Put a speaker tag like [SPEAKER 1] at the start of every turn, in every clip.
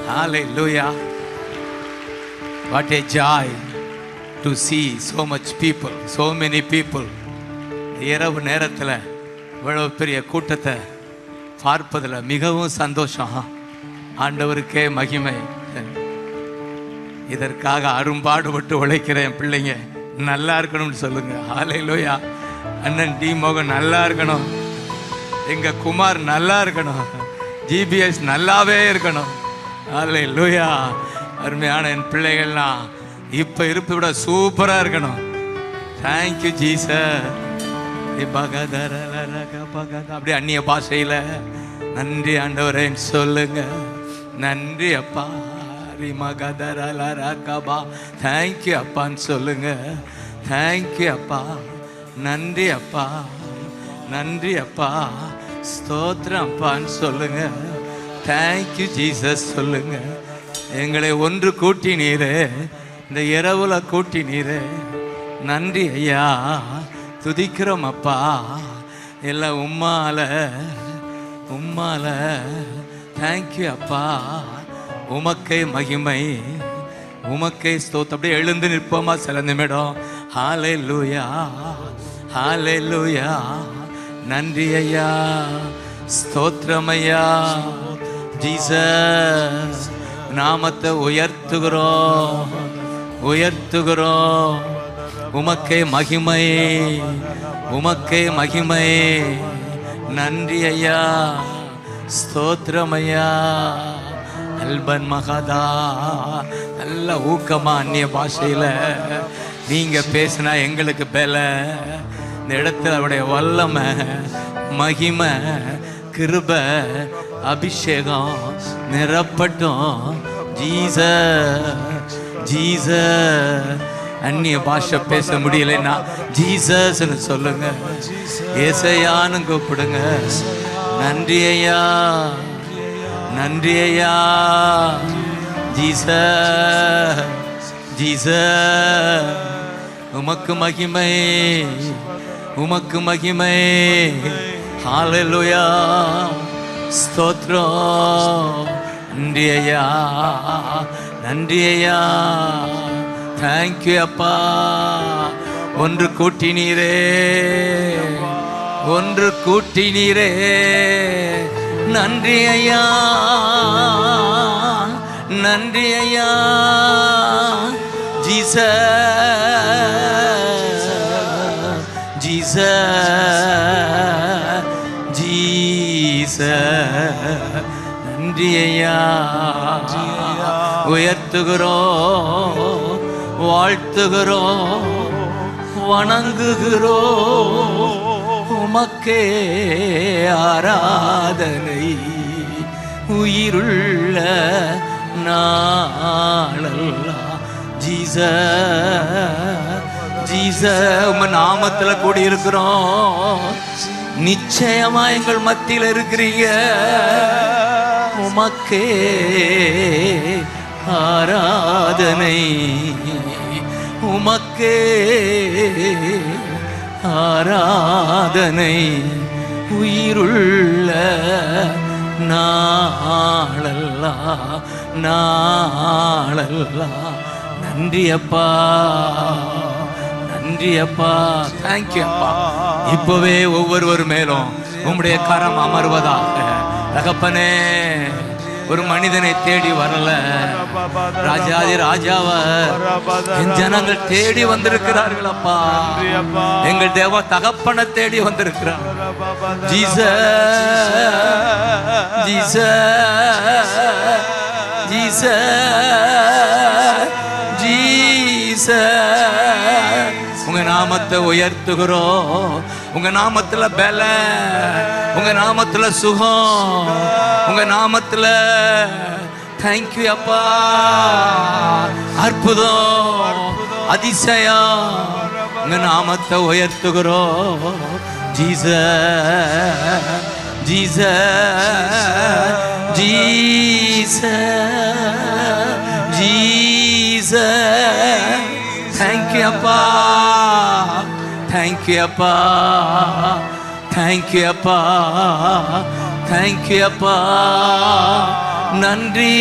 [SPEAKER 1] Hallelujah. What a joy to see so much people, so many people. இரவு நேரத்தில் இவ்வளவு பெரிய கூட்டத்தை பார்ப்பதில் மிகவும் சந்தோஷம். ஆண்டவருக்கே மகிமை. இதற்காக அரும்பாடுபட்டு உழைக்கிற என் பிள்ளைங்க நல்லா இருக்கணும்னு சொல்லுங்க. ஹல்லேலூயா. அண்ணன் டி மோகன் நல்லா இருக்கணும், எங்க குமார் நல்லா இருக்கணும், ஜிபிஎஸ் நல்லாவே இருக்கணும். ஹல்லேலூயா. அருமையான என் பிள்ளைகள்லாம் இப்போ இருப்பை விட சூப்பராக இருக்கணும். Thank you Jesus. அப்படியே அந்நிய பாஷையில் நன்றி ஆண்டவரேன்னு சொல்லுங்க. நன்றி அப்பா. தேங்க்யூ அப்பான்னு சொல்லுங்க. தேங்க்யூ அப்பா. நன்றி அப்பா. நன்றி அப்பா. ஸ்தோத்திரம் அப்பான்னு சொல்லுங்க. தேங்க்யூ ஜீசஸ் சொல்லுங்க. எங்களை ஒன்று கூட்டினீரே, இந்த இரவுல கூட்டினீரே. நன்றி ஐயா. துதிக்கிறோம் அப்பா. எல்லாம் உம்மால உம்மால. தேங்க்யூ அப்பா. உமக்கே மகிமை, உமக்கே ஸ்தோத்திரம். அப்படியே எழுந்து நிற்போமா சில நிமிடம். ஹல்லேலூயா. ஹல்லேலூயா. நன்றி ஐயா. ஸ்தோத்திரம் ஐயா. ஜீசஸ் நாமத்தை உயர்த்துகிறோம், உயர்த்துகிறோம். உமக்கே மகிமை, உமக்கே மகிமை. நன்றி ஐயா. ஸ்தோத்திரம் ஐயா. அல்பன் மகாதா. நல்ல ஊக்கமா அந்நிய பாஷையில் நீங்க பேசினா எங்களுக்கு பல. இந்த இடத்துல அவருடைய வல்லமை, மகிமை, கிருபை, அபிஷேகம் நிரப்பட்டும். Jesus Jesus. அந்நிய பாஷை பேச முடியலைன்னா ஜீசஸ்ன்னு சொல்லுங்க. ஏசையான்னு கூப்பிடுங்க. நன்றி ஐயா. நன்றி ஐயா. Jesus Jesus. உமக்கு மகிமை, உமக்கு மகிமை. ஹல்லேலூயா. ஸ்தோத்திரம். நன்றி ஐயா. நன்றி ஐயா. தேங்க்யூ அப்பா. ஒன்று கூட்டினீரே, ஒன்று கூட்டினீரே. நன்றி ஐயா. நன்றி ஐயா. Jesus Jesus Jesus. நன்றி ஐயா. உயர்த்துகிறோம், வாழ்த்துகிறோம், வணங்குகிறோம். உமக்கே ஆராதனை. உயிருள்ள நாளெல்லாம் ஜீசஸ் ஜீசஸ். உங்க நாமத்துல கூடி இருக்கிறோம். நிச்சயமா எங்கள் மத்தியில் இருக்கிறீங்க. உமக்கே ஆராதனை. உமக்கே ஆராதனை. உயிருள்ள நாளெல்லாம் நாளெல்லாம். நன்றி அப்பா. நன்றி அப்பா. தேங்க்யூ அப்பா. இப்பவே ஒவ்வொருவர் மேலும் உம்முடைய கரம் அமர்வதாக. தகப்பனே, ஒரு மனிதனை தேடி வரல, ராஜாதி ராஜாவ என் ஜனங்கள் தேடி வந்திருக்கிறார்கள் அப்பா. எங்கள் தேவ தகப்பனை தேடி வந்திருக்கிறார். Jesus Jesus Jesus Jesus. உங்க நாமத்தை உயர்த்துகிறோம். உங்க நாமத்துல பல, உங்க நாமத்துல சுகம், உங்க நாமத்துல தேங்க்யூ அப்பா. அற்புதம், அதிசயம். உங்க நாமத்தை உயர்த்துகிறோம். Jesus Jesus Jesus Jesus. Thank you அப்பா. தேங்க்யூ அப்பா. தேங்க்யூ அப்பா. தேங்க்யூ அப்பா. நன்றி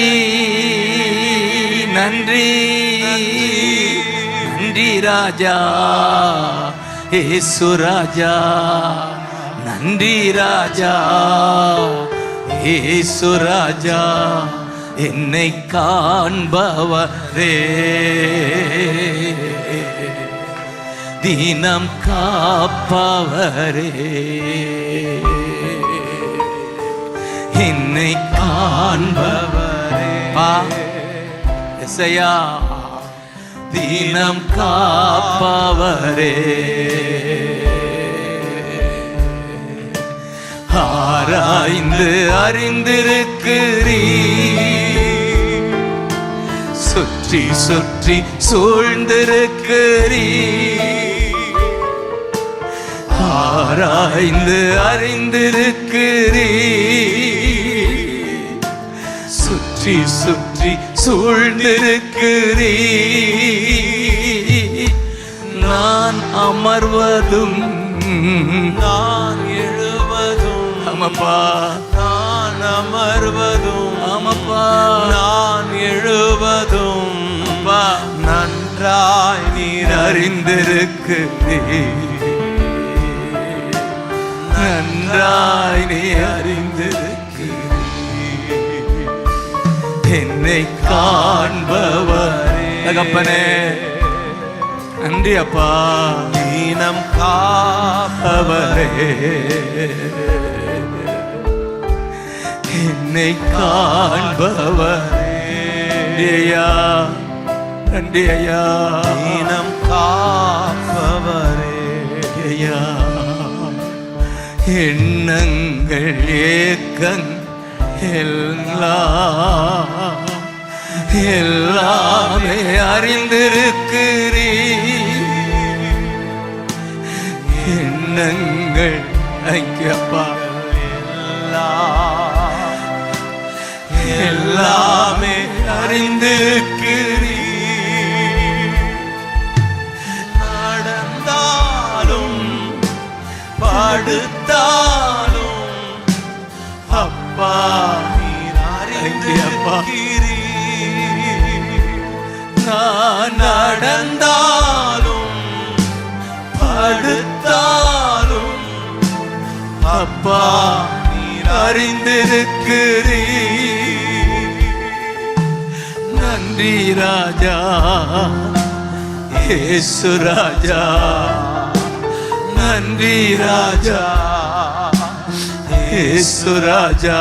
[SPEAKER 1] நன்றி நன்றி ராஜா இயேசு ராஜா. நன்றி ராஜா இயேசு ராஜா, என்னை காண்பவரே, தினம் காப்பவரே, என்னை காண்பவரே. எசையா, தினம் காப்பவரே, ஆராய்ந்து அறிந்திருக்கிறீர், சுற்றி சுற்றி சூழ்ந்திருக்கிறீர், ஆராய்ந்து அறிந்திருக்கிறீர், சுற்றி சுற்றி சூழ்ந்திருக்கிறீர். நான் அமர்வதும் நான் எழுவதும் ஆமப்பா, நான் அமர்வதும் ஆமப்பா, நான் எழுவதும் நன்றாய் நீர் அறிந்திருக்கிறீர், நன்றாய் நீ அறிந்திருக்கிறீர், என்னை காண்பவரே. தகப்பனே நன்றி அப்பா, தீனம் காப்பவரே, என்னை காண்பவரே. நன்றி ஐயா, தீனம் காப்பவரே ஐயா. எண்ணங்கள் ஏக்கங் எல்லாம் எல்லாமே அறிந்திருக்கிறீர், எண்ணங்கள் ஐக்கியப்பா எல்லாமே அறிந்திருக்கிறீர். நடந்தாலும் படுத்தாலும் அப்பா நீர் அறிந்திருக்கிறீர். நான் நடந்தாலும் படுத்தாலும் அப்பா நீர் அறிந்திருக்கிறீர். நன்றி ராஜா இயேசு ராஜா, நன்றி ராஜா இயேசு ராஜா,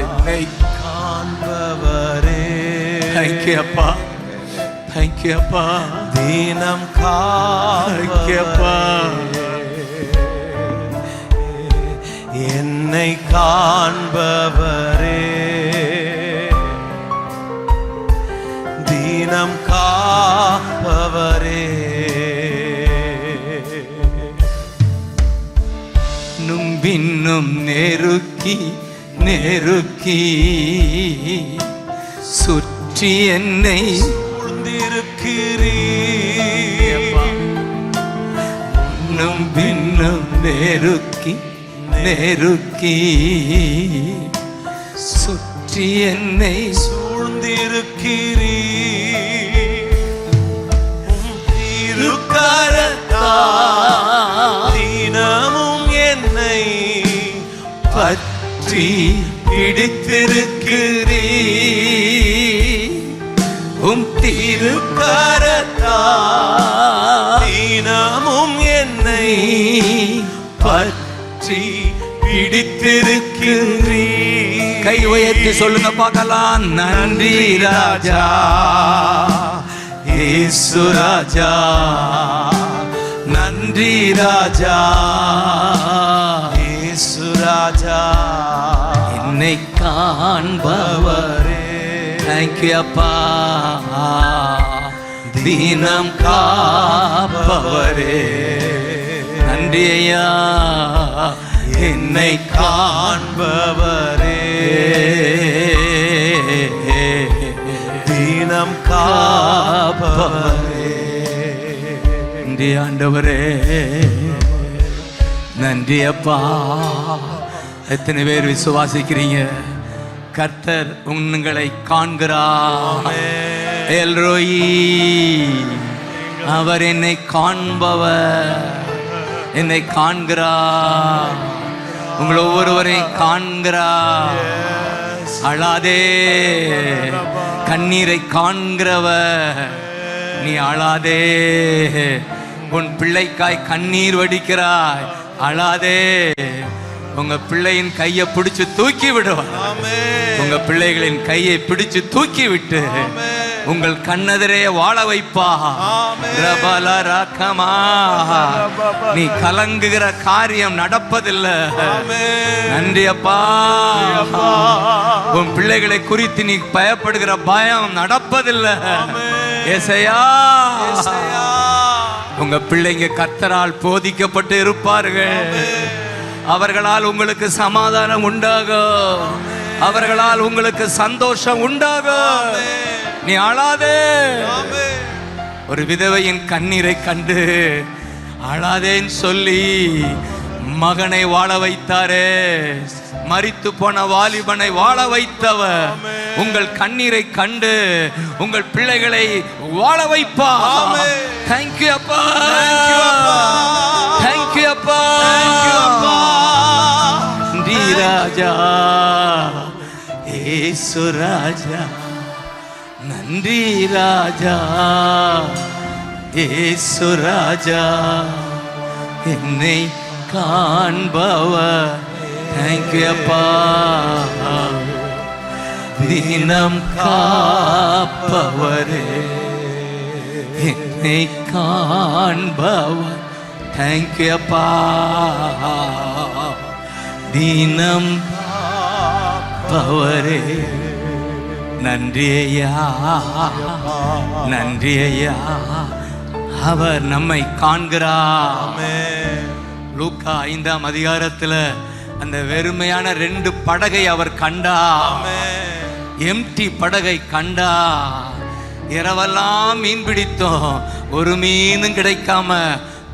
[SPEAKER 1] என்னை காண்பவரே. தேங்க்யூ அப்பா, தேங்க்யூ அப்பா, தீனம் காப்பா, என்னை காண்பவரே, தீனம் காப்பவரே. பின்னும் நெருக்கி நெருக்கி சுற்றி என்னை சூழ்ந்திருக்கிறீர், முன்னும் பின்னும் நெருக்கி நெருக்கி சுற்றி என்னை சூழ்ந்திருக்கிறீர். திருக்கரத்தால் தினமும் என்னை பற்றி பிடித்திருக்கிறீர், உம் திருக்கரத்தால் தினமும் என்னை பற்றி பிடித்திருக்கிறீர். கை உயர்த்தி சொல்லுங்க பார்க்கலாம். நன்றி ராஜா இயேசு ராஜா, நன்றி ராஜா இயேசு ராஜா, என்னை காண்பவரே. தேங்க்யூ அப்பா, தீனம் காப்பவரே. நன்றி ஐயா, என்னை காண்பவரே, தீனம் காப்பவரே. நன்றி ஆண்டவரே, நன்றி அப்பா. எத்தனை பேர் விசுவாசிக்கிறீங்க? கர்த்தர் உங்களை காண்கிறார். எல்ரோயி, அவர் என்னை காண்பவர், என்னை காண்கிறார். உங்களை ஒவ்வொருவரையும் காண்கிறார். அழாதே, கண்ணீரை காண்கிறவர். நீ அழாதே, உன் பிள்ளைக்காய் கண்ணீர் வடிக்கிறாய். அழாதே, உங்க பிள்ளையின் கையை பிடிச்சு தூக்கி விடுவார். உங்க பிள்ளைகளின் கையை பிடிச்சு தூக்கி விட்டு உங்கள் கண்ணெதிரே வாழ வைப்பா. நீ கலங்குகிற காரியம் நடப்பதில்லை. நன்றி அப்பா. உன் பிள்ளைகளை குறித்து நீ பயப்படுகிற பயம் நடப்பதில்லை. ஏசையா, உங்க பிள்ளைங்க கர்த்தரால் போதிக்கப்பட்டு இருப்பார்கள். அவர்களால் உங்களுக்கு சமாதானம் உண்டாகும். அவர்களால் உங்களுக்கு சந்தோஷம் உண்டாகும். நீ அழாதே. ஒரு விதவையின் கண்ணீரை கண்டு அழாதேன்னு சொல்லி மகனை வாழ வைத்தாரே, மரித்து போன வாலிபனை வாழ வைத்தவர் உங்கள் கண்ணீரை கண்டு உங்கள் பிள்ளைகளை வாழ வைப்பா. தேங்க்யூ அப்பா, தேங்க்யூ அப்பா. நன்றி ராஜா, ஏசு ராஜா. நன்றி ராஜா, ஏசு ராஜா. என்னை காண்பவர். தேங்க்யூ அப்பா. தினம் காப்பவரே, என்னை காண்பவர். தேங்க்யூ அப்பா. தினம் காப்பவரே. நன்றி ஐயா, நன்றி ஐயா. அவர் நம்மை காண்கிறார். லூக்கா 5ஆம் அதிகாரத்தில் அந்த வெறுமையான 2 படகை அவர் கண்டார். எம்டி படகை கண்டார். இரவெல்லாம் மீன் பிடித்தோம், ஒரு மீனும் கிடைக்காம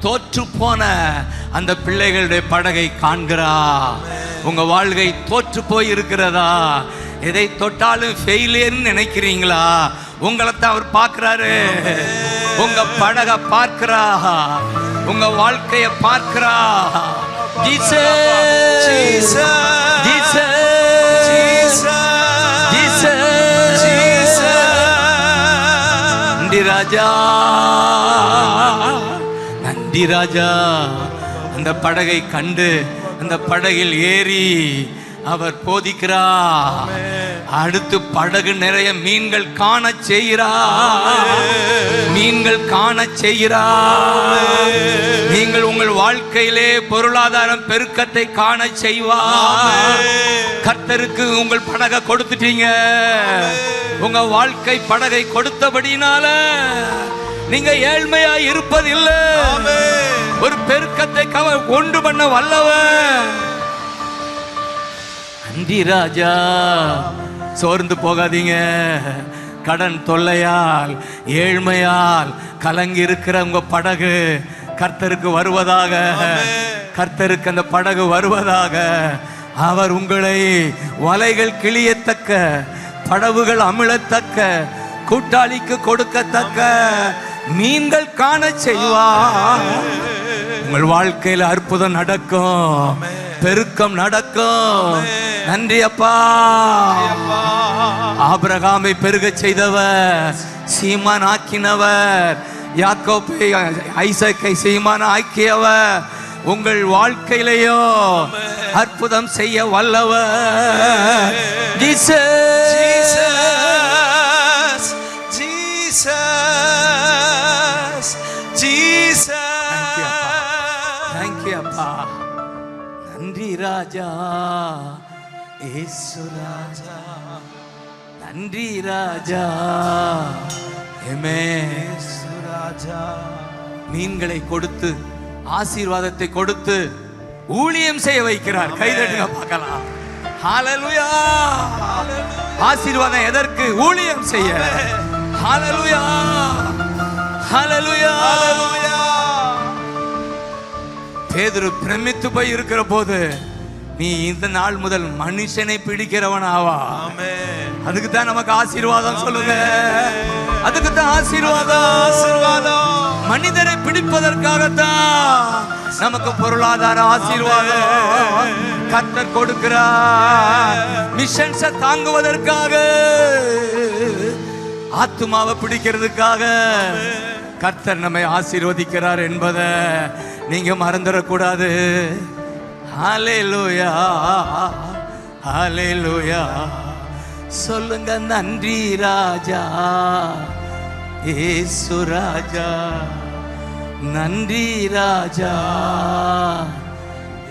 [SPEAKER 1] தோற்று போன அந்த பிள்ளைகளுடைய படகை காண்கிறார். உங்க வாழ்க்கை தோற்று போய் இருக்கிறதா? எதை தொட்டாலும் ஃபெயிலியர்னு நினைக்கிறீங்களா? உங்களை தான் அவர் பார்க்கிறாரு. உங்க படகை பார்க்கிறா, உங்க வாழ்க்கைய பார்க்கிறா. Jesus, Jesus, Jesus, Jesus. நன்றி ராஜா, நன்றி ராஜா. அந்த படகை கண்டு அந்த படகில் ஏறி அவர் போதிக்கிறார். அடுத்து படகு நிறைய மீன்கள் காண செய்கிறார். மீன்கள் காண செய்கிறார். நீங்கள் உங்கள் வாழ்க்கையிலே பொருளாதாரம் பெருக்கத்தை காண செய்வார். கர்த்தருக்கு உங்கள் படகை கொடுத்துட்டீங்க. உங்க வாழ்க்கை படகை கொடுத்தபடினால நீங்க ஏழ்மையா இருப்பதில்லை. ஒரு பெருக்கத்தை கொண்டு பண்ண வல்லவர். நன்றி ராஜா. சோர்ந்து போகாதீங்க. கடன் தொல்லையால் ஏழ்மையால் கலங்கி இருக்கிற உங்க படகு கர்த்தருக்கு வருவதாக. கர்த்தருக்கு அந்த படகு வருவதாக. அவர் உங்களை வலைகள் கிளியத்தக்க, படவுகள் அமிழத்தக்க, கூட்டாளிக்கு கொடுக்கத்தக்க மீன்கள் காண செய்வார். உங்கள் வாழ்க்கையில் அற்புதம் நடக்கும், பெருக்கம் நடக்கும். நன்றி அப்பா. ஆபிரகாமை பெருக செய்தவர், சீமான் ஆக்கினவர், யாக்கோபை ஐசக்கை சீமான் ஆக்கியவர் உங்கள் வாழ்க்கையிலேயோ அற்புதம் செய்ய வல்லவர். Jesus, Jesus, Jesus, Jesus. Thank you அப்பா. நன்றி ராஜா, ஏசு ராஜா. நன்றி ராஜா, ஏசு ராஜா. மீன்களை கொடுத்து ஆசீர்வாதத்தை கொடுத்து ஊழியம் செய்ய வைக்கிறார். கைதட்டுங்க பார்க்கலாம். ஹalleluya. ஆசீர்வாதம் எதற்கு? ஊழியம் செய்ய. ஹalleluya, ஹalleluya. பேதுரு பிரமித்து போய் இருக்கிற போது நீ இந்த நாள் முதல் மனுஷனை பிடிக்கிறவன் ஆவா. அதுக்கு தான் நமக்கு ஆசீர்வாதம். சொல்லுங்க, அதுக்கு தான் ஆசீர்வாதம். மனிதரை பிடிப்பதற்காகத்தான் நமக்கு பொருளாதார ஆசீர்வாதம் கர்த்தர் கொடுக்கிறார். மிஷன்ஸை தாங்குவதற்காக, ஆத்துமாவை பிடிக்கிறதுக்காக கர்த்தர் நம்மை ஆசீர்வதிக்கிறார் என்பதை நீங்க மறந்துடக்கூடாது. ஹல்லேலூயா, ஹல்லேலூயா. சொல்லுங்க, நன்றி ராஜா, இயேசு ராஜா, நன்றி ராஜா,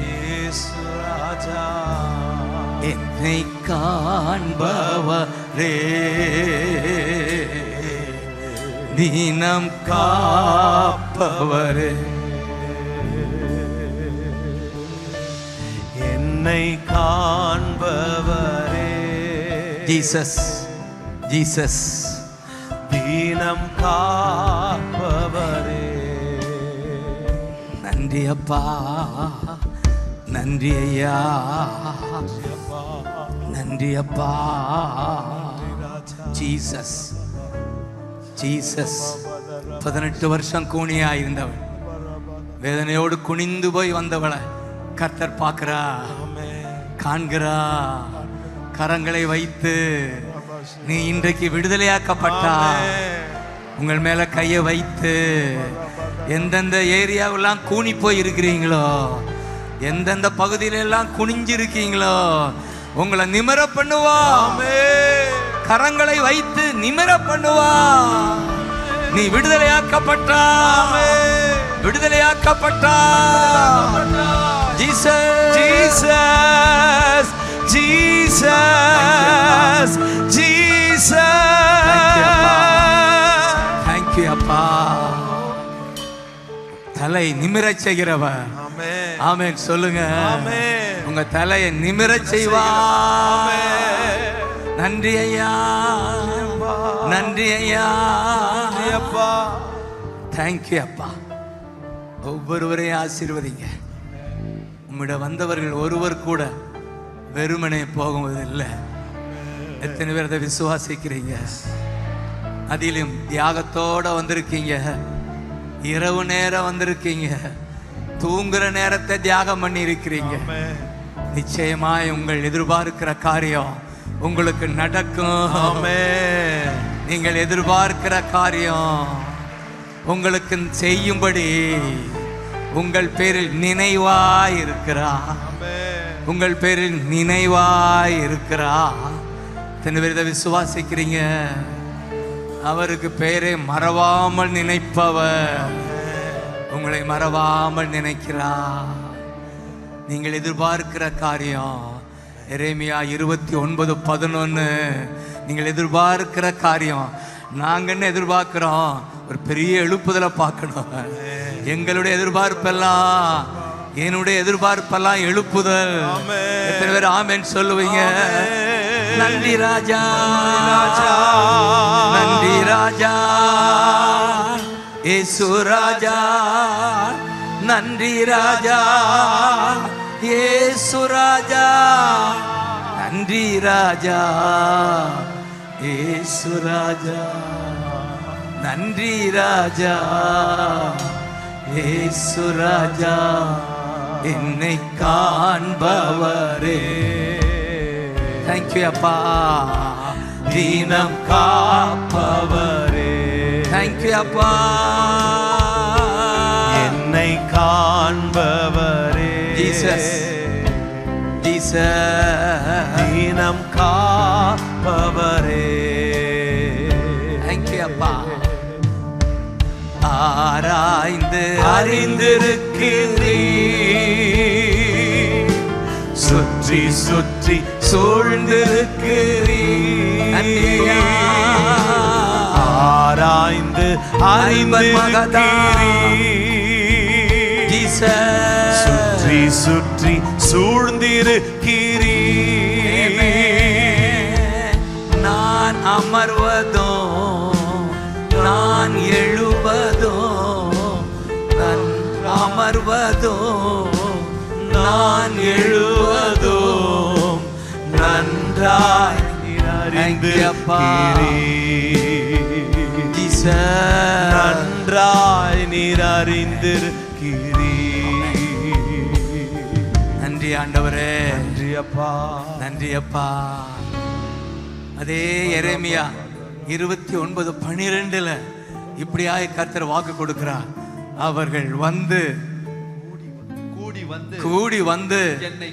[SPEAKER 1] இயேசு ராஜா. என்னை காண்பவரே, தினம் காப்பவரே,
[SPEAKER 2] என்னை காண்பவரே,
[SPEAKER 1] ஜீசஸ், ஜீசஸ்,
[SPEAKER 2] தினம் காப்பவரே.
[SPEAKER 1] நன்றி அப்பா, நன்றி ஐயா, நன்றி அப்பா. Jesus, Jesus. 18 வருஷம் கூனியா இருந்தவன், வேதனையோடு குனிந்து போய் வந்தவளை கர்த்தர் பார்க்கிறா, காண்கிறா. கரங்களை வைத்து நீ இன்றைக்கு விடுதலையாக்கப்பட்டா. உங்கள் மேல கையை வைத்து எந்தெந்த ஏரியாவெல்லாம் கூனி போய் இருக்கிறீங்களோ, எந்தெந்த பகுதியில எல்லாம் குனிஞ்சு இருக்கீங்களோ, உங்களை நிமிர பண்ணுவா. கரங்களை வைத்து நிமிர பண்ணுவா. நீ விடுதலையாக்கப்பட்டா, விடுதலையாக்கப்பட்டா. Jesus, Jesus, Jesus, Jesus. Thank you அப்பா. தலை நிமிரச் செய்கிறவர். ஆமென் சொல்லுங்க. உங்க தலையை நிமிரச் செய்வா. நன்றி ஐயா, நன்றி ஐயா, அப்பா. தேங்க்யூ அப்பா. ஒவ்வொருவரையும் ஆசீர்வதிங்க. உம்மிடம் வந்தவர்கள் ஒருவர் கூட வெறுமனே போகுவதில்லை. எத்தனை பேர் அதை விசுவாசிக்கிறீங்க? அதிலும் தியாகத்தோட வந்திருக்கீங்க. இரவு நேரம் வந்திருக்கீங்க. தூங்குற நேரத்தை தியாகம் பண்ணி இருக்கிறீங்க. நிச்சயமாய் உங்கள் எதிர்பார்க்கிற காரியம் உங்களுக்கு நடக்கும். நீங்கள் எதிர்பார்க்கிற காரியம் உங்களுக்கு செய்யும்படி உங்கள் பேரில் நினைவாய் இருக்கிறா. உங்கள் பேரில் நினைவாய் இருக்கிறா. எத்தனை பேர் இதை விசுவாசிக்கிறீங்க? அவருக்கு பேரை மறவாமல் நினைப்பவர் உங்களை மறவாமல் நினைக்கிறா. நீங்கள் எதிர்பார்க்கிற காரியம் எரேமியா 29:11. நீங்கள் எதிர்பார்க்கிற காரியம். நாங்கள் என்ன எதிர்பார்க்கிறோம்? ஒரு பெரிய எழுப்புதலை பார்க்கணும். எங்களுடைய எதிர்பார்ப்பெல்லாம், என்னுடைய எதிர்பார்ப்பெல்லாம் எழுப்புதல். எத்தனை பேர் ஆமென் சொல்லுவீங்க? நன்றி ராஜா, நன்றி ராஜா, இயேசு ராஜா, நன்றி ராஜா, இயேசு ராஜா, நன்றி ராஜா, இயேசு ராஜா, நன்றி ராஜா, இயேசு ராஜா, என்னை காண்பவரே. தேங்க்யூ அப்பா. தினம் காப்பவரே. தேங்க்யூ அப்பா.
[SPEAKER 2] என்னை காண்பவரே.
[SPEAKER 1] ஜீசஸ், ஜீசஸ்,
[SPEAKER 2] தினம் காப்பவரே.
[SPEAKER 1] தேங்க்யூ அப்பா. ஆராய்ந்து அறிந்திருக்கிறீர், சுற்றி சுற்றி சூழ்ந்திருக்கிறீர்.
[SPEAKER 2] ஆராய்ந்து அறிந்திருக்கிறீர், சுற்றி சுற்றி சூழ்ந்திருக்கிறீர்.
[SPEAKER 1] நான் அமர்வதோ, நான் எழுவதோ, நான் அமர்வதோ, நான் எழுவதோ
[SPEAKER 2] நன்றாய் நீர் அறிந்திருக்கிறீர். நன்றாய் நீர் அறிந்திருக்கிறீர்.
[SPEAKER 1] நன்றி ஆண்டவரே,
[SPEAKER 2] நன்றி அப்பா,
[SPEAKER 1] நன்றி அப்பா. அதே எரேமியா 29:12 இப்படியாய் கர்த்தர் வாக்கு கொடுக்கிறார். அவர்கள் வந்து கூடி வந்து
[SPEAKER 2] என்னை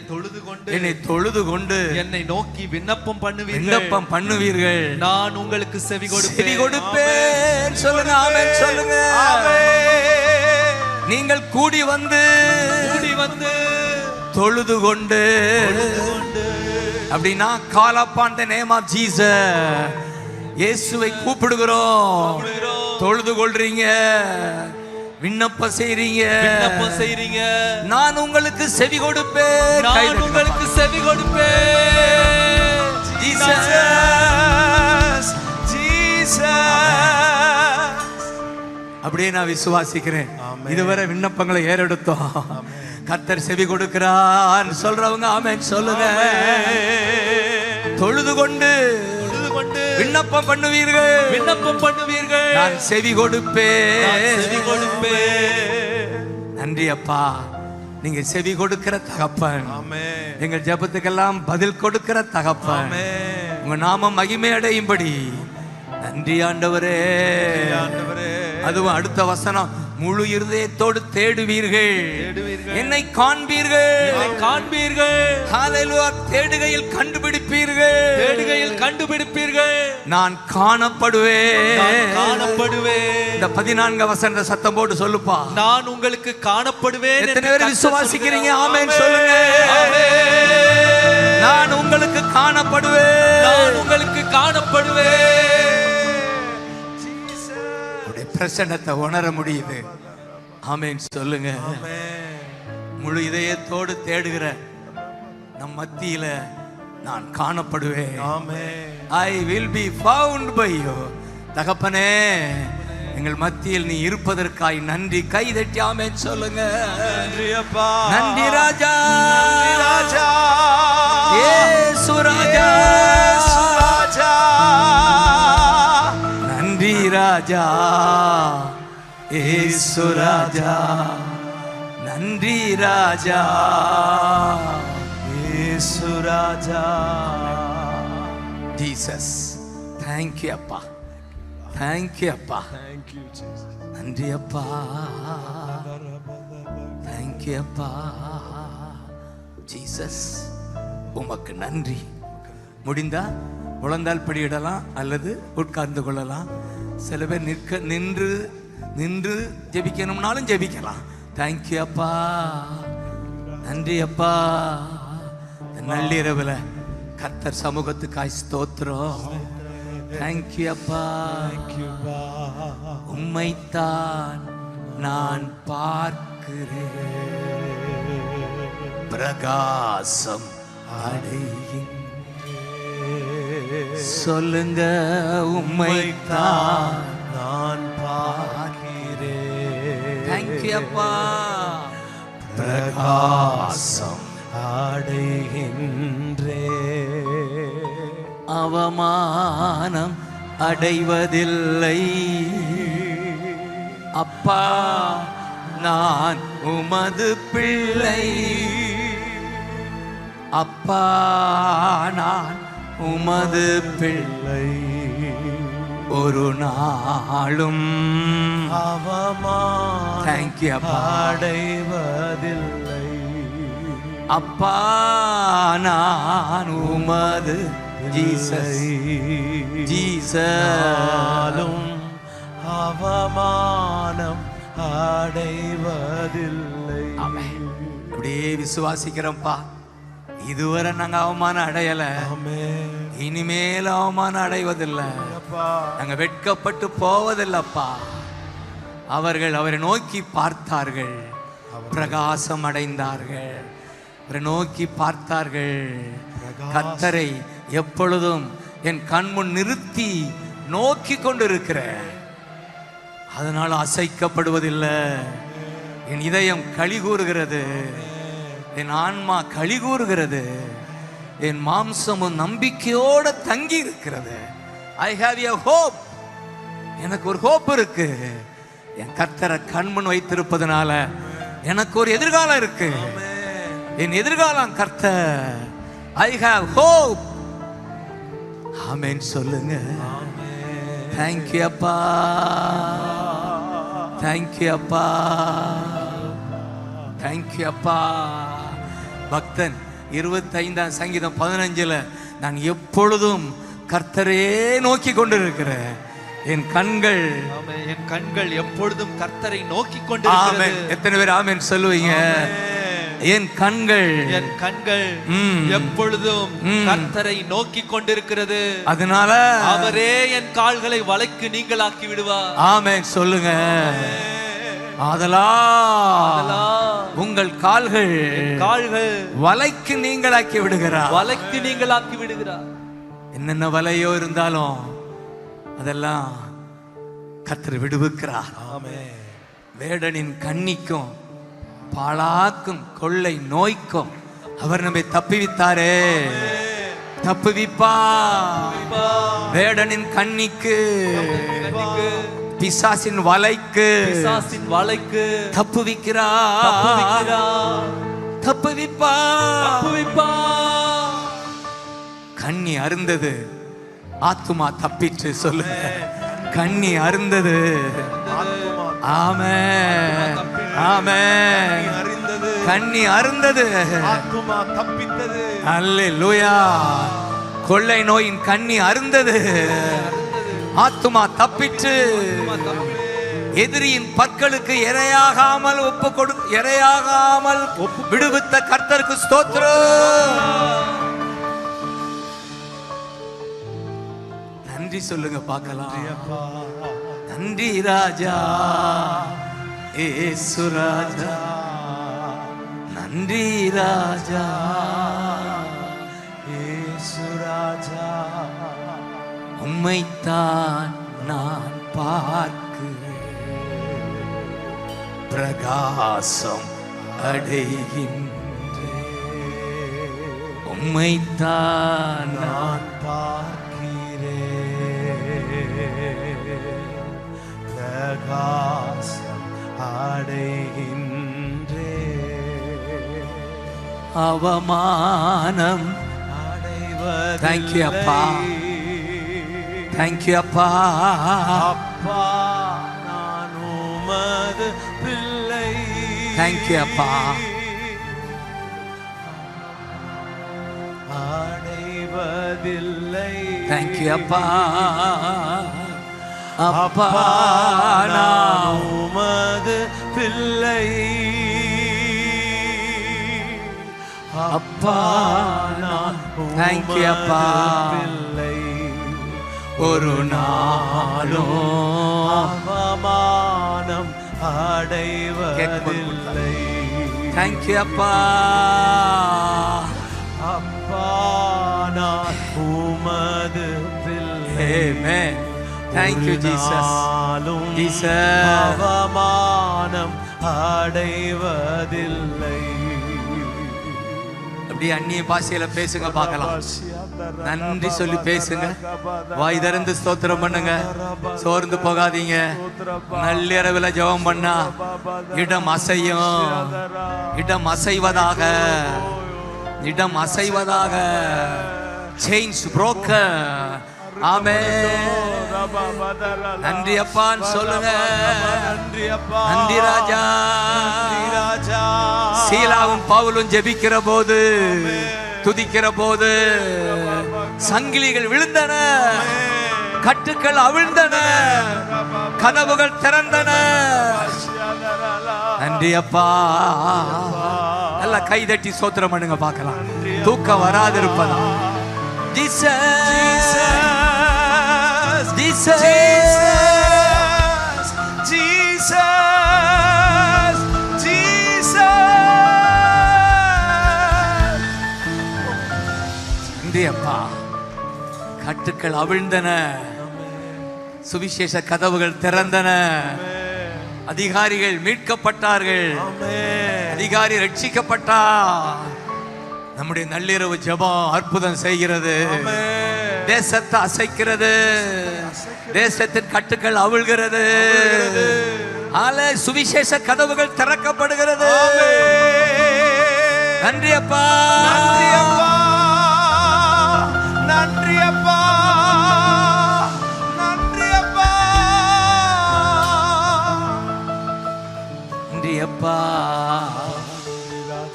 [SPEAKER 1] தொழுது கொண்டு
[SPEAKER 2] என்னை நோக்கி விண்ணப்பம் பண்ணுவீர்கள். நான் உங்களுக்கு செவி
[SPEAKER 1] கொடுப்பேன். சொல்லுங்க ஆமென், சொல்லுங்க. நீங்கள் கூடி வந்து தொழுது கொண்டு அப்படின்னா call upon the name of Jesus, இயேசுவை கூப்பிடுகிறோம். தொழுது கொள்றீங்க, விண்ணப்பம் செய்றீங்க. நான் உங்களுக்கு செவி கொடுப்பேன். ஜீசஸ், அப்படியே நான் விசுவாசிக்கிறேன். இதுவரை விண்ணப்பங்களை ஏறெடுத்தோம். கர்த்தர் செவி கொடுக்கிறான் சொல்றவங்க ஆமென் சொல்லுங்க. தொழுது கொண்டு விண்ணப்பம் பண்ணுவீர்கள். நான் செவி கொடுப்பேன். நன்றி அப்பா, நீங்க செவி கொடுக்கிற தகப்பன். எங்கள் ஜெபத்துக்கெல்லாம் பதில் கொடுக்கிற தகப்பன். உங்க நாமம் மகிமை அடையும்படி நன்றி ஆண்டவரே. அதுவும் அடுத்த வசனம், முழு இருதயத்தோடு தேடுவீர்கள், என்னை காண்பீர்கள். ஹல்லேலூயா. தேடுகையில் கண்டுபிடிப்பீர்கள். நான் காணப்படுவேன். இந்த 14 வசனத்தை சத்தம் போட்டு சொல்லுப்பா.
[SPEAKER 2] நான் உங்களுக்கு காணப்படுவேன்.
[SPEAKER 1] எத்தனை பேர் விசுவாசிக்கிறீங்க? ஆமென் சொல்லுங்க. நான் உங்களுக்கு காணப்படுவேன். பிரசன்னத்தை உணர முடியுது. ஆமென் சொல்லுங்க. முழு இதயத்தோடு தேடுகிற நம் மத்தியில நான் காணப்படுவேன். I will be found by you. தகப்பனே, எங்கள் மத்தியில் நீ இருப்பதற்காய் நன்றி. கைதட்டி ஆமென் சொல்லுங்க.
[SPEAKER 2] நன்றி அப்பா,
[SPEAKER 1] நன்றி ராஜா, இயேசு ராஜா, நன்றி ராஜா, இயேசு ராஜா, நன்றி ராஜா,
[SPEAKER 2] இயேசு ராஜா.
[SPEAKER 1] ஜீசஸ், தேங்க் யூ அப்பா, தேங்க் யூ அப்பா, நன்றி அப்பா, தேங்க் யூ அப்பா. ஜீசஸ், உமக்கு நன்றி. முடிந்தா முழந்தால் படியிடலாம் அல்லது உட்கார்ந்து கொள்ளலாம். சில பேர் நின்று ஜெபிக்கணும்னாலும் ஜெபிக்கலாம். தேங்க்யூ அப்பா, நன்றி அப்பா. நள்ளிரவுல கர்த்தர் சமூகத்துக்காய் ஸ்தோத்திரம். தேங்க்யூ அப்பா. உம்மைத்தான் நான் பார்க்கிறேன், பிரகாசம் அடைகின்றேன். சொல்லுங்க, உம்மைத்தான்
[SPEAKER 2] நான் பார்க்கிறேன்.
[SPEAKER 1] தேங்க்யூ அப்பா.
[SPEAKER 2] பிரகாசம் அடைகின்றேன்.
[SPEAKER 1] அவமானம் அடைவதில்லை அப்பா, நான் உமது பிள்ளை. அப்பா, நான் உமது பிள்ளை. ஒரு நாளும்
[SPEAKER 2] அவமானம்
[SPEAKER 1] தேங்க்யூ அப்பா
[SPEAKER 2] அடைவதில்லை.
[SPEAKER 1] அப்பா, நான் உமது ஜீசஸ். ஜீசஸ்,
[SPEAKER 2] அவமானம் அடைவதில்லை.
[SPEAKER 1] அப்படியே விசுவாசிக்கிறோம்ப்பா. இதுவரை நாங்க அவமானம் அடையல, இனிமேல் அவமானம் அடைவதில்லை. நாங்க வெட்கப்பட்டு போவதில்லப்பா. அவர்கள் அவரை நோக்கி பார்த்தார்கள், பிரகாசம் அடைந்தார்கள். அவரை நோக்கி பார்த்தார்கள். கர்த்தரை எப்பொழுதும் என் கண்முன் நிறுத்தி நோக்கி கொண்டிருக்கிறேன், அதனால் அசைக்கப்படுவதில்லை. என் இதயம் களி கூறுகிறது, என் ஆன்மா களி கூறுகிறது. என் மாம்சமும் நம்பிக்கையோட தங்கி இருக்கிறது. I have a hope. எனக்கு ஒரு ஹோப் இருக்கு. என் கர்த்தரை கண்முன் வைத்திருப்பதனால எனக்கு ஒரு எதிர்காலம் இருக்கு. என் எதிர்காலம் கர்த்தர். I have hope. ஆமென் சொல்லுங்க. தேங்க்யூ அப்பா, தேங்க்யூ அப்பா, தேங்க்யூ அப்பா. பக்தன் 25ஆம் சங்கீதம் 15 நான் எப்பொழுதும் கர்த்தரே நோக்கி கொண்டிருக்கிறேன். என் கண்கள்
[SPEAKER 2] எப்பொழுதும் கர்த்தரை நோக்கி கொண்டிருக்கிறது.
[SPEAKER 1] எத்தனை பேர் ஆமென் சொல்லுவீங்க? என் கண்கள்
[SPEAKER 2] எப்பொழுதும் கர்த்தரை நோக்கி கொண்டிருக்கிறது.
[SPEAKER 1] அதனால
[SPEAKER 2] அவரே என் கால்களை வலைக்கு நீங்களாக்கி விடுவார்.
[SPEAKER 1] ஆமென் சொல்லுங்க. ஆதலா உங்கள் கால்கள் வலைக்கு நீங்களாக்கி விடுகிறார்.
[SPEAKER 2] வலைக்கு நீங்களாக்கி விடுகிறார்.
[SPEAKER 1] என்னென்ன வலையோ இருந்தாலும் அதெல்லாம் கர்த்தர் விடுவிக்கிறார். வேடனின் கண்ணிக்கும் பாழாக்கும் கொள்ளை நோய்க்கும் அவர் நம்மை தப்புவித்தாரே. தப்புவிப்பா. வேடனின் கண்ணிக்கு, பிசாசின் வலைக்கு தப்புவிக்கிறார். தப்புவிப்பா. கண்ணி அருந்தது, ஆத்துமா தப்பிச்சு. சொல்லுங்க. கண்ணி அருந்தது. ஆமென், ஆமென். கண்ணி அருந்தது,
[SPEAKER 2] ஆத்துமா தப்பித்தது.
[SPEAKER 1] அல்லேலூயா. கொள்ளை நோயின் கண்ணி அருந்தது, ஆத்துமா தப்பிச்சு. எதிரியின் பற்களுக்கு இரையாகாமல் இரையாகாமல் விடுவித்த கர்த்தருக்கு ஸ்தோத்திரம். நன்றி சொல்லுங்க பார்க்கலாம். நன்றி ராஜா, ஏசு ராஜா. நன்றி ராஜா, ஏசு ராஜா. உம்மைத்தான் நான் பார்க்கிறேன், பிரகாசம் அடைகின்றேன். உம்மைத்தான் நான்
[SPEAKER 2] பிரகாசம் அடைகின்றேன்.
[SPEAKER 1] அவமானம்
[SPEAKER 2] அடைவது.
[SPEAKER 1] தேங்க்யூ அப்பா, தேங்க்யூ அப்பா.
[SPEAKER 2] அப்பா நான் உமது பிள்ளை.
[SPEAKER 1] தேங்க்யூ அப்பா.
[SPEAKER 2] அடைவதில்லை.
[SPEAKER 1] தேங்க்யூ அப்பா. அப்பா நான்
[SPEAKER 2] உமது பிள்ளை.
[SPEAKER 1] அப்பா நான் தேங்க்யூ அப்பா.
[SPEAKER 2] பிள்ளை.
[SPEAKER 1] ஒரு நாளும்
[SPEAKER 2] அவமானம் அடைவதில்லை.
[SPEAKER 1] தேங்க்யூ அப்பா.
[SPEAKER 2] அப்பா நான் உமது பிள்ளை.
[SPEAKER 1] ஆமென். Thank you Jesus. Jesus.
[SPEAKER 2] அவமானம் அடைவதில்லை.
[SPEAKER 1] அப்படியே அந்நிய பாஷையில பேசுங்க பார்க்கலாம். நன்றி சொல்லி பேசுங்க. வாய் திறந்து ஸ்தோத்திரம் பண்ணுங்க. சோர்ந்து போகாதீங்க. நள்ளிரவுல ஜெபம் பண்ணா இடம் அசையும். இடம் அசைவதாக, இடம் அசைவதாக. Chains broken. ஆமென். நன்றி அப்பான்னு சொல்லுங்க. நன்றி ராஜா. சீலாவும் பவுலும் ஜெபிக்கிற போது, துதிக்கிற போது சங்கிலிகள் விழுந்தன, கட்டுக்கள் அவிழ்ந்தன, கதவுகள் திறந்தன. நன்றி அப்பா. நல்லா கை தட்டி ஸ்தோத்திரம் பண்ணுங்க பார்க்கலாம். தூக்கம் வராது இருப்பதா. Jesus, Jesus, Jesus, Jesus. நன்றி அப்பா. கட்டுக்கள் அவிழ்ந்தன, சுவிசேஷ கதவுகள் திறந்தன, அதிகாரிகள் மீட்கப்பட்டார்கள், அதிகாரி ரட்சிக்கப்பட்டார். நம்முடைய நள்ளிரவு ஜெபம் அற்புதம் செய்கிறது. தேசத்தை அசைக்கிறது. தேசத்தின் கட்டுக்கள் அவிழ்கிறது. சுவிசேஷ கதவுகள் திறக்கப்படுகிறது. நன்றி அப்பா,
[SPEAKER 2] நன்றி அப்பா, நன்றி அப்பா, நன்றி அப்பா,
[SPEAKER 1] நன்றி அப்பா.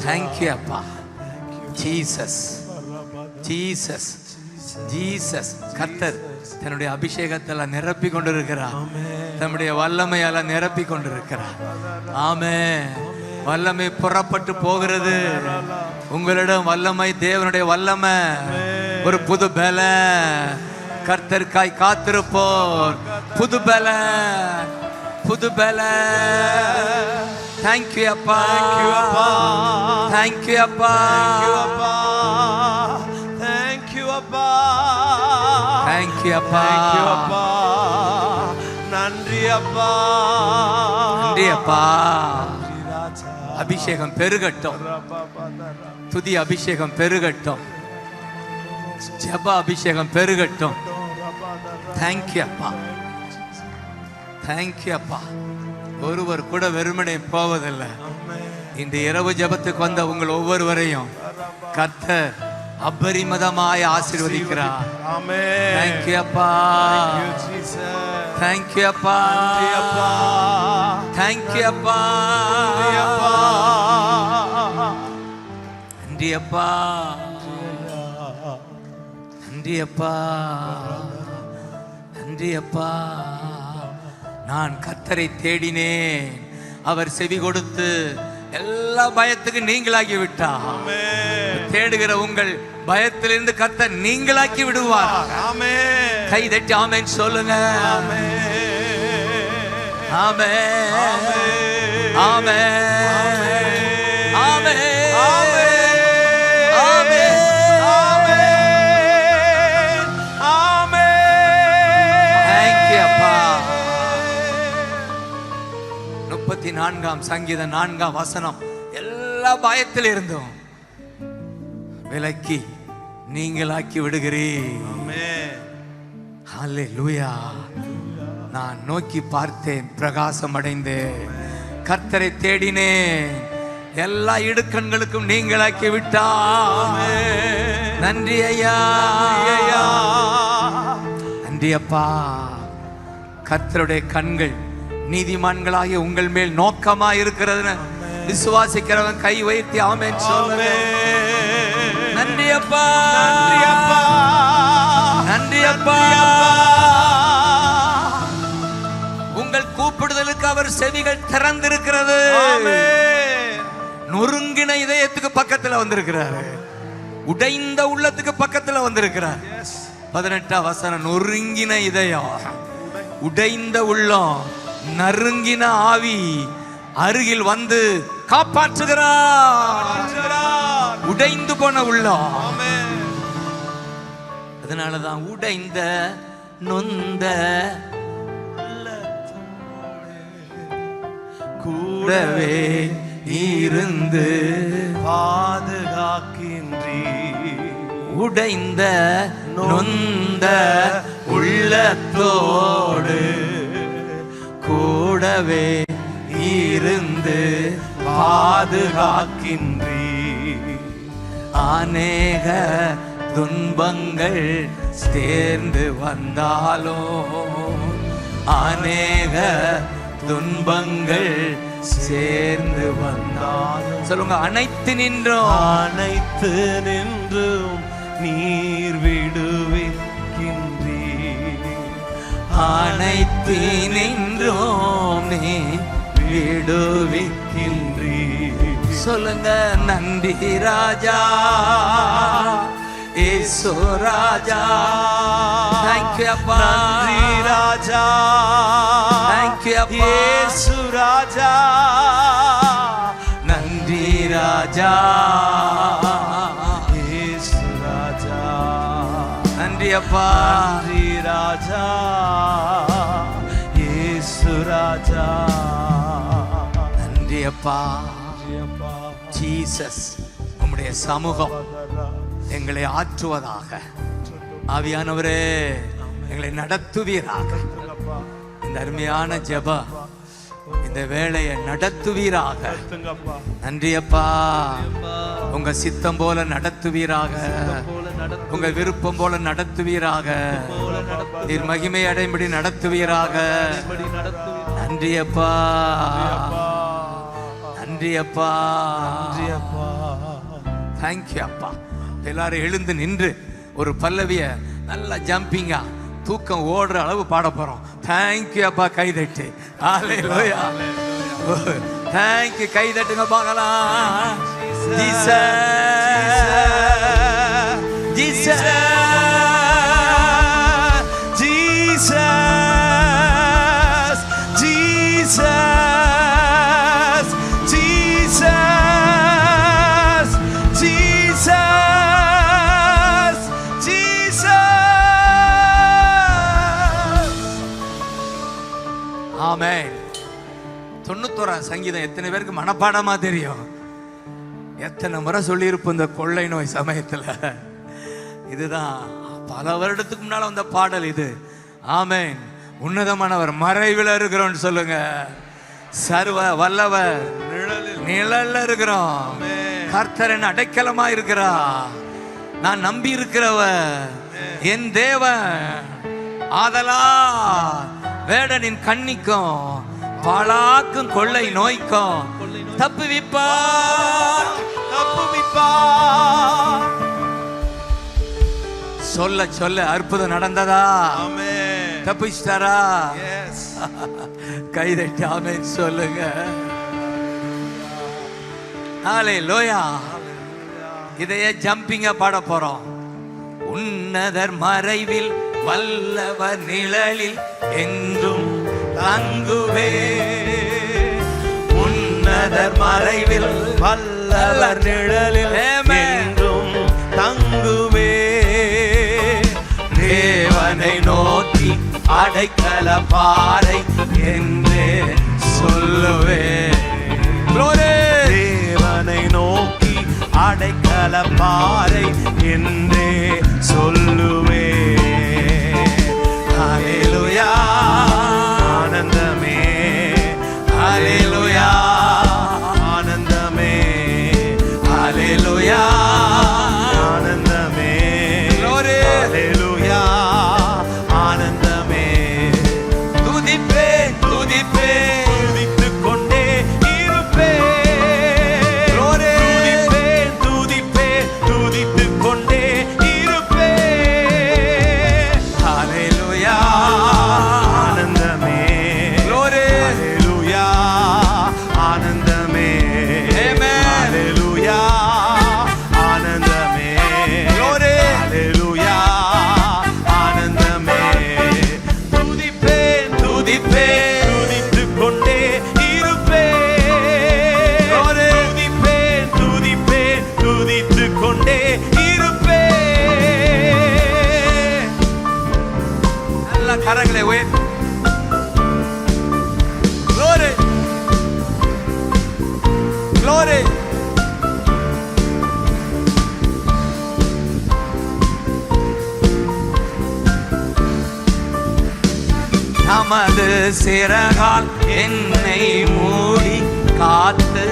[SPEAKER 1] தேங்க்யூ அப்பா. Jesus, Jesus, Jesus. கர்த்தர் தன்னுடைய அபிஷேகத்தால நிரப்பி கொண்டிருக்கிறார். தன்னுடைய வல்லமையால நிரப்பி கொண்டிருக்கிறார். ஆமென். வல்லமை புறப்பட்டு போகிறது. உங்களிடம் வல்லமை, தேவனுடைய வல்லமை, ஒரு புது பல. கர்த்தருக்காய் காத்திருப்போர் புது பல, புது பல. தேங்க்யூ அப்பா, தேங்க்யூ அப்பா,
[SPEAKER 2] தேங்க்யூ அப்பா,
[SPEAKER 1] தேங்க்யூ அப்பா,
[SPEAKER 2] நன்றி அப்பா,
[SPEAKER 1] நன்றி அப்பா. அபிஷேகம் பெருகட்டும். துதி அபிஷேகம் பெருகட்டும். ஜெப அபிஷேகம் பெருகட்டும். தேங்க்யூ அப்பா, தேங்க்யூ அப்பா. ஒருவர் கூட வெறுமனே போவதில்லை. இந்த இரவு ஜெபத்துக்கு வந்த உங்கள் ஒவ்வொருவரையும் கர்த்தர் அபரிமிதமாய் ஆசீர்வதிக்கிறார். தேங்க்யூ அப்பா, தேங்க்யூ அப்பா, தேங்க்யூ அப்பா, நன்றி அப்பா, நன்றி அப்பா, நன்றி அப்பா. நான் கர்த்தரை தேடினேன், அவர் செவி கொடுத்து எல்லா பயத்துக்கு நீங்களாக்கி விட்டார். தேடுகிற உங்கள் பயத்திலிருந்து கர்த்தர் நீங்களாக்கி விடுவார். கை தட்டி ஆமென் சொல்லுங்க. ஆமென், ஆமென், ஆமென், சங்கீதம் 4ஆம் வசனம். எல்லா பயத்தில் இருந்தும் விலக்கி நீங்களாக்கி விடுகிறீர். ஹல்லேலூயா. நான் நோக்கி பார்த்தேன், பிரகாசம் அடைந்தேன். கர்த்தரை தேடினேன், எல்லா இடுக்கண்களுக்கும் நீங்களாக்கி விட்டார். நன்றி ஐயா, நன்றி அப்பா. கர்த்தருடைய கண்கள் நீதிமான்களாகிய உங்கள் மேல் நோக்கமா இருக்கிறது. விசுவாசிக்கிறவன் கை வைத்து ஆமென் சொல்லுங்க. நன்றி அப்பா, நன்றி அப்பா, நன்றி அப்பா. உங்கள் கூப்பிடுதலுக்கு அவர் செவிகள் திறந்திருக்கிறது. நொறுங்கின இதயத்துக்கு பக்கத்துல வந்திருக்கிறார். உடைந்த உள்ளத்துக்கு பக்கத்துல வந்திருக்கிறார். 18ஆம் வசனம். நொறுங்கின இதயம், உடைந்த உள்ளம், நறுங்கின ஆவி அருகில் வந்து காப்பாற்றுகிறார். உடைந்து போன உள்ளம். அதனாலதான் உடைந்த நொந்த கூடவே இருந்து
[SPEAKER 2] பாதுகாக்கின்றீர்.
[SPEAKER 1] உடைந்த நொந்த உள்ளத்தோடு கூடவே இருந்து பாதுகாக்கின்றீர். அநேக துன்பங்கள் சேர்ந்து வந்தாலும், அநேக துன்பங்கள் சேர்ந்து வந்தாலும் சொல்லுங்க. அனைத்து நின்றும்,
[SPEAKER 2] அனைத்து நின்றும் நீர் விடுவிக்கின்றீர்.
[SPEAKER 1] அனைத்து நின்றும் நீ விடுவிக்கின்றீர். சொல்லுங்க. நன்றி ராஜா, இயேசு ராஜா. தேங்க்யூ அப்பா.
[SPEAKER 2] நன்றி ராஜா,
[SPEAKER 1] தேங்க்யூ அப்பா.
[SPEAKER 2] இயேசு ராஜா.
[SPEAKER 1] நன்றி ராஜா,
[SPEAKER 2] இயேசு ராஜா.
[SPEAKER 1] நன்றி அப்பா.
[SPEAKER 2] நன்றி ராஜா, இயேசு ராஜா.
[SPEAKER 1] நன்றி அப்பா. ஜீசஸ், உம்முடைய உம்முடைய சமூகம் எங்களை ஆற்றுவதாக. ஆவியானவரே எங்களை நடத்துவீராக. இந்த அருமையான ஜெபம் இந்த வேளையை நடத்துவீராக. நன்றி அப்பா. உங்க சித்தம் போல நடத்துவீராக. உங்க விருப்பம் போல நடத்துவீராக. நீர் மகிமை அடையும்படி நடத்துவீராக. நன்றி அப்பா. நன்றி அப்பா. தேங்க்யூ அப்பா. எல்லாரும் எழுந்து நின்று ஒரு பல்லவிய நல்லா ஜம்பிங்கா தூக்கம் ஓடுற அளவு பாட போறோம். தேங்க்யூ அப்பா. கைதட்டு. ஹalleluya. தேங்க்யூ. கைதட்டுங்க பார்க்கலாம். Jesus Jesus Jesus Jesus Jesus Jesus Jesus. Amen. 91 சங்கீதம் எத்தனை பேருக்கு மனப்பாடமா தெரியும்? எத்தனை முறை சொல்லியிருப்போம் இந்த கொள்ளை நோய் சமயத்துல. இதுதான் பல வருடத்துக்கு முன்னால வந்த பாடல் இது. ஆமென். உன்னதமானவர் மறைவில் இருக்கிறோம் சொல்லுங்க. சர்வ வல்லவர் நிழல்ல இருக்கிறோம். கர்த்தர் என் அடைக்கலமா இருக்கிறா. நான் நம்பி இருக்கிறவர் என் தேவன். ஆதலா வேடனின் கண்ணிக்கும் பாழாக்கும் கொள்ளை நோய்க்கும் தப்புவிப்பார் தப்புவிப்பார். சொல்ல சொல்ல அற்புதம் நடந்ததா? தப்பிச்சிட்டாரா? கைதட்டி ஆமென் சொல்லுங்க. ஹalleluya. இதையே ஜம்பிங்கா பாட போறோம். உன்னதர் மறைவில் வல்லவர் நிழலில் என்றும் தங்குவே. உன்னதர் மறைவில் வல்லவர் நிழலில் என்றும் தங்குவே. தேவனை நோக்கி அடைக்கல பாறை என்றே சொல்லுவே. தேவனை நோக்கி அடைக்கல பாறை என்றே சொல்லுவே. ஹalleluya. ஆனந்தமே. ஹalleluya. ஆனந்தமே. ஹalleluya. ஆனந்தமே. ஹalleluya. ஆனந்தமே. துதிப்பே துதிப்பே துதித்துக் கொண்டே இருப்பே. துதிப்பே துதிப்பே துதித்துக் கொண்டே இருப்பே. ஹalleluya. ஆனந்தமே. ஹalleluya. ஆனந்தமே. ஹalleluya. ஆனந்தமே. ஹalleluya. ஆனந்தமே. துதிப்பே துதிப்பே துதித்துக் கொண்டே இருப்பே. துதிப்பே துதிப்பே துதித்துக் கொண்டே இருப்பே. நல்ல கரங்களை உயர்த்தி glory glory. நமது சிறகால் என்னை மூடி காத்து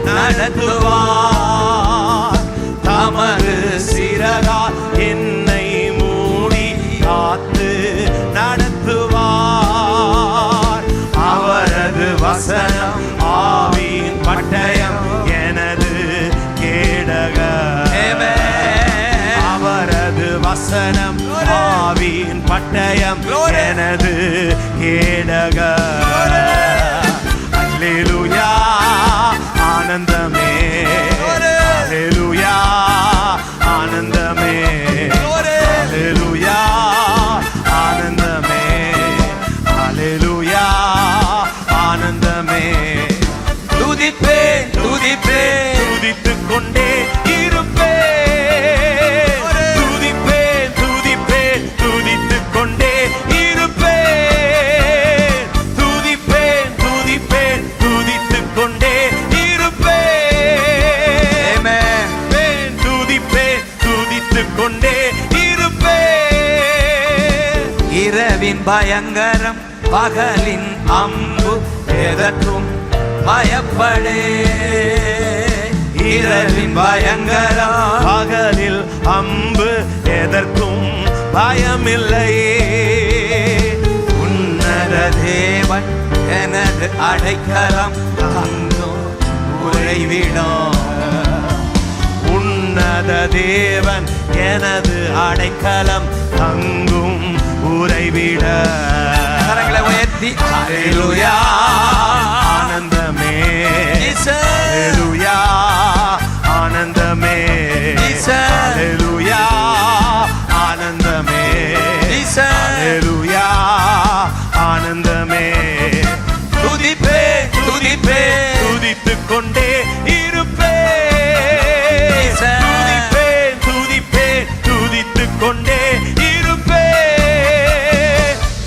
[SPEAKER 1] நடத்துவார். தமது சிறகால் என்னை மூடி காத்து நடத்துவார். அவரது வசனம் ஆவியின் பட்டயம் எனது கேடகம். அவரது வசனம் ஆவியின் பட்டயம் எனது கேடகம். அல்லேலூயா. ஆனந்தமே. அல்லேலூயா. ஆனந்தமே. அல்லேலூயா. ஆனந்தமே. அல்லேலூயா. ஆனந்தமே. துதிப்பே துதிப்பே துதித்துக் கொண்டே இருப்பே. துதிப்பே துதிப்பே துதித்துக் கொண்டே இருப்பே. துதிப்பே துதிப்பே துதித்துக் கொண்டே இருப்பே. இரவின் பயங்கரம் பகலின் அம்பு எதற்கும் பயப்படே. இரவின் பயங்கரம்
[SPEAKER 3] பகலில் அம்பு எதற்கும் பயமில்லையே.
[SPEAKER 1] உன்னத தேவன் எனது அடைக்கலம் தங்கும் உறைவிடம்.
[SPEAKER 3] உன்னத தேவன் எனது அடைக்கலம் தங்கும் உறைவிட.
[SPEAKER 1] கரங்களை உயர்த்தி ஹல்லேலூயா
[SPEAKER 3] ஆனந்தமே
[SPEAKER 1] ஜீசஸ்,
[SPEAKER 3] ஹல்லேலூயா ஆனந்தமே
[SPEAKER 1] ஜீசஸ்,
[SPEAKER 3] ஹல்லேலூயா ஆனந்தமே
[SPEAKER 1] ஜீசஸ்.
[SPEAKER 3] ஹல்லேலூயா ஆனந்தமே.
[SPEAKER 1] துதிப்பே துதிப்பே
[SPEAKER 3] துதித்துக் கொண்டே இருப்பே.
[SPEAKER 1] ஜீசஸ்.
[SPEAKER 3] துதிப்பேன் துதிப்பேன் துதித்துக் கொண்டே இருப்பே.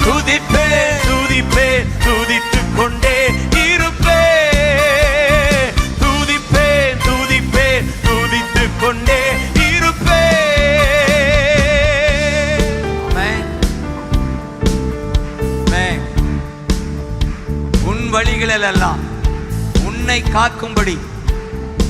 [SPEAKER 1] துதிப்பே
[SPEAKER 3] துதிப்பேன் துதித்துக் கொண்டே இருப்பே. துதிப்பேன் துதிப்பேன் துதித்துக் கொண்டே இருப்பே.
[SPEAKER 1] ஆமென். ஆமென். உன் வழிகளெல்லாம் உன்னை காக்கும்படி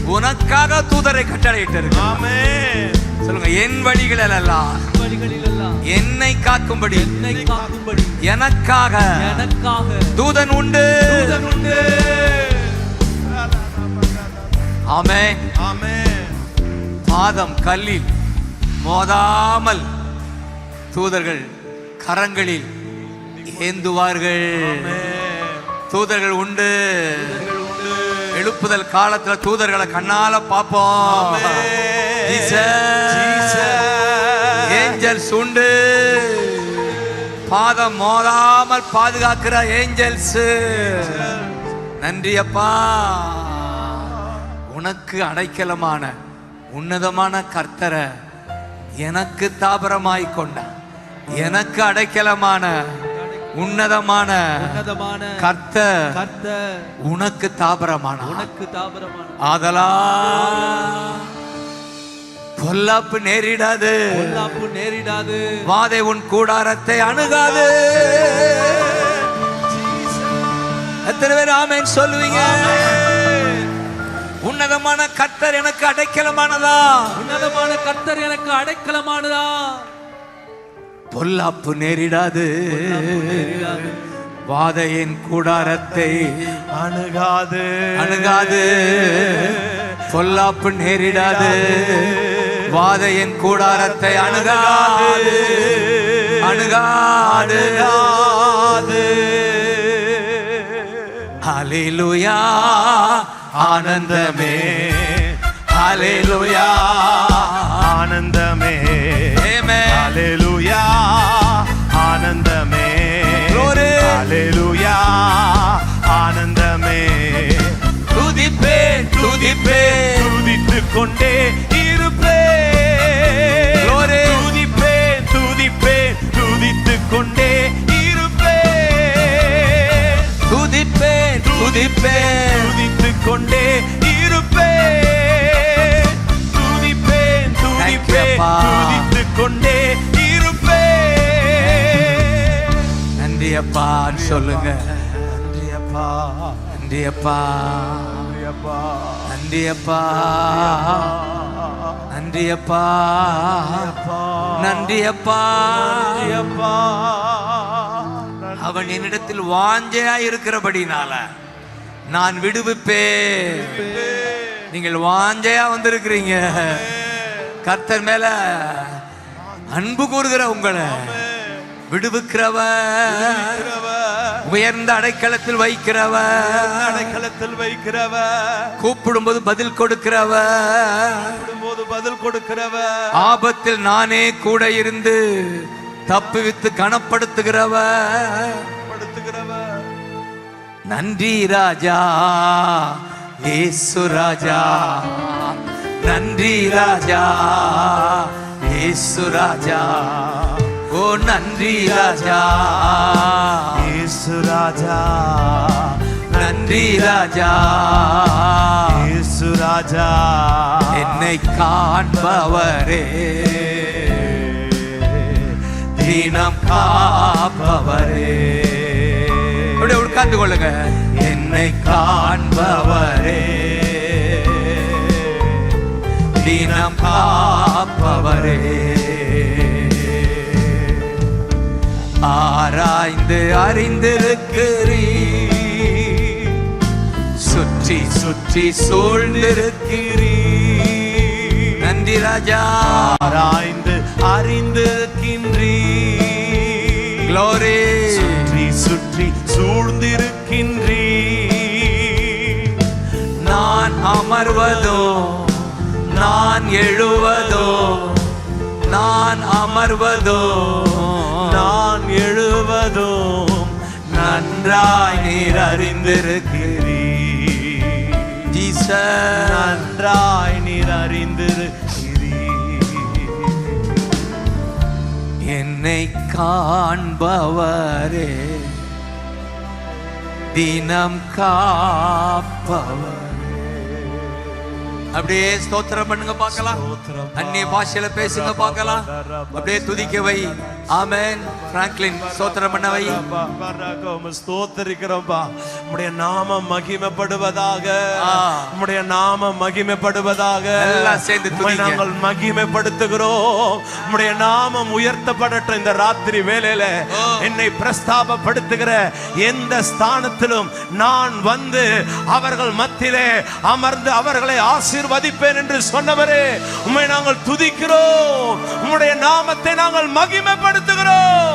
[SPEAKER 1] உனக்காக தூதரை கட்டளையிட்டிருக்கு.
[SPEAKER 3] ஆமென்.
[SPEAKER 1] சொல்லுங்க, என் வழிகளெல்லாம்
[SPEAKER 2] வழிகளிலெல்லாம்
[SPEAKER 1] என்னை காக்கும்படி
[SPEAKER 2] என்னை காக்கும்படி
[SPEAKER 1] எனக்காக தூதன் உண்டு.
[SPEAKER 2] தூதன் உண்டு.
[SPEAKER 1] ஆமென்.
[SPEAKER 3] ஆமென்.
[SPEAKER 1] பாதம் கல்லில் மோதாமல் தூதர்கள் கரங்களில் ஏந்துவார்கள். தூதர்கள் உண்டு. எழுப்புதல் காலத்துல தூதர்களை கண்ணால பார்ப்போம். ஏஞ்சல்ஸ் உண்டு. பாதம் மோதாமல் பாதுகாக்கிற ஏஞ்சல்ஸ். நன்றி அப்பா. உனக்கு அடைக்கலமான உன்னதமான கர்த்தரை எனக்கு தாபரமாய் கொண்டான். எனக்கு அடைக்கலமான உன்னதமான கர்த்தர் உனக்கு தாபரமான. ஆதலா பொல்லாப்பு நேரிடாது. வாதை உன் கூடாரத்தை அணுகாது. எத்தனை பேர் ஆமென் சொல்லுவீங்க? உன்னதமான கர்த்தர் எனக்கு அடைக்கலமானதா.
[SPEAKER 2] உன்னதமான கர்த்தர் எனக்கு அடைக்கலமானதா.
[SPEAKER 1] பொல்லாப்பு நேரிடாது. வாதையின் கூடாரத்தை
[SPEAKER 3] அணுகாது.
[SPEAKER 1] அணுகாது. பொல்லாப்பு நேரிடாது. வாதையின் கூடாரத்தை அணுகாது. அணுகாது. ஹல்லேலூயா ஆனந்தமே. ஹல்லேலூயா
[SPEAKER 3] ஆனந்தமே.
[SPEAKER 1] ஆமென்.
[SPEAKER 3] ஹல்லேலூயா ஆனந்தமே.
[SPEAKER 1] Glory.
[SPEAKER 3] ஹல்லேலூயா ஆனந்தமே.
[SPEAKER 1] துதிப்பே துதிப்பே
[SPEAKER 3] துதித்துக் கொண்டே இருப்பே.
[SPEAKER 1] Glory.
[SPEAKER 3] துதிப்பேன் துதிப்பேன் துதித்துக் கொண்டே இருப்பே.
[SPEAKER 1] துதிப்பே துதிப்பே
[SPEAKER 3] துதித்துக் கொண்டே இருப்பே. துதிப்பேன் துதிப்பேன் துதித்துக் கொண்டே இருப்பே.
[SPEAKER 1] நன்றி அப்பா சொல்லுங்க.
[SPEAKER 3] நன்றி அப்பா.
[SPEAKER 1] நன்றி அப்பா.
[SPEAKER 3] நன்றி அப்பா.
[SPEAKER 1] நன்றி அப்பா. நன்றி அப்பா. நன்றி அப்பா.
[SPEAKER 3] நன்றி அப்பா.
[SPEAKER 1] அவன் என்னிடத்தில் வாஞ்சையா இருக்கிறபடினால நான் விடுவிப்பேன். நீங்கள் வாஞ்சையா வந்திருக்கிறீங்க. கர்த்தர் மேல அன்பு கூறுகிற உங்களை விடுவிக்கிறவர், உயர்ந்த அடைக்கலத்தில் வைக்கிறவர்,
[SPEAKER 3] அடைக்கலத்தில் வைக்கிறவர்,
[SPEAKER 1] கூப்பிடும்போது பதில் கொடுக்கிறவர்,
[SPEAKER 3] பதில் கொடுக்கிறவர்,
[SPEAKER 1] ஆபத்தில் நானே கூட இருந்து தப்புவித்து கனப்படுத்துகிறவர். நன்றி ராஜா இயேசு ராஜா. நன்றி ராஜா இயேசு ராஜா. ஓ நன்றி ராஜா
[SPEAKER 3] இயேசு ராஜா.
[SPEAKER 1] நன்றி ராஜா
[SPEAKER 3] இயேசு ராஜா.
[SPEAKER 1] என்னை காண்பவரே
[SPEAKER 3] தினம் காப்பவரே.
[SPEAKER 1] அப்படியே உட்கார்ந்து கொள்ளுங்க.
[SPEAKER 3] என்னை காண்பவரே, தினம் காப்பவரே.
[SPEAKER 1] ஆராய்ந்து அறிந்திருக்கிறீர், சுற்றி சுற்றி சூழ்ந்திருக்கிறீர். நன்றி ராஜா.
[SPEAKER 3] ஆராய்ந்து அறிந்திருக்கின்றீர்,
[SPEAKER 1] Glory.
[SPEAKER 3] சுற்றி சுற்றி சூழ்ந்திருக்கின்றீர்.
[SPEAKER 1] நான் அமர்வதோ நான் எழுவதோ, நான் அமர்வதோ
[SPEAKER 3] நான் எழுவதோ நன்றாய் நீர் அறிந்திருக்கிறீர்.
[SPEAKER 1] ஜீசஸ்.
[SPEAKER 3] நன்றாய் நீர் அறிந்திருக்கிறீர்.
[SPEAKER 1] என்னை காண்பவரே, தினம் காப்பவர். அப்படியே ஸ்தோத்திரம் பண்ணுங்க பார்க்கலாம். அந்நிய பாஷையில பேசுங்க பார்க்கலாம். அப்படியே துதிக்க வை. ஆமென். பிராங்க்லின் ஸ்தோத்திரம் பண்ண வை.
[SPEAKER 3] ஸ்தோத்திரிக்கிறோம்பா. உம்முடைய நாமம் மகிமைப்படுவதாக, உம்முடைய நாமம் மகிமைப்படுவதாக.
[SPEAKER 1] எல்லாம் சேர்ந்து துதிங்க.
[SPEAKER 3] நாங்கள் மகிமைப்படுத்துகிறோம். உம்முடைய நாமம் உயர்த்தப்படட்டும். இந்த ராத்திரி வேளையில என்னை பிரஸ்தாபப்படுத்துகிற எந்த ஸ்தானத்திலும் நான் வந்து அவர்கள் மத்தியிலே அமர்ந்து அவர்களை ஆசீர்வதிப்பேன் என்று சொன்னவரே, உம்மை நாங்கள் துதிக்கிறோம். உம்முடைய நாமத்தை நாங்கள் மகிமைப்படுத்துகிறோம்,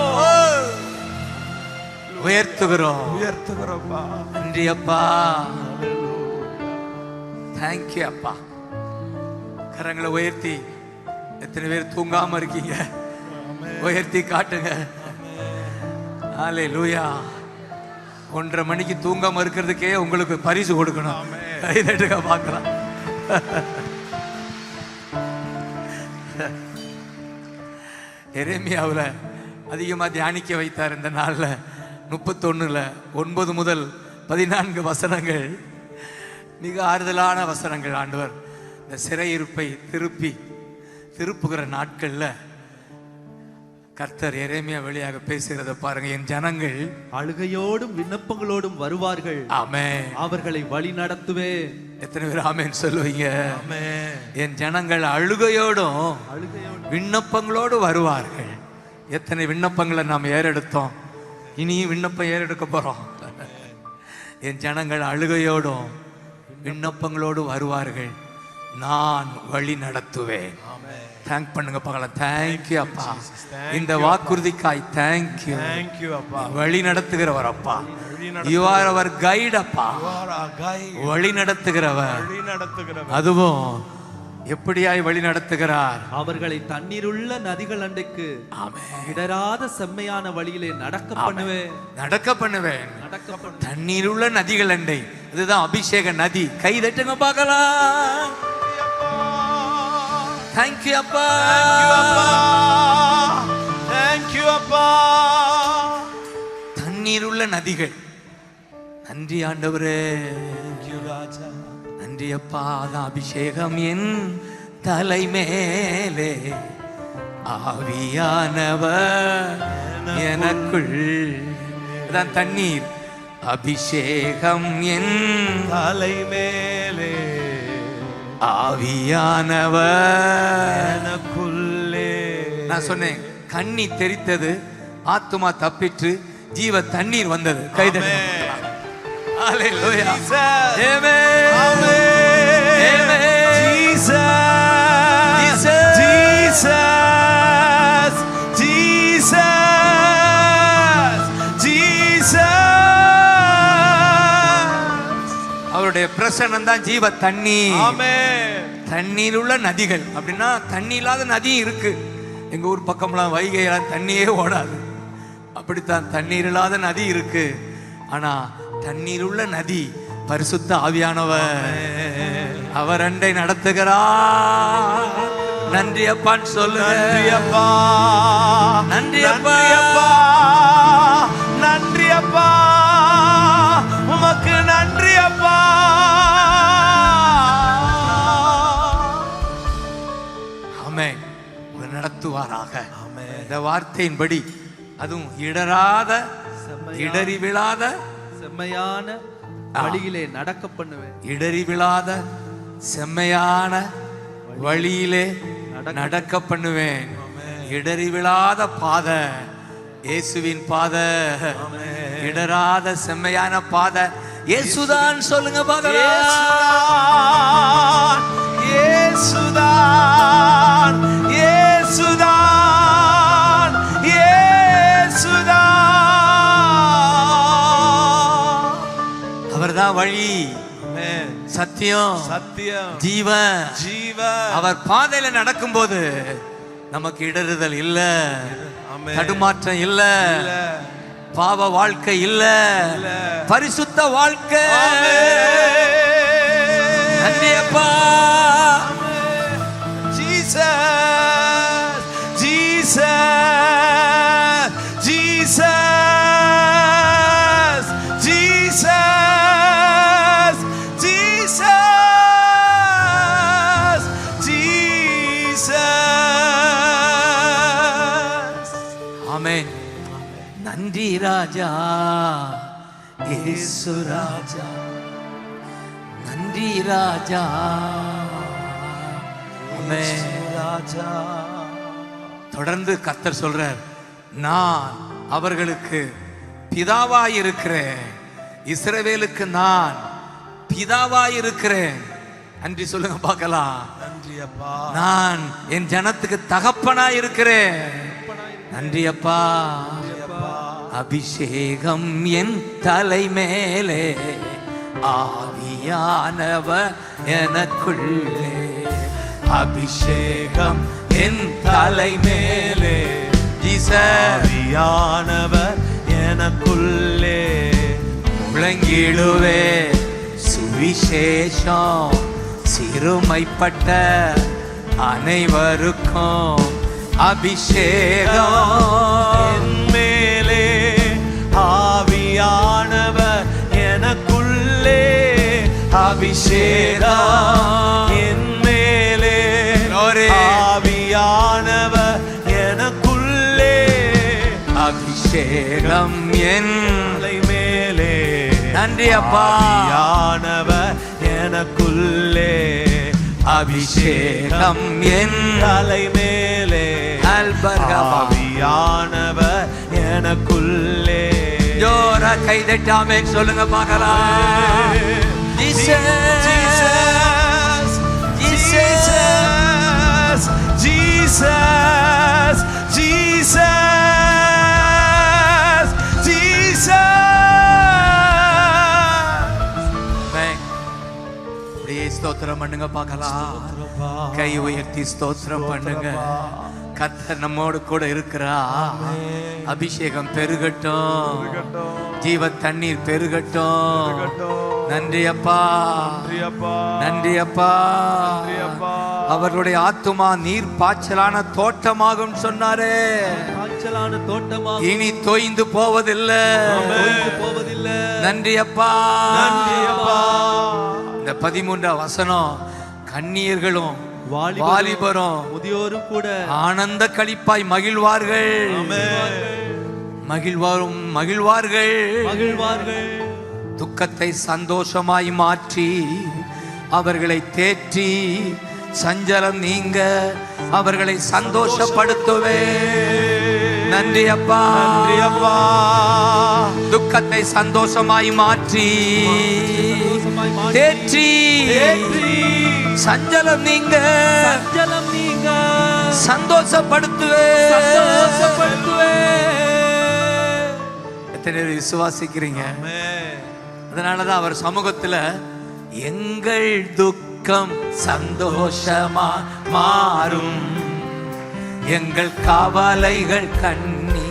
[SPEAKER 1] உயர்த்துகிறோம்.
[SPEAKER 3] உயர்த்துகிறோம்பா.
[SPEAKER 1] நன்றி அப்பா. தேங்க்யூ அப்பா. கரங்களை உயர்த்தி. எத்தனை பேர் தூங்காம இருக்கீங்க? உயர்த்தி காட்டுங்க. ஹல்லேலூயா. 1:30 மணிக்கு தூங்காம இருக்கிறதுக்கே உங்களுக்கு பரிசு கொடுக்கணும். கைதட்டுங்க பார்க்கலாம். எரேமியாவுல அதிகமா தியானிக்க வைத்தார். இந்த நாள்ல 31ல 9 முதல் 14 வசனங்கள் மிக ஆறுதலான வசனங்கள். ஆண்டவர் இந்த சிறையிருப்பை திருப்புகிற நாட்கள்ல கர்த்தர் எரேமியா வழியாக பேசுகிறத பாருங்க. என் ஜனங்கள்
[SPEAKER 2] அழுகையோடும் விண்ணப்பங்களோடும் வருவார்கள்,
[SPEAKER 1] ஆமென்,
[SPEAKER 2] அவர்களை வழி நடத்துவேன்.
[SPEAKER 1] எத்தனை பேர் ஆமென் சொல்லுவீங்க? என் ஜனங்கள் அழுகையோடும் விண்ணப்பங்களோடு வருவார்கள். எத்தனை விண்ணப்பங்களை நாம் ஏறெடுத்தோம், இனியும் விண்ணப்பம் ஏறெடுக்க போறோம். என் ஜனங்கள் அழுகையோடும் விண்ணப்பங்களோடு வருவார்கள், நான் வழி நடத்துவேன். தேங்க் பண்ணுங்க பார்க்கலாம். தேங்க்யூ அப்பா. இந்த வாக்குறுதிக்காய் தேங்க்யூ.
[SPEAKER 3] தேங்க்யூ அப்பா.
[SPEAKER 1] வழி நடத்துகிறவர் அப்பா. யூ ஆர் அவர் கைட் அப்பா. வழி நடத்துகிறவர். அதுவும் எப்படியாய் வழி நடத்துகிறார்?
[SPEAKER 2] அவர்களை தண்ணீருள்ள நதிகள் அண்டைக்கு இடராத செம்மையான வழியிலே நடக்க பண்ணுவேன்.
[SPEAKER 1] நடக்க பண்ணுவேன். தண்ணீருள்ள நதிகள் அண்டை, அதுதான் அபிஷேக நதி. கை தட்டுங்க பார்க்கலாம். தேங்க்யூ அப்பா.
[SPEAKER 3] தேங்க்யூ அப்பா.
[SPEAKER 1] தண்ணீருள்ள நதிகள். நன்றி ஆண்டவரே.
[SPEAKER 3] ராஜா.
[SPEAKER 1] நன்றி அப்பா. அதான் அபிஷேகம் என் தலை மேலே, ஆவியானவர் எனக்குள். அதான் தண்ணீர். அபிஷேகம் என்
[SPEAKER 3] தலை மேலே,
[SPEAKER 1] ஆவியானவர்
[SPEAKER 3] எனக்குள்ளே.
[SPEAKER 1] நான் சொன்னேன், கண்ணி தெரித்தது, ஆத்துமா தப்பிற்று, ஜீவ தண்ணீர் வந்தது. கைதட்டு. ஹல்லேலூயா. ஆமென். ஆமென்.
[SPEAKER 3] ஜீசஸ். ஜீசஸ். ஜீசஸ். ஜீசஸ்.
[SPEAKER 1] அவருடைய பிரசன்னம் தான் ஜீவ தண்ணீர்.
[SPEAKER 3] ஆமென்.
[SPEAKER 1] தண்ணீர் உள்ள நதிகள். அப்படின்னா தண்ணி இல்லாத நதியும் இருக்கு. எங்க ஊர் பக்கம்லாம் வைகையெல்லாம் தண்ணியே ஓடாது. அப்படித்தான் தண்ணீர் இல்லாத நதி இருக்கு. ஆனா தண்ணீர் உள்ள நதி பரிசுத்த ஆவியானவர். அவர் அண்டை நடத்துகிறார். நன்றி அப்பான்னு சொல்லுங்க.
[SPEAKER 3] நன்றி அப்பா.
[SPEAKER 1] நன்றி அப்பா.
[SPEAKER 3] நன்றி அப்பா. உமக்கு நன்றி அப்பா.
[SPEAKER 1] ஆமென். உங்களை நடத்துவாராக. இந்த வார்த்தையின்படி அதுவும் இடராத இடறி விழாத
[SPEAKER 2] செம்மையான வழியிலே நடக்க பண்ணுவேன்.
[SPEAKER 1] இடறி விழாத செம்மையான வழியிலே நடக்க பண்ணுவேன். இடறி விழாத பாதை இயேசுவின் பாதை, இடராத செம்மையான பாதை இயேசுதான். சொல்லுங்க
[SPEAKER 3] இயேசுதான், இயேசுதான், இயேசுதான், இயேசுதான்.
[SPEAKER 1] அவர்தான் வழி, சத்தியம்,
[SPEAKER 3] சத்தியம்,
[SPEAKER 1] ஜீவன்.
[SPEAKER 3] ஜீவன்.
[SPEAKER 1] அவர் பாதையில நடக்கும்போது நமக்கு இடறுதல் இல்ல, தடுமாற்றம் இல்ல, பாவ வாழ்க்கை இல்ல, பரிசுத்த வாழ்க்கை. நன்றி அப்பா.
[SPEAKER 3] Jesus, Jesus, Jesus, Jesus, Jesus, Jesus.
[SPEAKER 1] Amen. நன்றி ராஜா, இயேசு ராஜா. நன்றி ராஜா, ஆமென்.
[SPEAKER 3] ராஜா.
[SPEAKER 1] தொடர்ந்து கர்த்தர் சொல்றார், நான் அவர்களுக்கு பிதாவாய் இருக்கிறேன், இஸ்ரவேலுக்கு நான் பிதாவாய் இருக்கிறேன். நன்றி சொல்லுங்க பார்க்கலாம்.
[SPEAKER 3] நன்றி அப்பா.
[SPEAKER 1] நான் என் ஜனத்துக்கு தகப்பனாய் இருக்கிறேன். நன்றி அப்பா. அபிஷேகம் என் தலை மேலே, ஆவியானவர் எனக்குள்ளே. அபிஷேகம் என் தலை மேலே,
[SPEAKER 3] ஆவியானவர் எனக்குள்ளே.
[SPEAKER 1] முழங்கிடுவே சுவிசேஷம் சிறுமைப்பட்ட அனைவருக்கும். அபிஷேகம்
[SPEAKER 3] என் மேலே, ஆவியானவர் எனக்குள்ளே. அபிஷேகம் என் மேலே, ஆவியானவர் எனக்குள்ளே.
[SPEAKER 1] அபிஷேகம் என்
[SPEAKER 3] தலை மேலே.
[SPEAKER 1] நன்றி அப்பா.
[SPEAKER 3] ஆவியானவர் எனக்குள்ளே.
[SPEAKER 1] அபிஷேகம் என்
[SPEAKER 3] தலை மேலே. ஆவியானவர் எனக்குள்ளே.
[SPEAKER 1] ஜோர கை தட்டாமே சொல்லுங்க பார்க்கலாம்.
[SPEAKER 3] Jesus, Jesus, Jesus, Jesus, Jesus.
[SPEAKER 1] அப்படியே ஸ்தோத்திரம் பண்ணுங்க பார்க்கலாம். கை உயர்த்தி ஸ்தோத்திரம் பண்ணுங்க. கர்த்தர் நம்மோடு கூட இருக்கிறா. அபிஷேகம் பெருகட்டும், ஜீவ தண்ணீர் பெருகட்டும். நன்றி அப்பா, நன்றி அப்பா. அவர்களுடைய ஆத்துமா நீர் பாய்ச்சலான தோட்டமாகும் சொன்னாரே.
[SPEAKER 2] பாய்ச்சலான தோட்டமாக
[SPEAKER 1] இனி தோய்ந்து போவதில்லை,
[SPEAKER 2] போவதில்லை.
[SPEAKER 1] நன்றி அப்பா.
[SPEAKER 3] நன்றி அப்பா.
[SPEAKER 1] இந்த 13ஆம் வசனம், கன்னியர்களும்
[SPEAKER 2] வாலிபரும் முதியோரும் கூட
[SPEAKER 1] ஆனந்த களிப்பாய் மகிழ்வார்கள், மகிழ்வாரும் மகிழ்வார்கள்,
[SPEAKER 2] மகிழ்வார்கள்.
[SPEAKER 1] துக்கத்தை சந்தோஷமாய் மாற்றி அவர்களை தேற்றி சஞ்சலம் நீங்க அவர்களை சந்தோஷப்படுத்துவே. நன்றி அப்பா,
[SPEAKER 3] நன்றி அப்பா.
[SPEAKER 1] துக்கத்தை சந்தோஷமாய் மாற்றி தேற்றி சஞ்சலம் நீங்க
[SPEAKER 2] சஞ்சலம் நீங்க
[SPEAKER 1] சந்தோஷப்படுத்துவே.
[SPEAKER 2] சந்தோஷப்படுத்துவே.
[SPEAKER 1] எத்தனை பேர் விசுவாசிக்கிறீங்க? அதனாலதான் அவர் சமூகத்துல எங்கள் துக்கம் சந்தோஷமா மாறும், எங்கள் கவலைகள் கண்ணி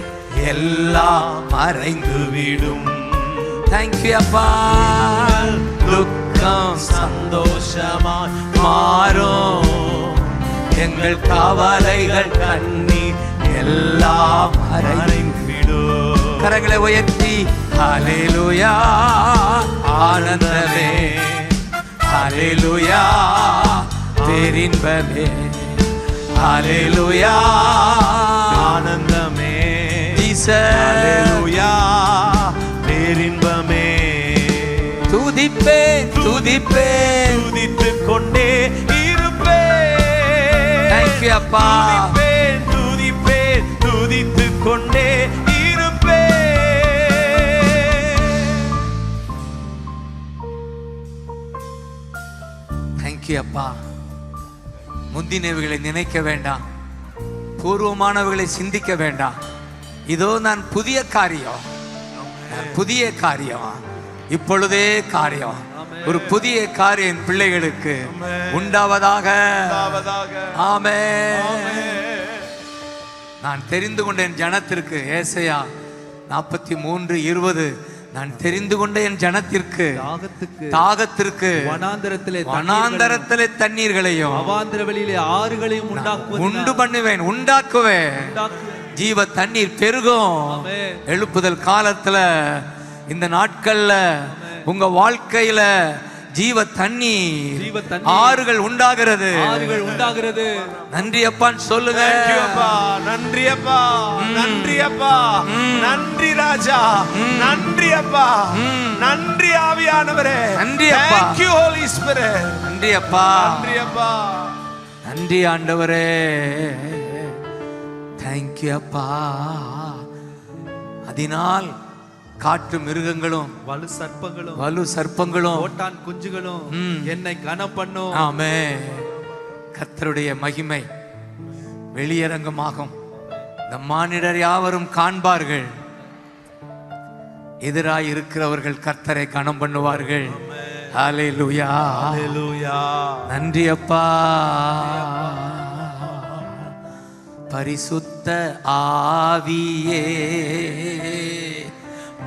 [SPEAKER 1] எல்லாம் மறைந்து விடும். தேங்க்யூ அப்பா. துக்கம்
[SPEAKER 3] சந்தோஷமா
[SPEAKER 1] மாறும், எங்கள் கவலைகள் கண்ணி எல்லாம் மறைந்து விடும். கரங்களை உயர்த்தி ஹல்லேலூயா ஆனந்தமே, ஹல்லேலூயா பேரின்பமே, ஹல்லேலூயா
[SPEAKER 3] ஆனந்த ஹalleluya பேரின்பமே
[SPEAKER 1] துதிப்பேன் துதிப்பேன்
[SPEAKER 3] துதித்துக் கொண்டே இருப்பேன்
[SPEAKER 1] Thank you அப்பா
[SPEAKER 3] துதிப்பேன் துதிப்பேன் துதித்துக் கொண்டே
[SPEAKER 1] Thank you அப்பா. முந்தினவைகளை நினைக்க வேண்டாம், பூர்வமானவர்களை சிந்திக்க வேண்டாம். இதோ நான் புதிய காரியம் இப்பொழுதே காரியம் ஒரு புதிய காரியம் என் பிள்ளைகளுக்கு உண்டாவதாக. ஆமென். நான் தெரிந்து கொண்ட என் ஜனத்திற்கு ஏசாயா 43:20 நான் தெரிந்து கொண்ட என் ஜனத்திற்கு தாகத்திற்கு வனாந்தரத்திலே தண்ணீர்களையும்
[SPEAKER 2] அவாந்தர வெளியிலே ஆறுகளையும்
[SPEAKER 1] உண்டாக்குவேன். ஜீவ தண்ணீர் பெருகும். எழுப்புதல் காலத்துல இந்த நாட்கள்ல உங்க வாழ்க்கையில ஜீவ தண்ணீர் ஆறுகள் உண்டாகிறது. நன்றி அப்பான்னு சொல்லுங்க.
[SPEAKER 3] நன்றி அப்பா, நன்றி அப்பா, நன்றி ராஜா, நன்றி அப்பா, நன்றி ஆவியானவரே,
[SPEAKER 1] நன்றி அப்பா,
[SPEAKER 3] thank you holy spirit,
[SPEAKER 1] நன்றி அப்பா,
[SPEAKER 3] நன்றி அப்பா,
[SPEAKER 1] நன்றி ஆண்டவரே, thank you அப்பா. அதனால் காட்டு மிருகங்களும் வலு சர்ப்பங்களும்
[SPEAKER 2] ஓட்டான் குஞ்சுகளும் என்னை கனம் பண்ணும்.
[SPEAKER 1] ஆமென். கர்த்தருடைய மகிமை வெளியரங்கமாகும். இந்த மானிடர் யாவரும் காண்பார்கள். எதிராய் இருக்கிறவர்கள் கர்த்தரை கனம் பண்ணுவார்கள். ஹalleluya,
[SPEAKER 3] ஹalleluya.
[SPEAKER 1] நன்றி அப்பா. பரிசுத்த ஆவியே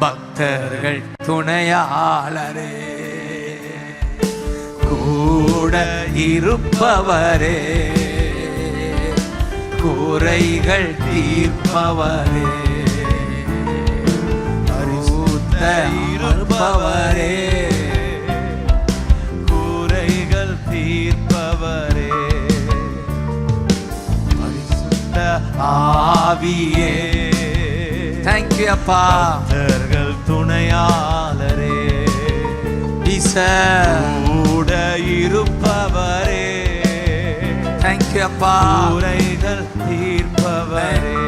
[SPEAKER 1] பக்தர்கள் துணையாளரே கூட இருப்பவரே குறைகள் தீர்ப்பவரே பரிசுத்த இருப்பவரே
[SPEAKER 3] குறைகள் தீர்ப்பவரே பரிசுத்த
[SPEAKER 1] ஆவியே. Thank you அப்பா.
[SPEAKER 3] பக்தர்கள் துணையாளரே கூட இருப்பவரே.
[SPEAKER 1] Thank you அப்பா.
[SPEAKER 3] குறைகள் தீர்ப்பவரே.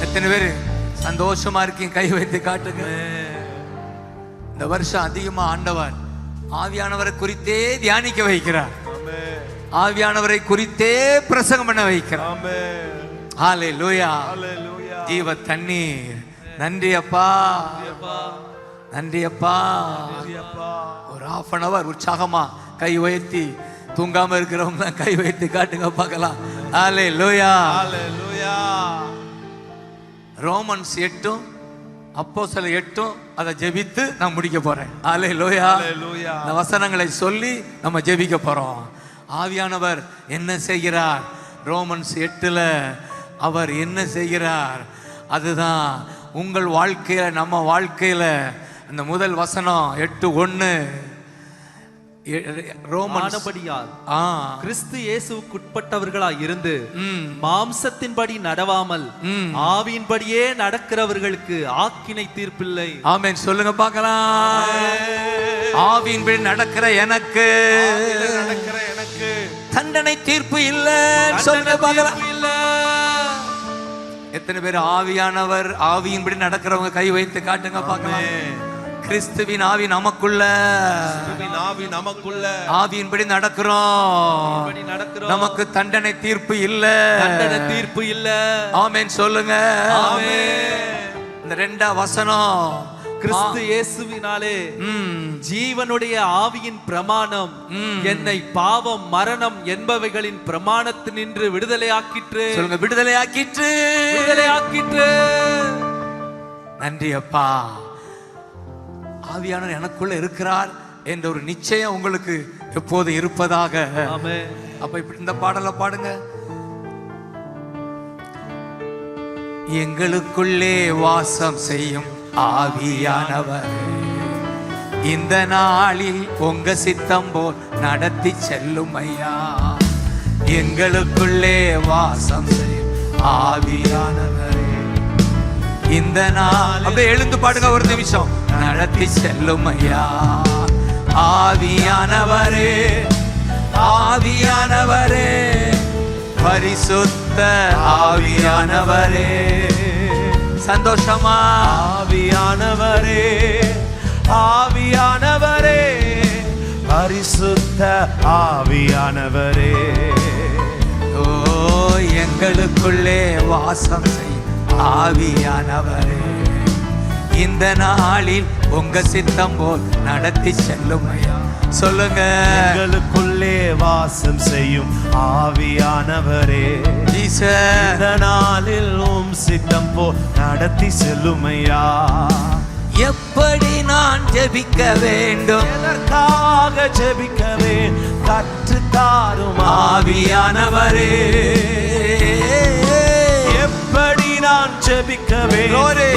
[SPEAKER 1] எத்தனை பேர் சந்தோஷமா இருக்கீங்க? கை வைத்து காட்டுங்க. இந்த வருஷம் அதிகமா ஆண்டவர் ஆவியானவரை குறித்தே தியானிக்க வைக்கிறார். ஆவியானவரை குறித்தே பிரசங்கம் பண்ண வைக்கிறார். ஹalleluya, ஜீவ தண்ணீர். நன்றி அப்பா, நன்றி அப்பா. ஒரு half an hour உற்சாகமா கை உயர்த்தி தூங்காம இருக்கிறவங்க கை வைத்து காட்டுங்க பார்க்கலாம். ஹalleluya,
[SPEAKER 3] ஹalleluya.
[SPEAKER 1] ரோமன்ஸ் 8 அப்போஸ்தலர் 8 அதை ஜெபித்து நான் முடிக்க போறேன். ஹalleluya, இந்த வசனங்களை சொல்லி நம்ம ஜெபிக்க போறோம். ஆவியானவர் என்ன செய்கிறார்? ரோமன்ஸ் 8ல அவர் என்ன செய்கிறார்? அதுதான் உங்கள் வாழ்க்கையில நம்ம வாழ்க்கையில அந்த முதல் வசனம் 8:1
[SPEAKER 2] ரோமானபடியால் கிறிஸ்து இயேசுவுக்குட்பட்டவர்களாய் இருந்து மாம்சத்தின்படி நடவாமல் ஆவியின்படியே நடக்கிறவர்களுக்கு ஆக்கினை தீர்ப்பில்லை.
[SPEAKER 1] ஆமென் சொல்லுங்க பார்க்கலாம். ஆவியின்படி நடக்கிற எனக்கு தண்டனை தீர்ப்பு இல்லை சொல்லுங்க பார்க்கலாம். எத்தனை பேர் ஆவியானவர் ஆவியின்படி நடக்கிறவங்க கை வைத்து காட்டுங்க பார்க்கலாம். கிறிஸ்துவின் ஆவி நமக்குள்ள, ஆவியின்படி நடக்கிறோம். நமக்கு தண்டனை தீர்ப்பு இல்ல. ஆமென் சொல்லுங்க. இந்த 2ஆம் வசனம்
[SPEAKER 2] கிறிஸ்து இயேசுவினாலே ஜீவனுடைய ஆவியின் பிரமாணம் என்னை பாவம் மரணம் என்பவைகளின் பிரமாணத்தினின்று விடுதலையாக்கிற்று.
[SPEAKER 1] சொல்லுங்க, விடுதலையாக்கிற்று. நன்றி அப்பா. ஆவியானவர் எனக்குள்ள இருக்கிறார் என்ற ஒரு நிச்சயம் உங்களுக்கு எப்போது இருப்பதாக. அப்ப இப்படி இந்த பாடலை பாடுங்க. எங்களுக்குள்ளே வாசம் செய்யும் ஆவியானவர் இந்த நாளில் உங்க சித்தம் போல் நடத்தி செல்லும் ஐயா. எங்களுக்குள்ளே வாசம் செய்யும் ஆவியானவரே இந்த நாள் அப்படியே எழுந்து பாடுங்க ஒரு நிமிஷம். நடத்தி செல்லும் ஐயா ஆவியானவரே, ஆவியானவரே, பரிசுத்த ஆவியானவரே. சந்தோஷமா
[SPEAKER 3] ஆவியானவரே, ஆவியானவரே, பரிசுத்த ஆவியானவரே.
[SPEAKER 1] ஓ எங்களுக்குள்ளே வாசம் செய் ஆவியானவரே, இந்த நாளில் உங்க சித்தம் போல் நடத்தி செல்லும் ஐயா. சொல்லுங்க.
[SPEAKER 3] எங்களுக்குள்ளே வாசம் செய்யும் ஆவியானவரே, இந்த நாளில் உம் சித்தம் போல் நடத்தி செல்லுமையா.
[SPEAKER 1] எப்படி நான் ஜெபிக்க வேண்டும்,
[SPEAKER 3] எதற்காக ஜெபிக்கவே கற்றுத்தாரும்
[SPEAKER 1] ஆவியானவரே.
[SPEAKER 3] எப்படி நான் ஜெபிக்கவேன்,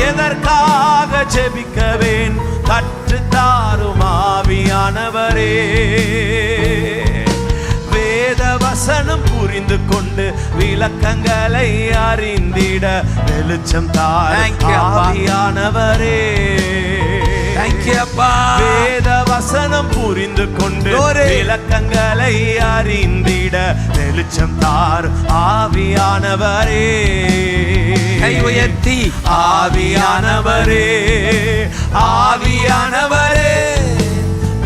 [SPEAKER 3] எதற்காக ஜெபிக்கவேன் கற்றுத்தாரும் ஆவியானவரே. வேத வசனம் புரிந்து கொண்டு விளக்கங்களை அறிந்திட வெளிச்சம் தாரும் ஆவியானவரே. வேத வசனம் புரிந்து கொண்டு விளக்கங்களை அறிந்திட வெளிச்சம் தாரும் ஆவியானவரே.
[SPEAKER 1] கை உயர்த்தி
[SPEAKER 3] ஆவியானவரே,
[SPEAKER 1] ஆவியானவரே,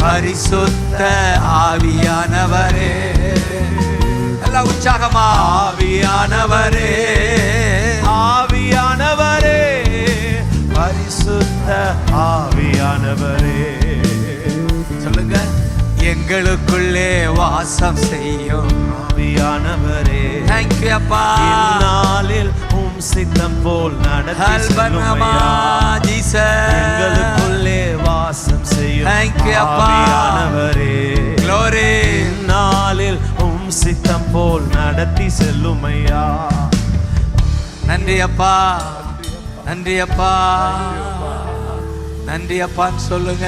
[SPEAKER 1] பரிசுத்த ஆவியானவரே. எல்லாம் உற்சாகமா. ஆவியானவரே,
[SPEAKER 3] ஆவியானவரே, பரிசுத்த ஆவியானவரே.
[SPEAKER 1] சொல்லுங்க. எங்களுக்குள்ளே வாசம் செய்யும்
[SPEAKER 3] ஆவியானவரே.
[SPEAKER 1] தேங்க்யூ அப்பா.
[SPEAKER 3] இந்நாளில் உம் சித்தம் போல் நடத்தி எங்களுக்குள்ளே வாசம் செய்யும் ஆவியானவரே.
[SPEAKER 1] Glory.
[SPEAKER 3] இந்நாளில் உம் சித்தம் போல் நடத்தி செல்லுமையா.
[SPEAKER 1] நன்றி அப்பா, நன்றி அப்பா, நன்றி அப்பான்னு சொல்லுங்க.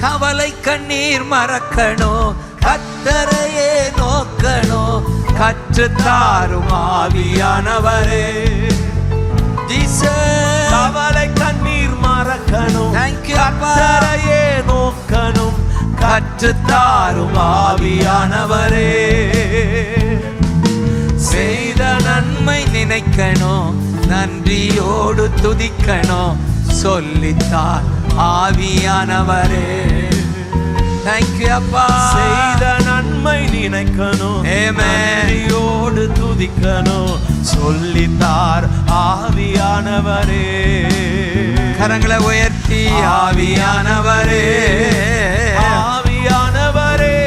[SPEAKER 1] கவலை கண்ணீர் மறக்கணும், கர்த்தரையே நோக்கணும், கற்றுத்தாரும் ஆவியானவரே.
[SPEAKER 3] கவலை கண்ணீர் மறக்கணும், கர்த்தரையே நோக்கணும், கற்றுத்தாரும் ஆவியானவரே.
[SPEAKER 1] செய்த நன்மை நினைக்கணும், நன்றியோடு துதிக்கணும், சொல்லித்தார் ஆவியானவரே. தேங்க்யூ அப்பா.
[SPEAKER 3] செய்த நன்மை நினைக்கணும், நன்றியோடு துதிக்கணும், சொல்லித்தார் ஆவியானவரே.
[SPEAKER 1] கரங்களை உயர்த்தி ஆவியானவரே,
[SPEAKER 3] ஆவியானவரே,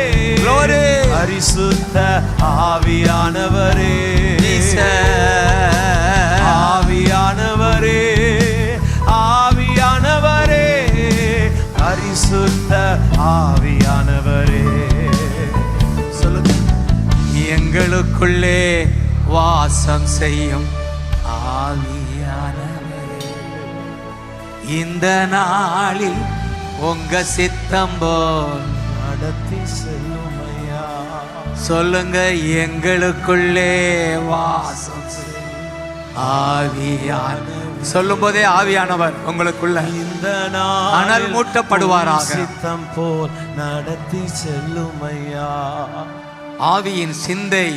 [SPEAKER 3] பரிசுத்த ஆவியானவரே. ஆவியானவரே, ஆவியானவரே, பரிசுத்த ஆவியானவரே.
[SPEAKER 1] சொல்லுங்க. எங்களுக்குள்ளே வாசம் செய்யும் ஆவியானவரே, இந்த நாளில் உங்க சித்தம் போல்
[SPEAKER 3] நடத்தி செல்லுமையா.
[SPEAKER 1] சொல்லுங்க. எங்களுக்குள்ளே வாசம் செய்யும் ஆவியானவர். சொல்லும் போதே ஆவியானவர் உங்களுக்குள்ள
[SPEAKER 3] இந்த
[SPEAKER 1] அனல் மூட்டப்படுவாராக.
[SPEAKER 3] சித்தம் போல் நடத்தி செல்லுமையா.
[SPEAKER 1] ஆவியின் சிந்தை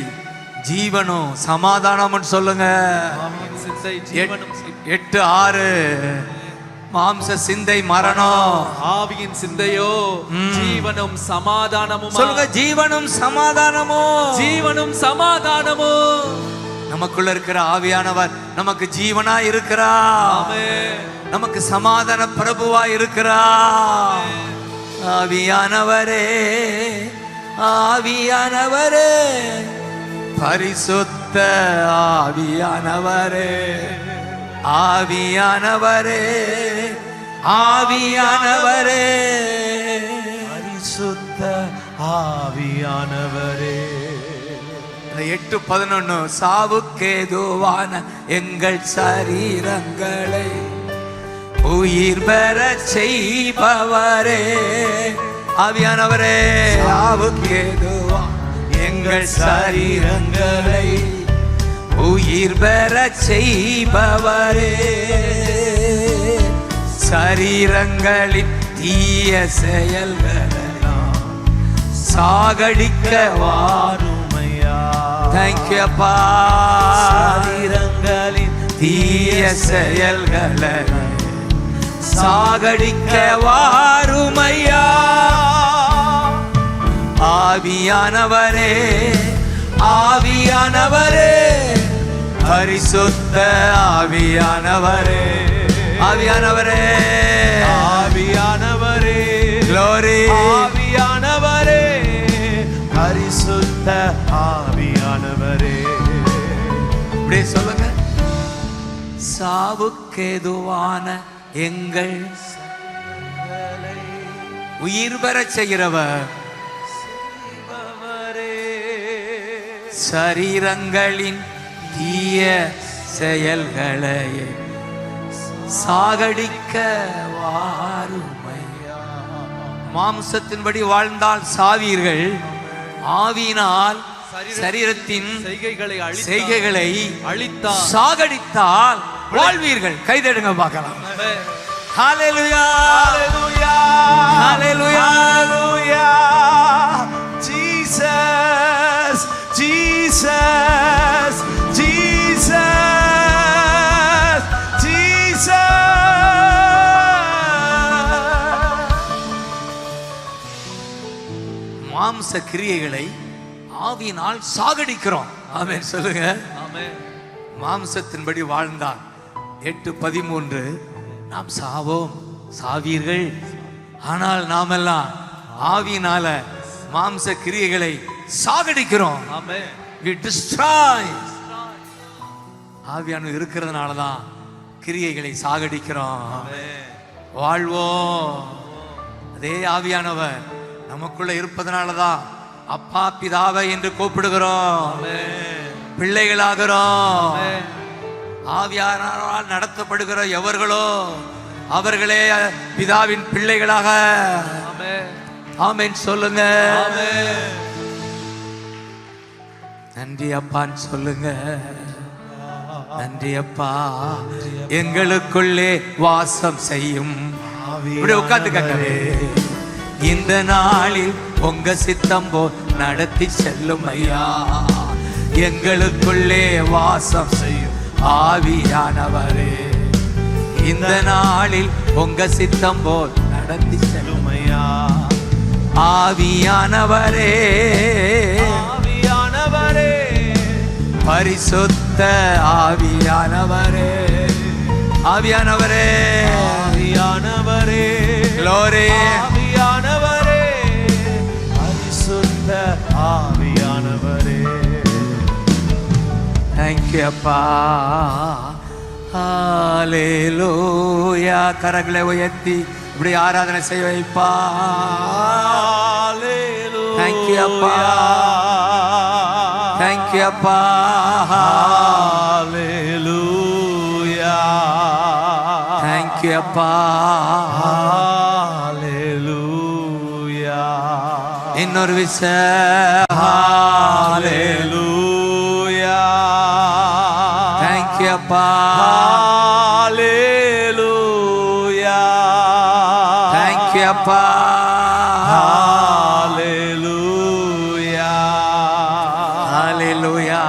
[SPEAKER 1] ஜீவனும் சமாதானமும் சொல்லுங்க. 8:6 மாம்ச சிந்தை மரணம்,
[SPEAKER 2] ஆவியின் சிந்தையோ ஜீவனும் சமாதானமும்.
[SPEAKER 1] சொல்லுங்க. ஜீவனும் சமாதானமும்,
[SPEAKER 2] ஜீவனும் சமாதானமும்.
[SPEAKER 1] நமக்குள்ள இருக்கிற ஆவியானவர் நமக்கு ஜீவனா இருக்கிறார், நமக்கு சமாதான பிரபுவா இருக்கிறார். ஆவியானவரே, ஆவியானவரே, பரிசுத்த ஆவியானவரே, ஆவியானவரே, ஆவியானவரே,
[SPEAKER 3] பரிசுத்த ஆவியானவரே.
[SPEAKER 1] 8:11 சாவுக்கேதுவான எங்கள் சரீரங்களை உயிர் பெற செய்பவரே. ஆவியானவரே, சாவுக்கேதுவான எங்கள் சரீரங்களை உயிர் பெற செய்பவரே, சரீரங்களின் தீய செயல்களெல்லாம் சாகடிக்க
[SPEAKER 3] வாருமையா.
[SPEAKER 1] தேங்க்யூ அப்பா.
[SPEAKER 3] சரீரங்களின்
[SPEAKER 1] தீய செயல்களை சாகடிக்க வாருமையா. ஆவியானவரே, ஆவியானவரே, பரிசுத்த ஆவியானவரே, ஆவியானவரே,
[SPEAKER 3] ஆவியானவரே,
[SPEAKER 1] glory,
[SPEAKER 3] ஆவியானவரே, பரிசுத்த ஆவியானவரே.
[SPEAKER 1] இப்படியே சொல்லுங்க. சாவுக்கேதுவான எங்கள் உயிர் பெற செய்கிறவர், சரீரங்களின் தீய செயல்களை சாகடிக்க வாருமையா. மாம்சத்தின்படி வாழ்ந்தால் சாவீர்கள், ஆவியினால் சரீரத்தின் செய்கைகளை
[SPEAKER 2] அழித்தார்,
[SPEAKER 1] சாகடித்தால் வாழ்வீர்கள். கைதடுங்க பார்க்கலாம். ஹalleluya,
[SPEAKER 3] ஹalleluya,
[SPEAKER 1] ஹalleluya,
[SPEAKER 3] ஹalleluya. Jesus, Jesus, Jesus, Jesus.
[SPEAKER 1] மாம்ச கிரியைகளை ஆவியினால் சாகடிக்கிறோம். ஆமென் சொல்லுங்க.
[SPEAKER 2] ஆமென்.
[SPEAKER 1] மாம்சத்தின்படி வாழ்ந்தால் 8:13 நாம் சாவோம், சாவீர்கள். ஆனால் நாமெல்லாம் ஆவியினால மாம்ச கிரியைகளை சாகடிக்கிறோம்.
[SPEAKER 2] ஆமென்.
[SPEAKER 1] We destroy. ஆவியானவர் இருக்கிறதுனால தான் கிரியைகளை சாகடிக்கிறோம். வாழ்வோம். அதே ஆவியானவர் நமக்குள்ள இருப்பதனால தான் அப்பா பிதாவை என்று கூப்பிடுகிறோம், பிள்ளைகளாகிறோம். ஆவியானவரால் நடத்தப்படுகிற எவர்களோ அவர்களே பிதாவின் பிள்ளைகளாக. ஆமென் சொல்லுங்க. நன்றி அப்பான்னு சொல்லுங்க. நன்றி அப்பா, எங்களுக்குள்ளே வாசம் செய்யும். இப்படி உட்கார்ந்து கேட்கவே. இந்த நாளில் உங்க சித்தம் போல் நடத்தி செல்லும் ஐயா. எங்களுக்குள்ளே வாசம் செய்யும் ஆவியானவரே, இந்த நாளில் உங்க சித்தம் போல் நடத்தி செல்லும் ஐயா. ஆவியானவரே,
[SPEAKER 3] ஆவியானவரே,
[SPEAKER 1] பரிசுத்த ஆவியானவரே, ஆவியானவரே,
[SPEAKER 3] ஆவியானவரே,
[SPEAKER 1] glory,
[SPEAKER 3] ஆவியானவரே, பரிசுத்த ஆவியானவரே.
[SPEAKER 1] தேங்க்யூ அப்பா. ஹalleluya. கரங்களை உயர்த்தி இப்படி ஆராதனை செய்ய வைப்பா. தேங்க்யூ அப்பா, தேங்க்யூ அப்பா.
[SPEAKER 3] ஹalleluya,
[SPEAKER 1] தேங்க்யூ அப்பா.
[SPEAKER 3] ஹalleluya.
[SPEAKER 1] இன்னொரு விஷ
[SPEAKER 3] ஹalleluya.
[SPEAKER 1] தேங்க்யூ அப்பா.
[SPEAKER 3] ஹalleluya.
[SPEAKER 1] தேங்க்யூ அப்பா.
[SPEAKER 3] ஹalleluya.
[SPEAKER 1] ஹalleluya,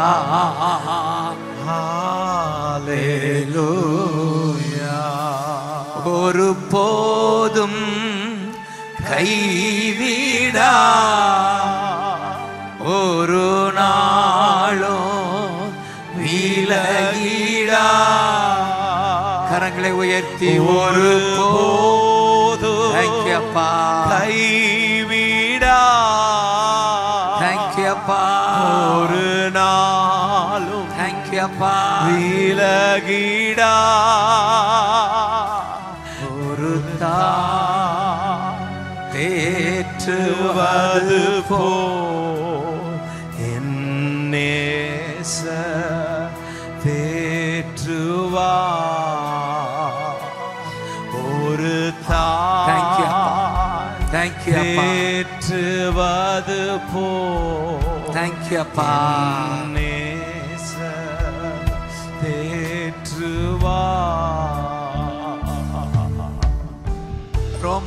[SPEAKER 3] ஹalleluya.
[SPEAKER 1] ஒரு போதும் கைவிடா, ஒரு நாளும் விலகிடா. கரங்களை உயர்த்தி ஒரு
[SPEAKER 3] போதும்
[SPEAKER 1] தேங்க்யூ அப்பா.
[SPEAKER 3] கைவிடா,
[SPEAKER 1] தேங்க்யூ அப்பா.
[SPEAKER 3] ஒரு நாளும்
[SPEAKER 1] தேங்க்யூ அப்பா.
[SPEAKER 3] விலகிடா.
[SPEAKER 1] ஒரு தேற்றுவது
[SPEAKER 3] போ என்னேச தேற்றுவா. ஒரு
[SPEAKER 1] Thank you, அப்பா.
[SPEAKER 3] தாய்
[SPEAKER 1] தேங்க்யூ அப்பா.
[SPEAKER 3] தேற்றுவது போ
[SPEAKER 1] தேங்க்யூ அப்பா.
[SPEAKER 3] நேச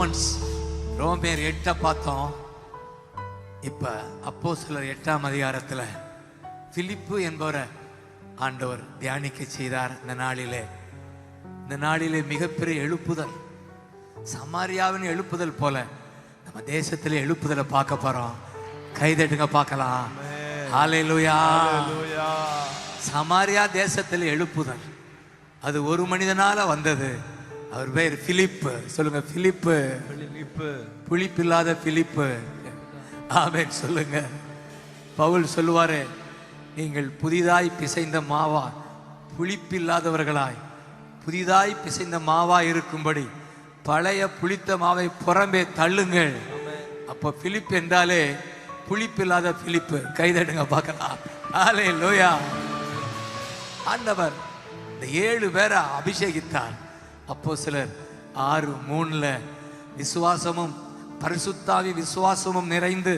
[SPEAKER 1] ரோமன்ஸ் ரோமேர் 8 பார்த்தோம். இப்ப அப்போஸ்தலர் 8ஆம் அதிகாரத்துல பிலிப்பு என்பவரை ஆண்டவர் தியானிக்க செய்தார். இந்த நாளிலே மிகப்பெரிய எழுப்புதல், சமாரியாவின் எழுப்புதல் போல நம்ம தேசத்திலே எழுப்புதலை பார்க்க போறோம். கைதட்டுங்க பார்க்கலாம். ஹல்லேலூயா. சமாரியா தேசத்தில் எழுப்புதல், அது ஒரு மனிதனால வந்தது. அவர் பேர் பிலிப்பு. சொல்லுங்க, பிலிப்பு. புளிப்பில்லாத பிலிப்பு. ஆமென் சொல்லுங்க. பவுல் சொல்லுவாரு, நீங்கள் புதிதாய் பிசைந்த மாவா, புளிப்பில்லாதவர்களாய் புதிதாய் பிசைந்த மாவா இருக்கும்படி பழைய புளித்த மாவை புறம்பே தள்ளுங்கள். அப்போ பிலிப் என்றாலே புளிப்பில்லாத பிலிப்பு. கைதட்டுங்க பார்க்கலாம். ஹல்லேலூயா. ஆண்டவர் இந்த 7 பேரை அபிஷேகித்தார். அப்போஸ்தலர் 6:3 விசுவாசமும் பரிசுத்தாவி விசுவாசமும் நிறைந்து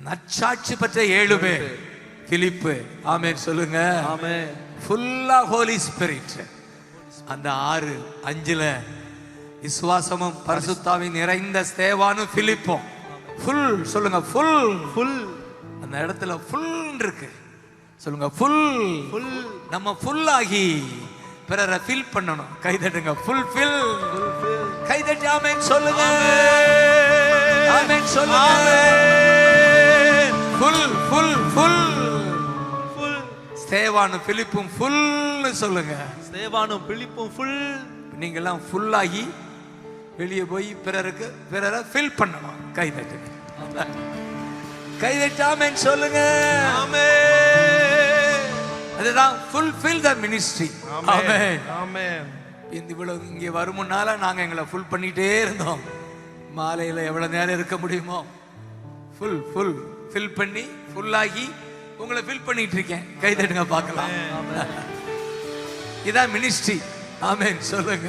[SPEAKER 1] நற்சாட்சி பெற்ற 7 பேர் பிலிப்பு. ஆமென் சொல்லுங்க.
[SPEAKER 2] ஆமென்.
[SPEAKER 1] ஃபுல்லா ஹோலி ஸ்பிரிட். அந்த 6:5 விசுவாசமும் பரிசுத்தாவி நிறைந்த ஸ்தேவானும் பிலிப்பும். ஃபுல் சொல்லுங்க, ஃபுல். அந்த இடத்துல ஃபுல் இருக்கு. சொல்லுங்க, ஃபுல். நம்ம ஃபுல் ஆகி பிறரை ஃபில் பண்ணணும். கைதட்டுங்க, ஃபுல்ஃபில். கைதட்டி ஆமென் சொல்லுங்க. ஆமென் சொல்லுங்க. ஃபுல். ஸ்தேவானும் பிலிப்பும் ஃபுல் சொல்லுங்க.
[SPEAKER 2] ஸ்தேவானும் பிலிப்பும் ஃபுல்.
[SPEAKER 1] நீங்க எல்லாம் ஃபுல் ஆகி வெளியே போய் பிறரை ஃபில் பண்ணணும். கைதட்டு ஆமென் சொல்லுங்க. அதுதான் fulfill the ministry. ஆமென். இவ்வளவு இங்கே வருமுன்னால நாங்க எங்களை ஃபுல் பண்ணிட்டே இருந்தோம். மாலையில எவ்வளவு நேரம் இருக்க முடியுமோ ஃபில் பண்ணி ஃபுல்லாகி உங்களை ஃபில் பண்ணிட்டு இருக்கேன். கைதட்டுங்க பார்க்கலாம். இதான் மினிஸ்ட்ரி. ஆமென் சொல்லுங்க.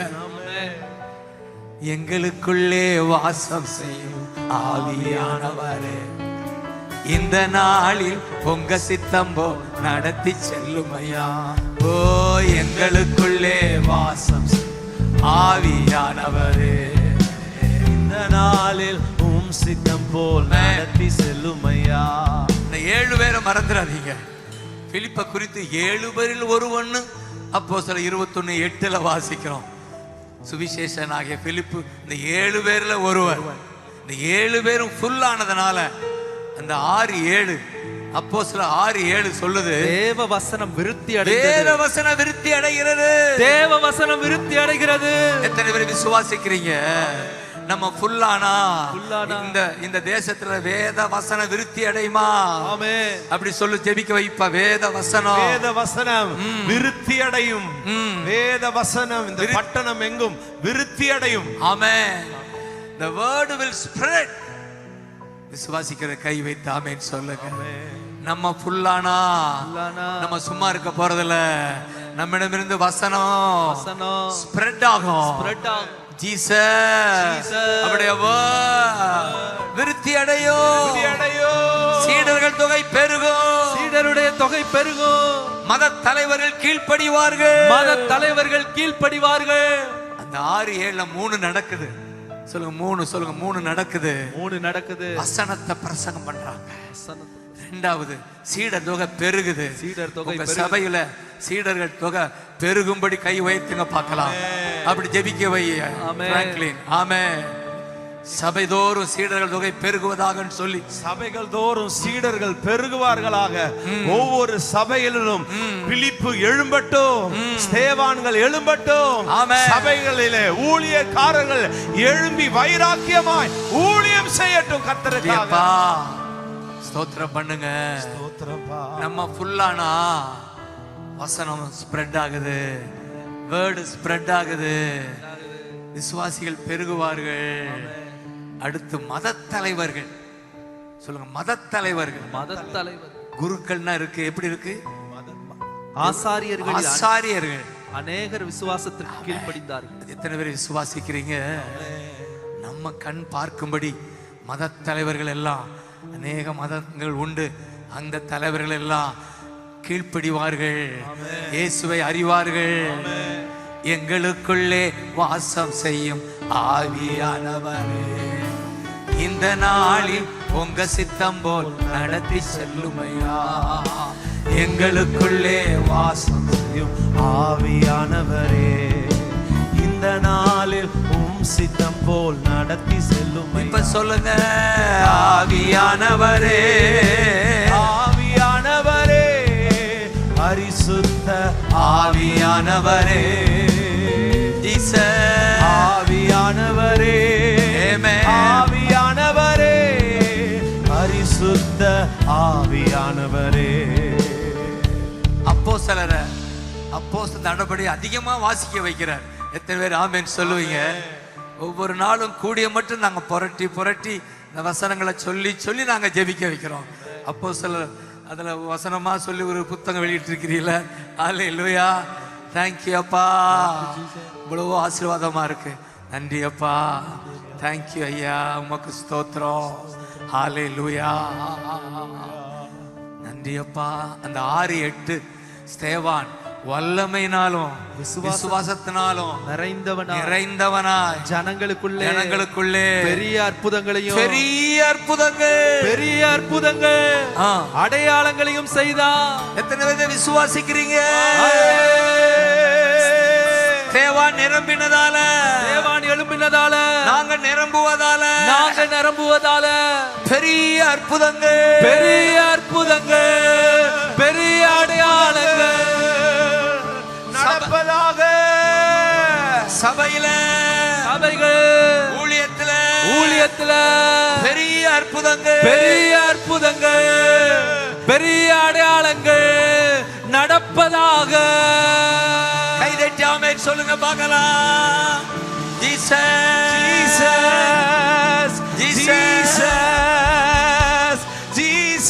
[SPEAKER 1] எங்களுக்குள்ளே வாசம் செய்யும் ஆவியானவரே, இந்த நாளில் பொங்க சித்தம்போ நடத்தி செல்லுமையா. ஓ எங்களுக்குள்ளே வாசம் ஆவியானவரே,
[SPEAKER 3] இந்த நாளில் சித்தம் போல் நடத்தி செல்லுமையா.
[SPEAKER 1] இந்த 7 பேரை மறந்துடாதீங்க. பிலிப்பை குறித்து 7 பேரில் ஒருவன் அப்போஸ்தலர் 21:8 வாசிக்கிறோம். சுவிசேஷனாகிய பிலிப்பு இந்த 7 பேர்ல ஒருவர். இந்த 7 பேரும் ஃபுல் ஆனதுனால அந்த 6:7 அப்போஸ்தலர் 6:7 சொல்லுது,
[SPEAKER 2] தேவ வசனம் விருத்தி அடைகிறது. எத்தனை பேர்
[SPEAKER 1] விசுவாசிக்கிறீங்க? நம்ம ஃபுல்லானா இந்த தேசத்துல வேத வசன விருத்தி அடையுமா?
[SPEAKER 2] ஆமென்.
[SPEAKER 1] அப்படி சொல்லு, ஜெபிக்க வைப்பா. வேத வசனம்
[SPEAKER 3] விருத்தி அடையும். வேத வசனம் இந்த பட்டணம் எங்கும் விருத்தி அடையும்.
[SPEAKER 1] ஆமென். The word will spread. விசுவாசிக்கிற கை வைத்து ஆமென் சொல்லுங்க. நம்ம ஃபுல்லானா நம்ம சும்மா இருக்க போறதில்ல. நம்மிடமிருந்து வசனம் ஸ்ப்ரெட் ஆகும். ஜீசஸ் அப்படியே விருத்தி அடையும். சீடர்கள் தொகை பெருகும்.
[SPEAKER 2] சீடருடைய தொகை பெருகும்.
[SPEAKER 1] மத தலைவர்கள் கீழ்ப்படிவார்கள். அந்த 6:7 3 நடக்குது. சொல்லுங்க 3. சொல்லுங்க 3 நடக்குது. வசனத்தை பிரசங்கம் பண்றாங்க. 2வது சீடர் தொகை பெருகுது. சபையில சீடர்கள் தொகை பெருகும்படி கை உயர்த்துங்க பார்க்கலாம். அப்படி ஜெபிக்க வை பிராங்க்லின். ஆமென். சபைதோறும் சீடர்கள் தொகை பெருகுவதாக சொல்லி
[SPEAKER 3] சபைகள் தோறும் சீடர்கள் பெருகுவார்களாக. ஒவ்வொரு சபையிலும் பிலிப்பு எழும்பட்டும், ஸ்தேவான்கள் எழும்பட்டும். சபைகளிலே ஊழியக்காரர்கள் எழும்பி வைராக்கியமாய் ஊழியம் செய்யட்டும். கர்த்தருக்காக
[SPEAKER 1] ஸ்தோத்திரம் பண்ணுங்க. நம்ம ஃபுல்லானா வசனம் ஸ்ப்ரெட் ஆகுது, வேர்டு ஸ்ப்ரெட் ஆகுது, விசுவாசிகள் பெருகுவார்கள். அடுத்து மத தலைவர்கள். சொல்லுங்க, மத தலைவர்கள். குருக்கள்னா இருக்கு. எப்படி இருக்கு? ஆசாரியர்கள்.
[SPEAKER 2] அநேகர் விசுவாசத்திற்கு கீழ்ப்படிந்தார்கள்.
[SPEAKER 1] எத்தனை பேர் விசுவாசிக்கிறீங்க? நம்ம கண் பார்க்கும்படி மத தலைவர்கள் எல்லாம், அநேக மதங்கள் உண்டு, அந்த தலைவர்கள் எல்லாம் கீழ்ப்படிவார்கள், இயேசுவை அறிவார்கள். எங்களுக்குள்ளே வாசம் செய்யும் ஆவியானவரே இந்த நாளில் உங்க சித்தம் போல் நடத்தி செல்லுமையா. எங்களுக்குள்ளே வாசம் செய்யும்
[SPEAKER 3] ஆவியானவரே இந்த நாளில் உம் சித்தம் போல் நடத்தி செல்லும்.
[SPEAKER 1] இப்ப சொல்லுங்க, ஆவியானவரே
[SPEAKER 3] ஆவியானவரே பரிசுத்த
[SPEAKER 1] ஆவியானவரே ஜீசஸ்
[SPEAKER 3] ஆவியானவரே
[SPEAKER 1] ஆமென்.
[SPEAKER 3] ஆவியானவரே பரிசுத்த ஆவியானவரே.
[SPEAKER 1] அப்போஸ்தலரை அப்போஸ்தலர் நடபடி அதிகமா வாசிக்க வைக்கிறார். எத்தனை பேர் ஆமென் சொல்லுவீங்க? ஒவ்வொரு நாளும் கூடிய மட்டும் நாங்க புரட்டி புரட்டி இந்த வசனங்களை சொல்லி சொல்லி நாங்க ஜெபிக்க வைக்கிறோம். அப்போஸ்தலர் அதுல வசனமா சொல்லி ஒரு புத்தகம் வெளியிட்டு இருக்கிறீங்கள. அல்லேலூயா, தேங்க்யூ அப்பா. இவ்வளவு ஆசீர்வாதமா இருக்கு. நன்றி அப்பா, தேங்க்யூ ஐயா, உமக்கு ஸ்தோத்திரம். அல்லேலூயா, நன்றி அப்பா. அந்த 6-8 ஸ்தேவான் வல்லமையினாலும் விசுவாசத்தினாலும் நிறைந்தவனாய் ஜனங்களுக்குள்ளே
[SPEAKER 2] பெரிய அற்புதங்களையும்
[SPEAKER 1] பெரிய அற்புதங்கள்
[SPEAKER 2] அடையாளங்களையும் செய்தான்.
[SPEAKER 1] எத்தனை பேர் விசுவாசிக்கிறீங்க? தேவான் நிரம்பினதால,
[SPEAKER 2] தேவான் எழும்பினதால,
[SPEAKER 1] நாங்க நிரம்புவதால பெரிய அற்புதங்கள்
[SPEAKER 2] பெரிய அடையாளங்கள்
[SPEAKER 3] நடப்பதாக.
[SPEAKER 1] சபைகள் ஊழியத்துல பெரிய அற்புதங்கள்
[SPEAKER 2] பெரிய அடையாளங்கள் நடப்பதாக.
[SPEAKER 1] கைதட்டி ஆமென் சொல்லுங்க பார்க்கலாம். Jesus
[SPEAKER 3] Jesus Jesus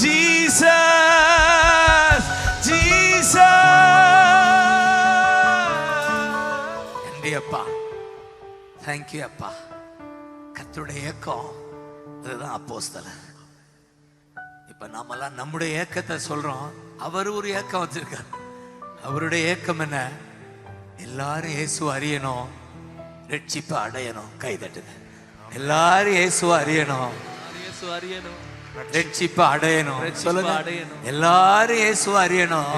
[SPEAKER 3] Jesus Jesus.
[SPEAKER 1] நன்றி அப்பா, தேங்க்யூ அப்பா. கர்த்தருடைய ஏக்கம் அதுதான் அப்போஸ்தலர். இப்ப நாமெல்லாம் நம்முடைய ஏக்கத்தை சொல்றோம். அவர் ஒரு ஏக்கம் வச்சிருக்கார். அவருடைய ஏக்கம் என்ன? எல்லாரும் இயேசுவை அறியணும், ரட்சிப்பை அடையணும். கைதட்டுங்க. எல்லாரும் இயேசுவை அறியணும், ரட்சிப்பை அடையணும். சொல்லுங்க, எல்லாரும் இயேசுவை அறியணும்,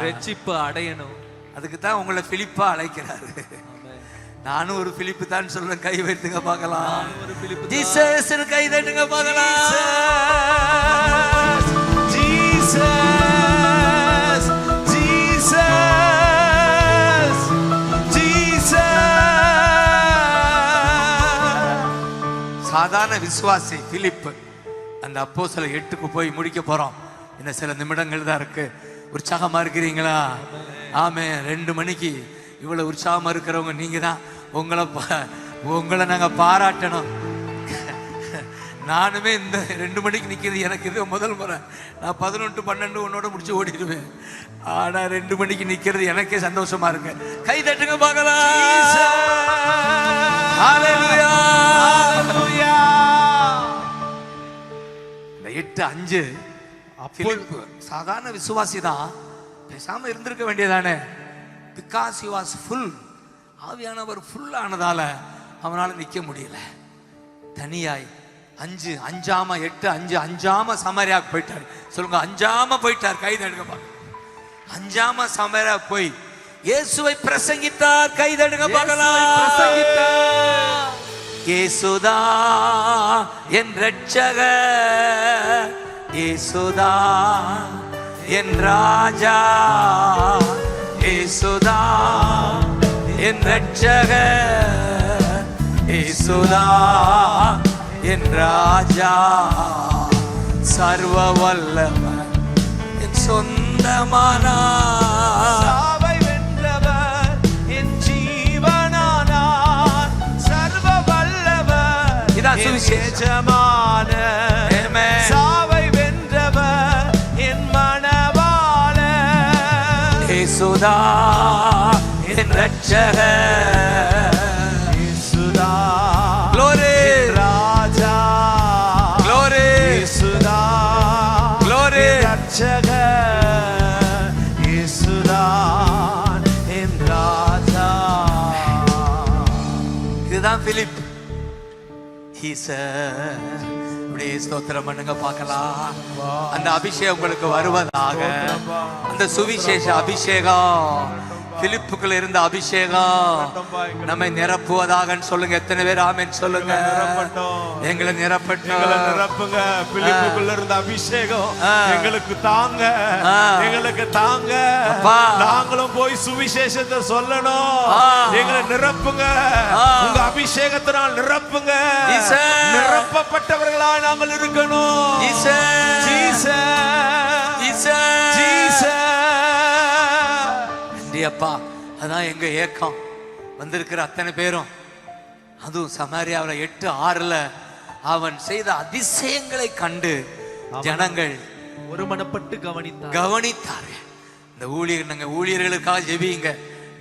[SPEAKER 2] ரட்சிப்பு அடையணும்.
[SPEAKER 1] அதுக்கு தான் உங்களை பிலிப்பா அழைக்கிறாரு. நானும் ஒரு பிலிப்பு தான் சொல்றேன். கை வைத்துங்க பார்க்கலாம். ஜீசஸ் கை தட்டுங்க பார்க்கலாம்.
[SPEAKER 3] Jesus Jesus Jesus.
[SPEAKER 1] சாதாரண விசுவாசி பிலிப்பு அந்த அப்போஸ்தலர் 8க்கு போய் முடிக்க போறோம். இன்னும் சில நிமிடங்கள் தான் இருக்கு. உற்சாகமா இருக்கிறீங்களா? ஆமே. 2 மணிக்கு இவ்வளவு உற்சாகமா இருக்கிறவங்க நீங்க தான். உங்களை நாங்க பாராட்டணும். நானுமே இந்த 2 மணிக்கு நிக்கிறது எனக்கு இது முதல் முறை. நான் 11 12 உன்னோட முடிச்சு ஓடிடுவேன். ஆனா 2 மணிக்கு நிக்கிறது எனக்கே சந்தோஷமா இருக்கு. கை தட்டுங்க பார்க்கலாம். ஹalleluya ஹalleluya. இந்த 8-5 பிலிப்பு சாதாரண விசுவாசி தான். பேசாம இருந்திருக்க வேண்டியதானே. Because he was full. ஆவியானவர் ஃபுல் ஆனதால அவனால நிக்க முடியல. தனியாய் 5 சமாரியாவுக்கு போயிட்டார். சொல்லுங்க, அஞ்சாம போயிட்டார். கைதடுங்க. அஞ்சாம சமாரியா போய் இயேசுவை பிரசங்கித்தார். கைதடுங்க பார்க்கலாம். இயேசுதா என் ரட்சகர், இயேசுதா என் ராஜா, இயேசுதா என் ரட்சகர், இயேசுதா என் ராஜா, சர்வ வல்லவர் என் சொந்தமானார்.
[SPEAKER 3] சாவை வென்றவர் என் ஜீவனானார். சர்வ வல்லவர்
[SPEAKER 1] இதான்
[SPEAKER 3] என்
[SPEAKER 1] சுவிசேஷம்.
[SPEAKER 3] எஜமானர். சாவை வென்றவர் என் மணவாளர்.
[SPEAKER 1] இயேசுதா என் ரட்சகர்,
[SPEAKER 3] இயேசுதா
[SPEAKER 1] glory
[SPEAKER 3] ராஜா,
[SPEAKER 1] glory
[SPEAKER 3] இயேசுதா
[SPEAKER 1] glory
[SPEAKER 3] ரட்சகர், இயேசுதா என்
[SPEAKER 1] ஜீசஸ். இப்படியே ஸ்தோத்திரம் பண்ணுங்க பார்க்கலாம். அந்த அபிஷேகம் உங்களுக்கு வருவதாக. அந்த சுவிசேஷ அபிஷேகம், பிலிப்புக்குள்ள இருந்த அபிஷேகம் நம்மை நிரப்புவதாக சொல்லுங்க. எத்தனை பேர் ஆமென் சொல்லுங்க. எங்களை
[SPEAKER 3] நிரப்புங்க. பிலிப்புக்குள்ள இருந்த அபிஷேகம் எங்களுக்கு தாங்க, எங்களுக்கு தாங்க. நாங்களும் போய் சுவிசேஷத்தை சொல்லணும். எங்களை நிரப்புங்க, உங்க அபிஷேகத்தினால் நிரப்புங்க. நிரப்பப்பட்டவர்களா நாங்கள் இருக்கணும்.
[SPEAKER 1] அப்பா, அதான் எங்க ஏக்கம். வந்திருக்கிற அத்தனை பேரும், அதுவும் சமாரியாவில் 8:6 அவன் செய்த அதிசயங்களை கண்டு ஜனங்கள்
[SPEAKER 2] ஒருமனப்பட்டு
[SPEAKER 1] கவனித்தார்கள். இந்த ஊழியர்களுக்காக ஜெபிங்க.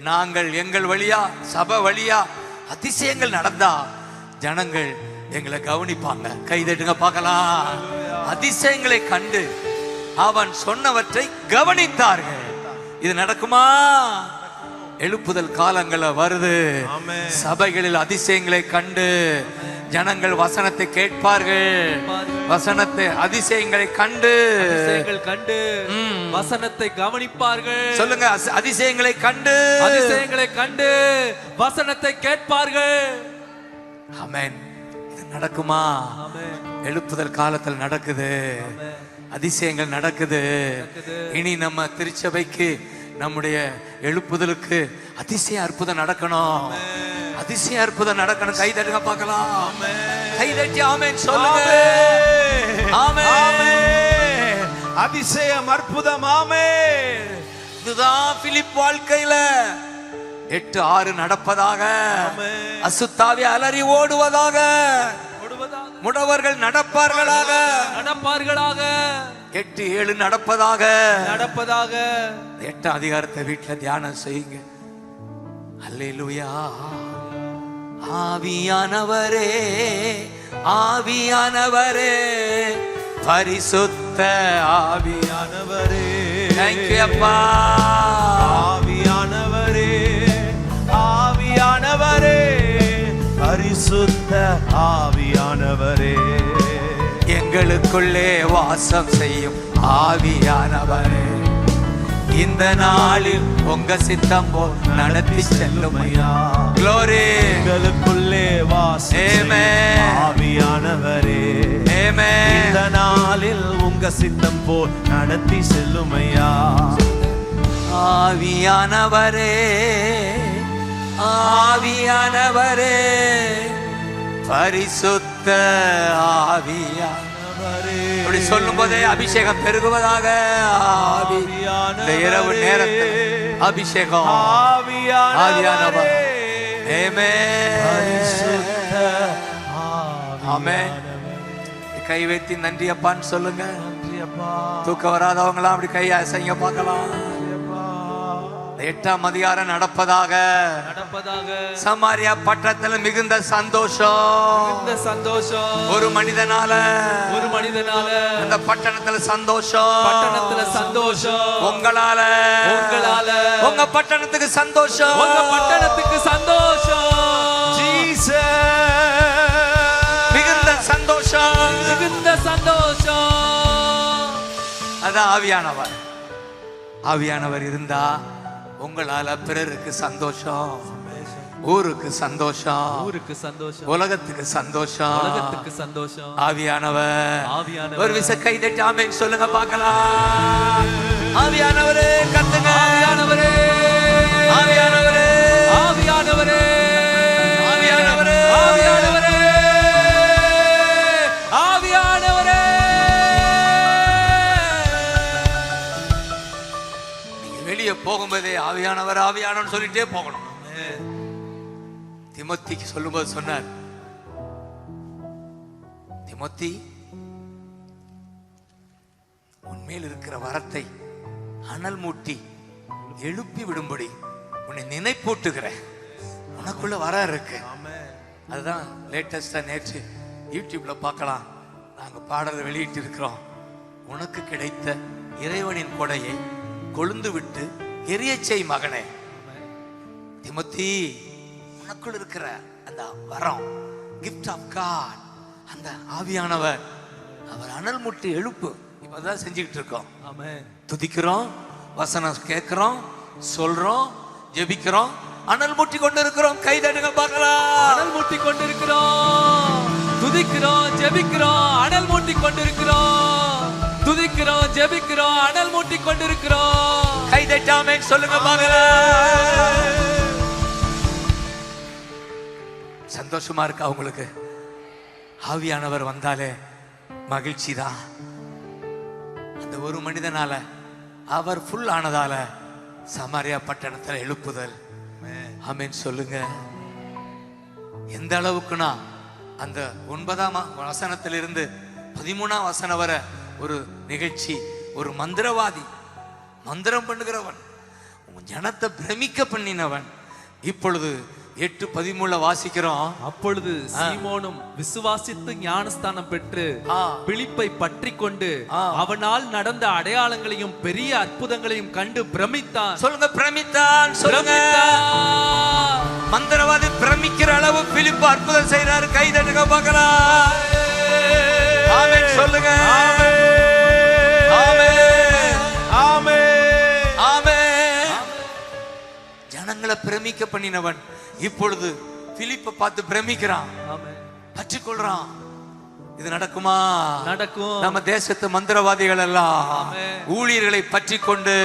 [SPEAKER 1] நாங்கள் எங்கள் வழியா, சபை வழியா அதிசயங்கள் நடந்தா ஜனங்கள் எங்களை கவனிப்பாங்க. கைதட்டுங்க பார்க்கலாம். அதிசயங்களை கண்டு அவன் சொன்னவற்றை கவனித்தார்கள். இது நடக்குமா? எழுப்புதல் காலங்கள வருது. சபைகளில் அதிசயங்களை கண்டு ஜனங்கள் வசனத்தை கேட்பார்கள். வசனத்தை, அதிசயங்களை கண்டு
[SPEAKER 2] வசனத்தை கவனிப்பார்கள்.
[SPEAKER 1] சொல்லுங்க, அதிசயங்களை கண்டு
[SPEAKER 2] வசனத்தை கேட்பார்கள்.
[SPEAKER 1] ஆமென். இது நடக்குமா? எழுப்புதல் காலத்தில் நடக்குது. அதிசயங்கள் நடக்குது. இனி நம்ம திருச்சபைக்கு, நம்முடைய எழுப்புதலுக்கு அதிசய அற்புதம் நடக்கணும். அதிசய அற்புதம் நடக்கணும். கைதட்டுங்க பார்க்கலாம். கைதட்டி ஆமென் சொல்லுங்க.
[SPEAKER 3] ஆமென். அதிசயம், அற்புதம். ஆமென்.
[SPEAKER 1] இதுதான் பிலிப் வாழ்க்கையில 8:6 நடப்பதாக. அசுத்தாவி அலறி ஓடுவதாக. முடவர்கள் நடப்பார்களாக. 8:7 நடப்பதாக. 8 அதிகாரத்தை வீட்டில் தியானம் செய்யுங்க. அல்லேலூயா. ஆவியானவரே, ஆவியானவரே, பரிசுத்த ஆவியானவரே. தேங்க்யூ அப்பா.
[SPEAKER 3] ஆவியானவரே, ஆவியானவரே, பரிசுத்த ஆவியானவரே,
[SPEAKER 1] எங்களுக்குள்ளே வாசம் செய்யும் ஆவியானவரே, இந்த நாளில் உங்க சித்தம் போல் நடத்தி செல்லும் ஐயா. க்ளோரி.
[SPEAKER 3] எங்களுக்குள்ளே வாசம் ஆவியானவரே, இந்த நாளில் உங்க சித்தம் போல் நடத்தி செல்லும் ஐயா.
[SPEAKER 1] ஆவியானவரே, ஆவியானவரே, பரிசுத்த ஆவியானவரே. அப்படி சொல்லும் போதே அபிஷேகம் பெருகுவதாக. இந்த இரவு நேரத்தில் அபிஷேகம் ஆவியானவர். ஆமென். கை வைத்து நன்றி அப்பான்னு சொல்லுங்க. தூக்கம் வராதவங்களாம் அப்படி கை அசைங்க பார்க்கலாம். 8ஆம் அதிகாரம் நடப்பதாக. சமாரியா பட்டணத்தில் மிகுந்த சந்தோஷம். ஒரு மனிதனால அந்த பட்டணத்துல சந்தோஷம். உங்களால உங்க பட்டணத்துக்கு சந்தோஷம். மிகுந்த சந்தோஷம். அதான் ஆவியானவர் இருந்தா உங்களால பிறருக்கு சந்தோஷம், ஊருக்கு சந்தோஷம், உலகத்துக்கு சந்தோஷம். ஆவியானவர் ஒரு விசை கை தட்டி ஆமென் சொல்லுங்க பார்க்கலாம். ஆவியானவரே கத்துங்க. ஆவியானவரே, ஆவியானவரே, ஆவியானவரே, ஆவியானவரே, ஆவியானவரே, ஆவியானவரே. நீங்க வெளியே போகும்போதே ஆவியானவர் ஆவியானவர் சொல்லிட்டே போகணும். திமோத்திக்கு சொல்லும்போது சொன்னார், திமோத்தி, உன்மேல் இருக்கிற வரத்தை அனல் மூட்டி எழுப்பி விடும்படி உன்னை நினைப்பூட்டுகிறேன். உனக்குள்ள வர இருக்கு. அதுதான் லேட்டஸ்டா நேற்று யூடியூப்ல பார்க்கலாம். நாங்க பாடல் வெளியிட்டு இருக்கிறோம். உனக்கு கிடைத்த இறைவனின் கொடையை கொழுந்து விட்டு எரியச்சை மகனே. திமோத்தி, உனக்குள் இருக்கிற அந்த வரம், gift of God, அந்த ஆவியானவர் அவர் அனல் முட்டி எழுப்பு. இப்பதான் செஞ்சுக்கிட்டு இருக்கோம்.
[SPEAKER 2] ஆமென்.
[SPEAKER 1] துதிக்கிறோம், வசனம் கேட்கிறோம், சொல்றோம், ஜெபிக்கிறோம், அனல் முட்டி கொண்டு இருக்கிறோம். கை தட்டுங்க பார்க்கலாம்.
[SPEAKER 2] அனல் மூட்டி கொண்டிருக்கிறோம், துதிக்கிறோம், ஜெபிக்கிறோம், அனல் மூட்டி கொண்டிருக்கிறோம், துதிக்கிறோம், ஜெபிக்கிறோம், அனல் மூட்டி கொண்டிருக்கிறோம்.
[SPEAKER 1] கை தட்டாமே சொல்லுங்க பார்க்கலாம். சந்தோஷமா இருக்கா உங்களுக்கு? ஆவியானவர் வந்தாலே மகிழ்ச்சி தான். அந்த ஒரு மனிதனால அவர் ஃபுல் ஆனதால சமாரியா பட்டணத்துல எழுப்புதல். ஆமென் சொல்லுங்க. எந்த அளவுக்குனா அந்த 9ஆம் வசனத்திலிருந்து 13ஆம் வசனம் வரை ஒரு நிகழ்ச்சி. ஒரு மந்திரவாதி, மந்திரம் பண்ணுகிறவன், ஜனத்தை பிரமிக்க பண்ணினவன். இப்பொழுது 8:13 வாசிக்கிறோம்.
[SPEAKER 2] அப்பொழுது சீமோனும் விசுவாசித்து ஞானஸ்தானம் பெற்று பிலிப்பை பற்றி கொண்டு அவனால் நடந்த அடையாளங்களையும் பெரிய அற்புதங்களையும் கண்டு பிரமித்தான்.
[SPEAKER 1] சொல்லுங்க, பிரமித்தான். சொல்லுங்க, மந்திரவாதி பிரமிக்கிற அளவு பிலிப்பு அற்புதம் செய்யறாரு. கை தட்டுங்க பார்க்கலாம். ஆமென் சொல்லுங்க. ஜனங்களை பிரமிக்க பண்ணினவன் இப்பொழுது பிலிப்பை பார்த்து பிரமிக்கிறான், பற்றிக்கொள்றான். இது நடக்குமா?
[SPEAKER 2] நடக்கும்.
[SPEAKER 1] நம்ம தேசத்து மந்திரவாதிகள் எல்லாம் ஊழியர்களை பற்றி கொண்டு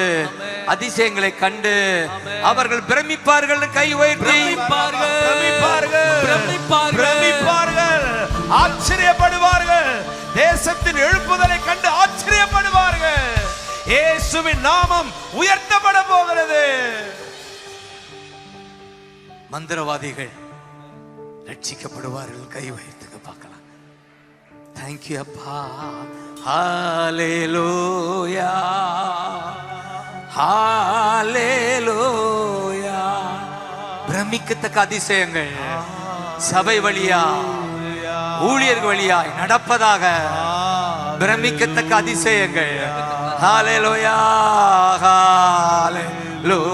[SPEAKER 1] அதிசயங்களை கண்டு அவர்கள் பிரமிப்பார்கள். கை உயர்த்தி
[SPEAKER 3] பிரமிப்பார்கள், ஆச்சரியப்படுவார்கள். தேசத்தின் எழுப்புதலை கண்டு ஆச்சரியப்படுவார்கள். இயேசுவின் நாமம் உயர்த்தப்பட போகிறது.
[SPEAKER 1] மந்திரவாதிகள் ரட்சிக்கப்படுவார்கள். கை உயர்த்துங்க பார்க்கலாம். தேங்க்யூ அப்பா. ஹல்லேலூயா, ஹல்லேலூயா. பிரமிக்கத்தக்க அதிசயங்கள் சபை வழியா, ஊழியர்கள் வழியாய் நடப்பதாக பிரமிக்கத்தக்க அதிசயங்கள். ஹல்லேலூயா, ஹல்லேலூயா.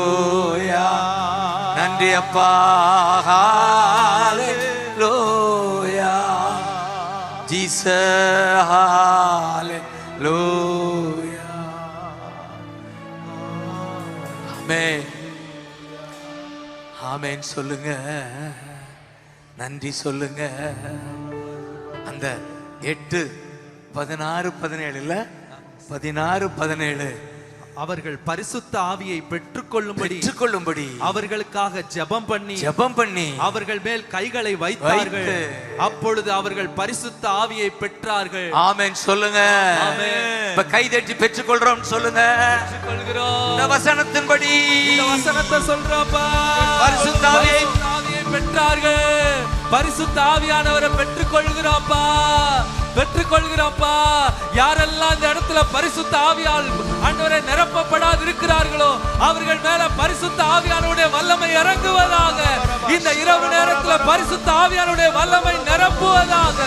[SPEAKER 1] நன்றி அப்பா. ஹல்லேலூயா ஜீசஸ், ஹல்லேலூயா. ஆமென், ஆமென் சொல்லுங்க. நன்றி சொல்லுங்க. அந்த 8:16-17 16-17
[SPEAKER 2] அவர்கள் பரிசுத்த ஆவியை பெற்றுக்கொள்ளும்படி அவர்களுக்காக ஜெபம் பண்ணி அவர்கள் மேல் கைகளை வைத்தார்கள். அப்பொழுது அவர்கள் பரிசுத்த ஆவியை பெற்றார்கள்.
[SPEAKER 1] ஆமென் சொல்லுங்க. இப்ப கை தட்டி பெற்றுக்கொள்றோம் சொல்லுங்க. இந்த வசனத்தின்படி,
[SPEAKER 2] இந்த வசனத்தை சொல்றப்பா,
[SPEAKER 1] பரிசுத்த ஆவியை
[SPEAKER 2] பெற்றார்கள். பரிசுத்த ஆவியானவரை பெற்றுக்கொள்கிறோம்ப்பா, பெற்றுக்கொள்கிறோம்ப்பா. யாரெல்லாம் இந்த இடத்துல பரிசுத்த ஆவியால் ஆண்டவரை நிரப்பப்படாது இருக்கிறார்களோ அவர்கள் மேல பரிசுத்த ஆவியானுடைய வல்லமை இறங்குவதாக. இந்த இரவு நேரத்துல பரிசுத்த ஆவியானுடைய வல்லமை நிரப்புவதாக.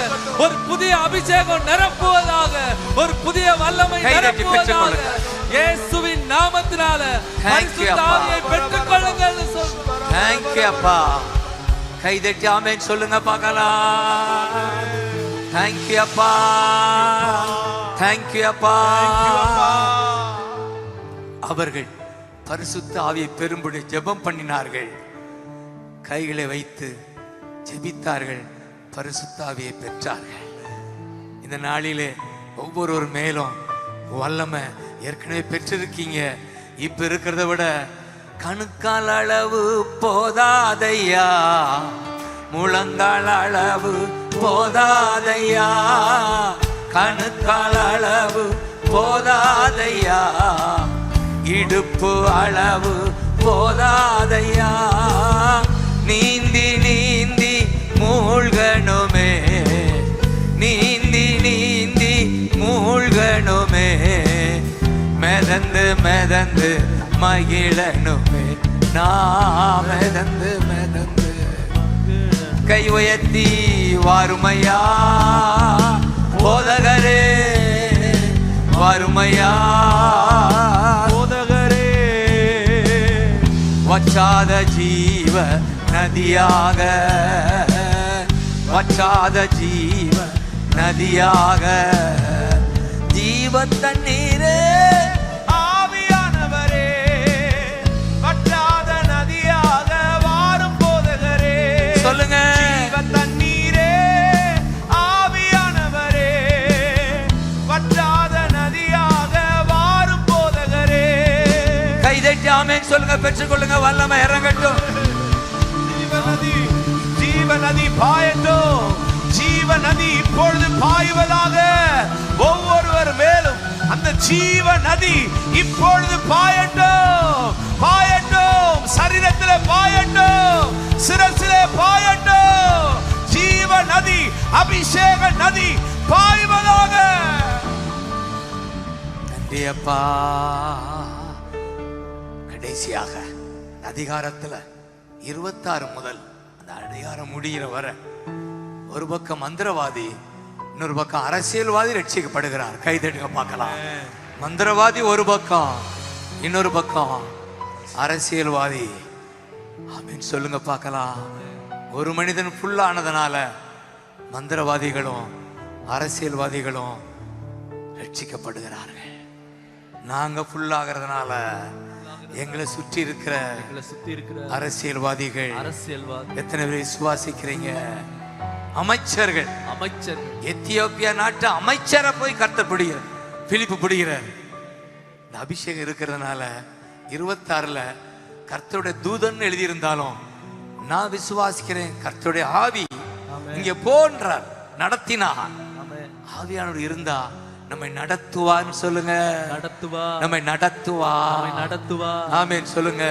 [SPEAKER 2] ஒரு புதிய அபிஷேகம் நிரப்புவதாக. ஒரு புதிய வல்லமை நிரப்புவதாக. இயேசுவின் நாமத்தினால பரிசுத்த ஆவியை பெற்றுக்கொள்ளுங்கள் சொல்றோம்.
[SPEAKER 1] Thank you அப்பா. கை தட்டி ஆமென் சொல்லுங்க பார்க்கலாம். Thank you அப்பா. Thank you அப்பா. அவர்கள் பரிசுத்த ஆவியை பெறும்படி ஜெபம் பண்ணினார்கள். கைகளை வைத்து ஜெபித்தார்கள். பரிசுத்த ஆவியை பெற்றார்கள். இந்த நாளிலே ஒவ்வொரு மேலும் வல்லமை ஏற்கனவே பெற்றிருக்கீங்க. இப்ப இருக்கிறத விட கணுக்கால் அளவு போதாதையா, முழங்கால் அளவு போதாதையா, கணுக்கால் அளவு போதாதையா, இடுப்பு அளவு போதாதையா. நீந்தி நீந்தி மூழ்கணுமே, நீந்தி நீந்தி மூழ்கணுமே, மிதந்து மிதந்து மகிழனுமே, நான் மிதந்து மிதந்து. கை உயர்த்தி வாருமையா போதகரே, வாருமையா
[SPEAKER 3] போதகரே.
[SPEAKER 1] வற்றாத ஜீவ நதியாக, வற்றாத ஜீவ நதியாக ஜீவ தண்ணீரே
[SPEAKER 3] ஆவியானவரே வற்றாத நதியாக வாரும் போதகரே
[SPEAKER 1] சொல்லுங்க.
[SPEAKER 3] ஜீவ தண்ணீரே ஆவியானவரே வற்றாத நதியாக வாரும் போதகரே.
[SPEAKER 1] கைதட்டி ஆமென் சொல்லுங்க. பெற்றுக்கொள்ளுங்க. வல்லமை இறங்கட்டும்.
[SPEAKER 3] ஜீவநதி ஜீவநதி பாயட்டும். ஜீவநதி இப்பொழுது பாய்வதாக ஒவ்வொருவர் மேலும் அந்த ஜீவ நதி இப்பொழுது பாயட்டும், பாயட்டும். சரீரத்திலே பாயட்டும், சிரசிலே பாயட்டும். ஜீவ நதி, அபிஷேக நதி பாய்வதாக.
[SPEAKER 1] நன்றி அப்பா. கடைசியாக அதிகாரத்துல 26 முதல் அந்த அதிகாரம் முடிகிற வர ஒரு பக்கம் மந்திரவாதி, இன்னொரு பக்கம் அரசியல்வாதி ரட்சிக்கப்படுகிறார். கைதட்டுங்க பார்க்கலாம். மந்திரவாதி ஒரு பக்கம், இன்னொரு பக்கம் அரசியல்வாதி. ஆமென் சொல்லுங்க பார்க்கலாம். ஒரு மனிதன் ஃபுல்லானதுனால மந்திரவாதிகளும் அரசியல்வாதிகளும் ரட்சிக்கப்படுகிறார்கள். நாங்க ஃபுல்லாகிறதுனால எங்களை சுற்றி இருக்கிற அரசியல்வாதிகள் எத்தனை பேர் விசுவாசிக்கிறீங்க? அமைச்சர்கள் எத்தியோப்பியா நாட்டு அமைச்சரை போய் கர்த்தர் பிடிக்கிறார், பிலிப்பு பிடிக்கிறார். இந்த அபிஷேகம் இருக்கிறதுனால 26ல கர்த்தருடைய தூதன் எழுதியிருந்தாலும் நான் விசுவாசிக்கிறேன். கர்த்தருடைய ஆவி இங்க போன்றார், நடத்தினார். ஆவியானவர் இருந்தா நம்மை நடத்துவான்னு சொல்லுங்க. நம்மை நடத்துவா. ஆமென் சொல்லுங்க.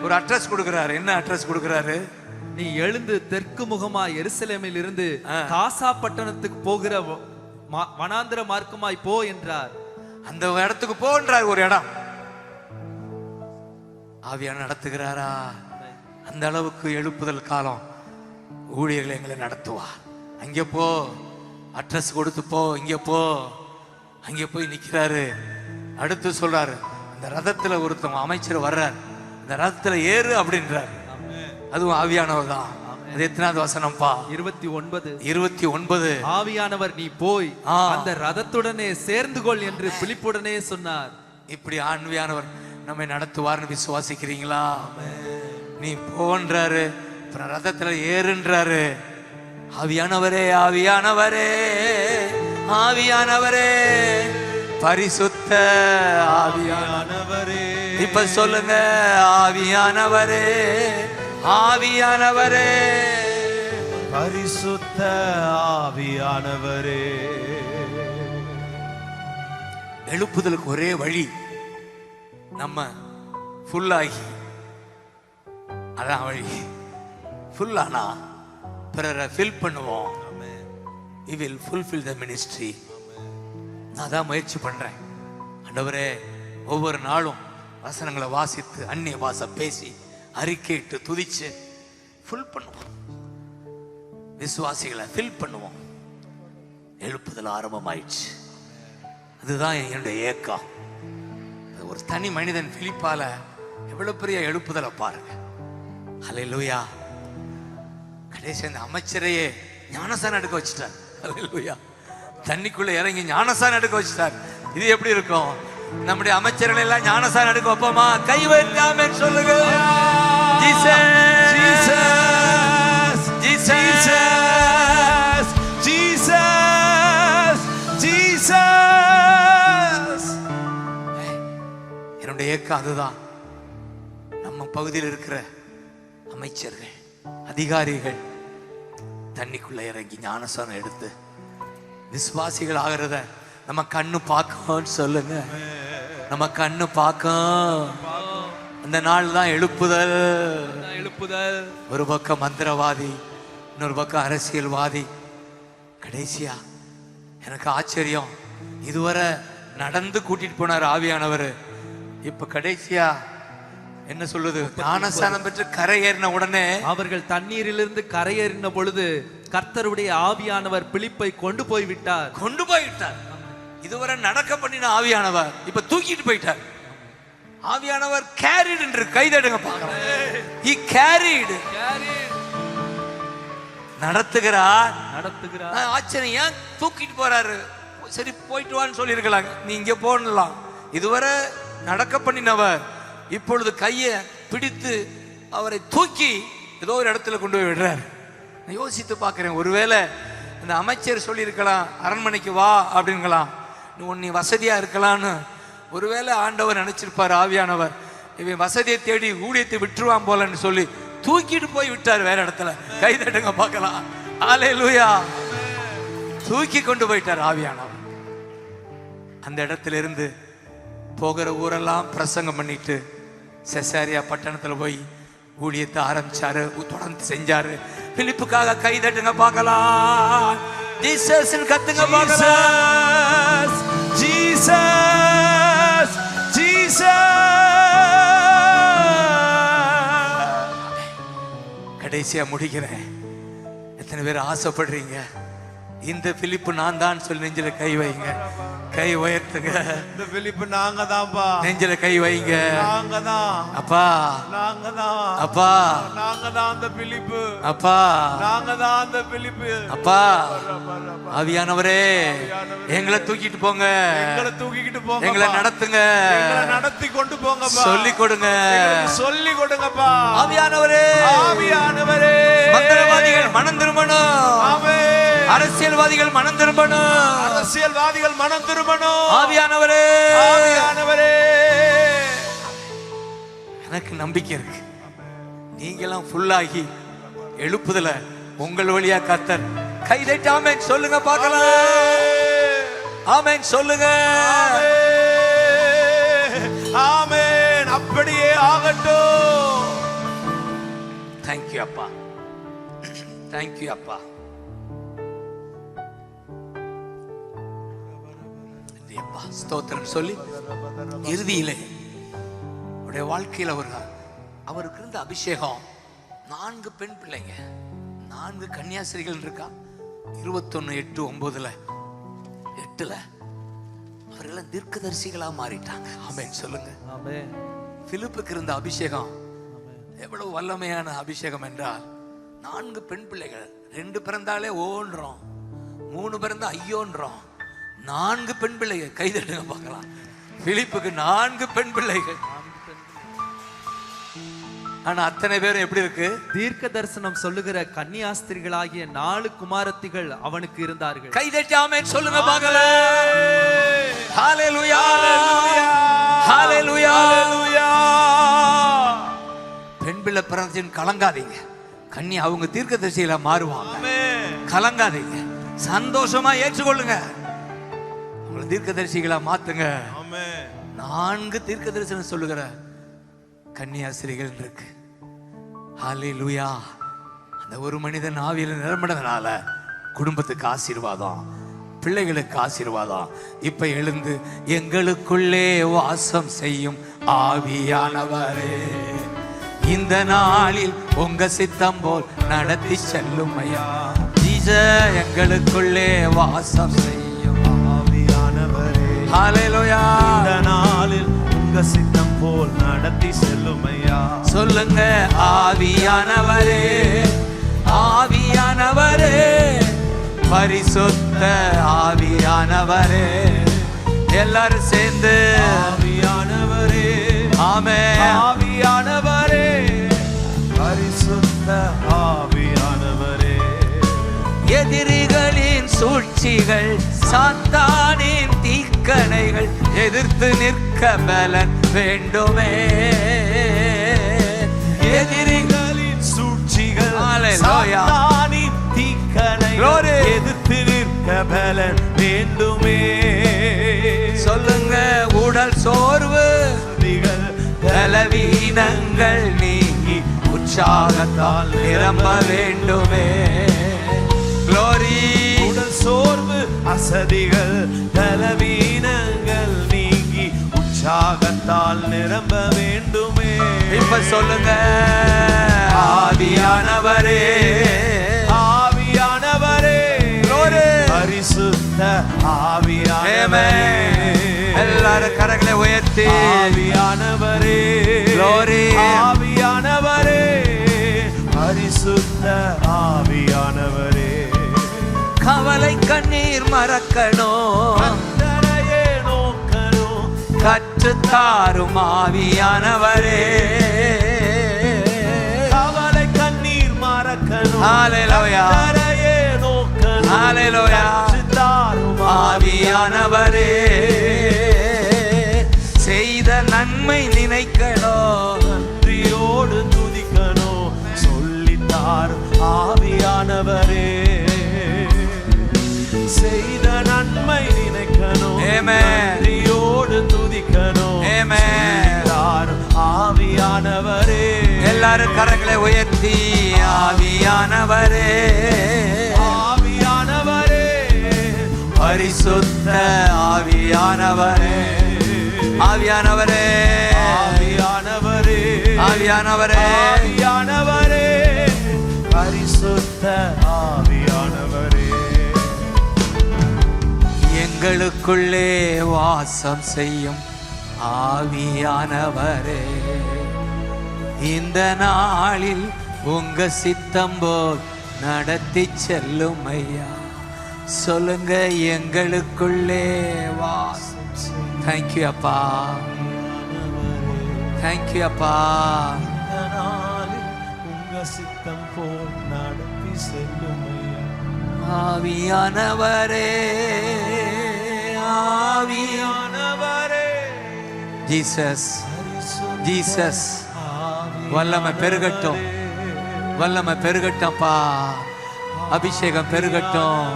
[SPEAKER 1] ஒரு அட்ரஸ் கொடுக்கிறாரு. என்ன அட்ரஸ் கொடுக்கிறாரு?
[SPEAKER 2] நீ எழுந்து தெற்கு முகமா எருசலேமில் இருந்து காசா பட்டணத்துக்கு போகிற வனாந்திர மார்க்கமாய் போ என்றார்.
[SPEAKER 1] அந்த இடத்துக்கு போன்றார். ஒரு இடம் ஆவியான நடத்துகிறாரா? அந்த அளவுக்கு எழுப்புதல் காலம் ஊழியர்களை எங்களை நடத்துவார். அங்கே போ, அட்ரஸ் கொடுத்து போ, இங்கே போ. அங்கே போய் நிக்கிறாரு. அடுத்து சொல்றாரு, அந்த ரதத்துல ஒருத்தவங்க அமைச்சர் வர்றார், இந்த ரதத்துல ஏறு அப்படின்றார். அதுவும் ஆவியானவர் தான். அது எத்தனாவது வசனம்ப்பா?
[SPEAKER 2] 29. ஆவியானவர் நீ போய் அந்த ரதத்துடனே சேர்ந்து கொள் என்று பிலிப்புடனே சொன்னார்.
[SPEAKER 1] இப்படி ஆவியானவர் நம்மை நடத்துவார்னு விசுவாசிக்கிறீங்களா? நீ போன்றாரு, ரதத்துல ஏறுன்றாரு. ஆவியானவரே, ஆவியானவரே, ஆவியானவரே, பரிசுத்த ஆவியானவரே. இப்ப சொல்லுங்க, ஆவியானவரே, ஆவியானவரே,
[SPEAKER 3] பரிசுத்த ஆவியானவரே.
[SPEAKER 1] எழுப்புதலுக்கு ஒரே வழி, நம்ம ஃபுல்லாகி, அதான் வழி. ஃபுல்லானா பிறரை ஃபில் பண்ணுவோம். We will fulfill the ministry. நான் தான் முயற்சி பண்றேன். ஆண்டவரே, ஒவ்வொரு நாளும் வசனங்களை வாசித்து அந்நிய பாஷை பேசி அறிக்கையிட்டு துதிச்சு ஃபுல் பண்ணுவோம். விசுவாசிகளை ஃபில் பண்ணுவோம். எழுப்புதல் ஆரம்பமாயிடுச்சு. அதுதான் என்னுடைய ஏக்கம். ஒரு தனி மனிதன் பிலிப்பால எவ்வளவு பெரிய எழுப்புதலை பாருங்க. ஹல்லேலூயா. கடைசி அந்த அமைச்சரையே ஞானசானம் எடுக்க வச்சுட்டார். ஹல்லேலூயா. தண்ணிக்குள்ள இறங்கி ஞானசானம் எடுக்க வச்சுட்டார். இது எப்படி இருக்கும்? நம்முடைய அமைச்சர்கள் எல்லாம் ஞானசானம் எடுக்க வைப்போமா? கை வைக்காம சொல்லுங்க. என்னுடைய ஏக்கம் அதுதான். நம்ம பகுதியில் இருக்கிற அமைச்சர்கள், அதிகாரிகள் தண்ணிக்குள்ள இறங்கி ஞானசானம் எடுத்து விசுவாசிகள் ஆகிறத நம்ம கண்ணு பார்க்கும் சொல்லுங்க. நம்ம கண்ணு பார்க்கும். அந்த நாள் தான் எழுப்புதல். ஒரு பக்கம் மந்திரவாதி, இன்னொரு பக்கம் அரசியல்வாதி. கடைசியா எனக்கு ஆச்சரியம், இதுவரை நடந்து கூட்டிட்டு போனார் ஆவியானவர். இப்ப கடைசியா என்ன சொல்லுது? ஞானஸ்நானம் பெற்று கரையேறின உடனே
[SPEAKER 2] அவர்கள் தண்ணீரிலிருந்து கரையேறின பொழுது கர்த்தருடைய ஆவியானவர் பிலிப்பை கொண்டு போய் விட்டார்.
[SPEAKER 1] இதுவரை நடக்க பண்ணின ஆவியானவர் இப்ப தூக்கிட்டு போயிட்டார். ஆவியானவர் கேரிட் என்று கைதடுங்க பார்க்கலாம். He carried. நடத்துகிறார்.
[SPEAKER 2] நடத்துகிறார்.
[SPEAKER 1] ஏன் தூக்கிட்டு போறாரு? சரி போயிட்டு வான்னு சொல்லியிருக்கலாம், நீ இங்க போனலாம். இதுவரை நடக்க பண்ணினவர் இப்பொழுது கையை பிடித்து அவரை தூக்கி ஏதோ ஒரு இடத்துல கொண்டு போய் விடுறாரு. நான் யோசித்து பார்க்கிறேன், ஒருவேளை இந்த அமைச்சர் சொல்லியிருக்கலாம் அரண்மனைக்கு வா அப்படின்லாம், நீ வசதியா இருக்கலான்னு ஒருவேளை ஆண்டவர் நினைச்சிருப்பார். ஆவியானவர் இவன் வசதியை தேடி ஊழியத்தை விட்டுருவான் போலன்னு சொல்லி தூக்கிட்டு போய் விட்டார் வேற இடத்துல. கை தட்டுங்க பார்க்கலாம். ஹல்லேலூயா. தூக்கி கொண்டு போயிட்டார் ஆவியானவர். அந்த இடத்துல இருந்து போகிற ஊரெல்லாம் பிரசங்கம் பண்ணிட்டு செசாரியா பட்டணத்துல போய் ஊழியத்தை ஆரம்பிச்சாரு, தொடர்ந்து செஞ்சாரு. பிலிப்புக்காக கை தட்டுங்க பார்க்கலாம். ஜீசஸ் கத்துங்க பார்க்கலாம்.
[SPEAKER 3] Jesus Jesus.
[SPEAKER 1] கடைசியா முடிக்கிறேன். எத்தனை பேர் ஆசைப்படுறீங்க இந்த பிலிப்பு நான் தான் சொல்லி நெஞ்சில கை வைங்க, கை உயர்த்துங்க.
[SPEAKER 3] இந்த பிலிப்பு நாங்க தான்ப்பா.
[SPEAKER 1] நெஞ்சில கை வைங்க.
[SPEAKER 3] நாங்க தான்
[SPEAKER 1] அப்பா,
[SPEAKER 3] நாங்க தான்
[SPEAKER 1] அப்பா,
[SPEAKER 3] நாங்க தான் அந்த பிலிப்பு.
[SPEAKER 1] அப்பா,
[SPEAKER 3] நாங்க தான் அந்த பிலிப்பு.
[SPEAKER 1] அப்பா. ஆவியானவரே எங்களை தூக்கிட்டு போங்க,
[SPEAKER 3] எங்களை தூக்கிட்டு போங்க,
[SPEAKER 1] எங்களை நடத்துங்க,
[SPEAKER 3] எங்களை நடத்தி கொண்டு போங்கப்பா.
[SPEAKER 1] சொல்லி கொடுங்க,
[SPEAKER 3] சொல்லி கொடுங்கப்பா.
[SPEAKER 1] ஆவியானவரே,
[SPEAKER 3] ஆவியானவரே.
[SPEAKER 1] மந்திரவாதிகள் மனம் திரும்பணும்.
[SPEAKER 3] ஆமென்.
[SPEAKER 1] அரசியல்வாதிகள் மனம் திரும்பணும்.
[SPEAKER 3] அரசியல்வாதிகள் மனம் திரும்பணும்.
[SPEAKER 1] ஆவியானவரே,
[SPEAKER 3] ஆவியானவரே.
[SPEAKER 1] எனக்கு நம்பிக்கை இருக்கு, நீங்களாம் ஃபுல்லாகி எழுப்புதல உங்கள் வழியா கர்த்தர் கை தட்டி ஆமென் சொல்லுங்க பார்க்கலாம். ஆமென் சொல்லுங்க.
[SPEAKER 3] ஆமென். அப்படியே ஆகட்டும்.
[SPEAKER 1] தேங்க்யூ அப்பா, தேங்க்யூ அப்பா. ஸ்தோத்திரம் சொல்லி இறுதியிலே அவருடைய வாழ்க்கையில் அவருக்கு இருந்த அபிஷேகம். 4 பெண் பிள்ளைங்க, 4 கன்னியாஸ்திரிகள் இருக்கா. 21:8-9 அவர்கள் தீர்க்கதரிசிகளா மாறிட்டாங்க. ஆமென் சொல்லுங்க.
[SPEAKER 2] ஆமென்.
[SPEAKER 1] பிலிப்புக்கு இருந்த அபிஷேகம் எவ்வளவு வல்லமையான அபிஷேகம் என்றால், 4 பெண் பிள்ளைகள், 2 பிறந்தாலே ஓன்றோம், 3 பிறந்தா ஐயோன்றோம், 4 பெண் பிள்ளைகள். கைதட்டுங்க பார்க்கலாம். பிலிப்புக்கு 4 பெண் பிள்ளைகள். ஆனா அத்தனை பேரும் எப்படி இருக்கு?
[SPEAKER 2] தீர்க்க தரிசனம் சொல்லுகிற கன்னியாஸ்திரிகளாகிய 4 குமாரத்திகள் அவனுக்கு இருந்தார்கள்.
[SPEAKER 1] கைதட்டி ஆமென் சொல்லுங்க பார்க்கலாம். ஹல்லேலூயா, ஹல்லேலூயா, ஹல்லேலூயா. பெண் பிள்ளை பிறந்துன்னு கலங்காதீங்க. கன்னி அவங்க தீர்க்கதரிசிகளா மாறுவாங்க. கலங்காதீங்க, சந்தோஷமா ஏற்றுக்கொள்ளுங்க. உங்களை தீர்க்கதரிசிகளா மாத்துங்க. 4 தீர்க்க தரிசனம் சொல்லுகிற கன்னியாஸ்திரிகள் இருக்கு. ஹல்லேலூயா. அந்த ஒரு மனிதன் ஆவியில நிரம்பினதுனால குடும்பத்துக்கு ஆசீர்வாதம், பிள்ளைகளுக்கு ஆசீர்வாதம். இப்ப எழுந்து எங்களுக்குள்ளே வாசம் செய்யும் ஆவியானவரே, இந்த நாளில் உங்க சித்தம் போல் நடத்தி செல்லும் ஐயா. எங்களுக்குள்ளே வாசம் செய்யும்
[SPEAKER 3] ஆவியானவரே,
[SPEAKER 1] ஹல்லேலூயா.
[SPEAKER 3] இந்த நாளில் உங்க சித்தம் போல் நடத்தி செல்லும் ஐயா.
[SPEAKER 1] சொல்லுங்க ஆவியானவரே, ஆவியானவரே, பரிசுத்த ஆவியானவரே. எல்லாரும் சேர்ந்து
[SPEAKER 3] ஆவியானவரே,
[SPEAKER 1] ஆமென்.
[SPEAKER 3] ஆவியானவரே, பரிசுத்த ஆவியானவரே.
[SPEAKER 1] எதிரிகளின் சூழ்ச்சிகள், சாத்தானின் தீக்கணைகள் எதிர்த்து நிற்க பலன் வேண்டுமே.
[SPEAKER 3] எதிரிகளின் சூழ்ச்சிகள்,
[SPEAKER 1] ஹல்லேலூயா,
[SPEAKER 3] சாத்தானின் தீக்கணைகள் எதிர்த்து நிற்க பலன் வேண்டுமே.
[SPEAKER 1] சொல்லுங்க உடல் சோர்வு, பலவீனங்கள் நீங்கி உற்சாகத்தால் நிரம்ப வேண்டுமே. Glory.
[SPEAKER 3] உடல் சோர்வு, அசதிகள், பலவீனங்கள் நீங்கி உற்சாகத்தால் நிரம்ப வேண்டுமே.
[SPEAKER 1] இப்ப சொல்லுங்க ஆவியானவரே,
[SPEAKER 3] ஆவியானவரே, பரிசுத்த ஆவியானவரே.
[SPEAKER 1] எல்லாரும் கரங்களை உயர்த்தி
[SPEAKER 3] ஆவியானவரே,
[SPEAKER 1] Glory.
[SPEAKER 3] ஆவியானவரே, பரிசுத்த பரிசுத்த ஆவியானவரே,
[SPEAKER 1] கவலை கண்ணீர் மறக்கணும்,
[SPEAKER 3] கர்த்தரையே நோக்கணும்,
[SPEAKER 1] கற்றுத்தாரும் ஆவியானவரே.
[SPEAKER 3] கவலை கண்ணீர் மறக்கணும்,
[SPEAKER 1] ஹல்லேலூயா,
[SPEAKER 3] கர்த்தரையே நோக்கணும்,
[SPEAKER 1] ஹல்லேலூயா.
[SPEAKER 3] கற்றுத்தாரும்
[SPEAKER 1] ஆவியானவரே, செய்த நன்மை நினைக்கணும்,
[SPEAKER 3] நன்றியோடு துதிக்கணும், சொல்லித்தாரும் ஆவியானவரே. செய்த நன்மை நினைக்கணும், நன்றியோடு துதிக்கணும், சொல்லித்தாரும் ஆவியானவரே.
[SPEAKER 1] எல்லாரும் கரங்களை உயர்த்தி ஆவியானவரே,
[SPEAKER 3] ஆவியானவரே,
[SPEAKER 1] பரிசுத்த ஆவியானவரே, ஆவியானவரே,
[SPEAKER 3] ஆவியானவரே,
[SPEAKER 1] ஆவியானவரே,
[SPEAKER 3] ஆவியானவரே, பரிசுத்த ஆவியானவரே.
[SPEAKER 1] எங்களுக்குள்ளே வாசம் செய்யும் ஆவியானவரே, இந்த நாளில் உங்க சித்தம் போல் நடத்தி செல்லும் ஐயா. சொல்லுங்க, எங்களுக்குள்ளே வாசம். தேங்க்யூ அப்பா, தேங்க்யூ அப்பா.
[SPEAKER 3] இந்த நாளில் உங்க சித்தம் போல் நடத்தி செல்லும் ஐயா.
[SPEAKER 1] ஆவியானவரே,
[SPEAKER 3] ஆவியானவரே,
[SPEAKER 1] ஜீசஸ், ஜீசஸ், வல்லமை பெருகட்டும், வல்லமை பெருகட்டும்ப்பா, அபிஷேகம் பெருகட்டும்,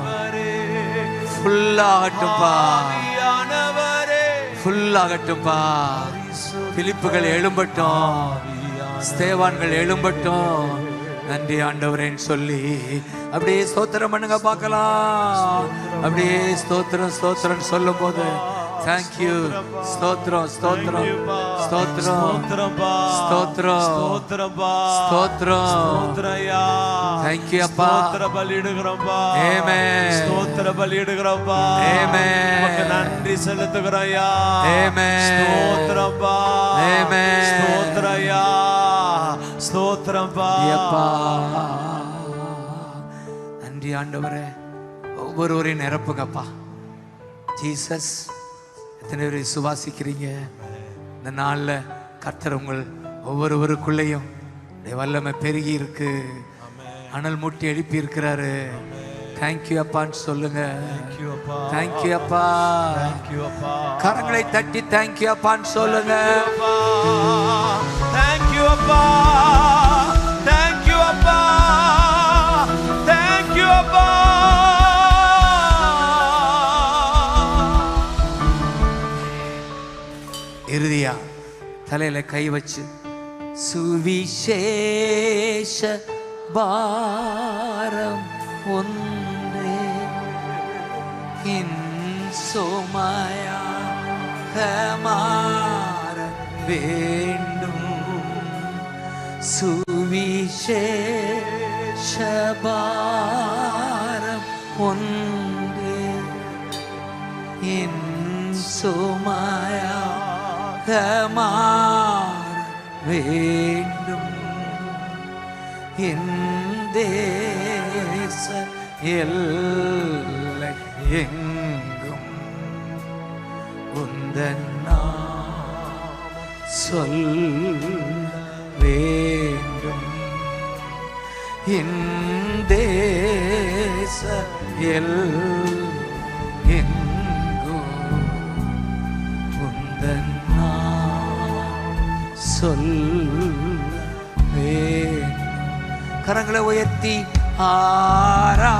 [SPEAKER 1] ஃபுல்லாகட்டும்பா, ஃபுல்லாகட்டும்பா. பிலிப்புகள் எழும்பட்டும், ஸ்தேவான்கள் எழும்பட்டும். நன்றி ஆண்டவரேன்னு சொல்லி அப்படியே ஸ்தோத்திரம் பண்ணுங்க பார்க்கலாம். அப்படியே ஸ்தோத்திரம் ஸ்தோத்திரம் சொல்லும் போது தேங்க்யூ, ஸ்தோத்திரம் ஸ்தோத்திரம் ஸ்தோத்திரம் ஸ்தோத்திரம் ஸ்தோத்திரம். தேங்க்யூ அப்பா,
[SPEAKER 3] பலியிடுகிறோம்பா,
[SPEAKER 1] ஆமென்,
[SPEAKER 3] ஸ்தோத்திர பலியிடுகிறோம்பா,
[SPEAKER 1] ஆமென்,
[SPEAKER 3] நன்றி செலுத்துகிறோம்யா,
[SPEAKER 1] ஆமென்,
[SPEAKER 3] ஸ்தோத்திரம்பா,
[SPEAKER 1] ஆமென்,
[SPEAKER 3] ஸ்தோத்திரயா, ஸ்தோத்திரம்பா.
[SPEAKER 1] அப்பா நன்றி ஆண்டவரே. ஒவ்வொருவரையும் நிரப்புங்கப்பா. ஜீசஸ், எத்தனை பேர் விசுவாசிக்கிறீங்க? இந்த நாளில் கர்த்தர் உங்கள் ஒவ்வொருவருக்குள்ளேயும் வல்லமை பெருகி இருக்கு, அனல் மூட்டி எழுப்பி இருக்கிறாரு. தேங்க்யூ அப்பான்னு சொல்லுங்க. தேங்க்யூ அப்பா, கரங்களை தட்டி தேங்க்யூ அப்பான்னு சொல்லுங்க.
[SPEAKER 3] தேங்க்யூ அப்பா, தேங்க்யூ அப்பா, தேங்க்யூ அப்பா.
[SPEAKER 1] இறுதியா தலையில கை வச்சு சுவிசேஷ பாரம் ஒன்றே சுமையாக மாற வேண்டும். சுவிசேஷ பாரம் ஒன்றே சுமையாக மாற வேண்டும். என் தேச எல்லை எங்கும் உந்தன் நாமம் சொல்ல வேண்டும். என் தேச எல்லை எங்கும் உந்தன் நாமம் சொல்ல வேண்டும். கரங்களை உயர்த்தி ஆரா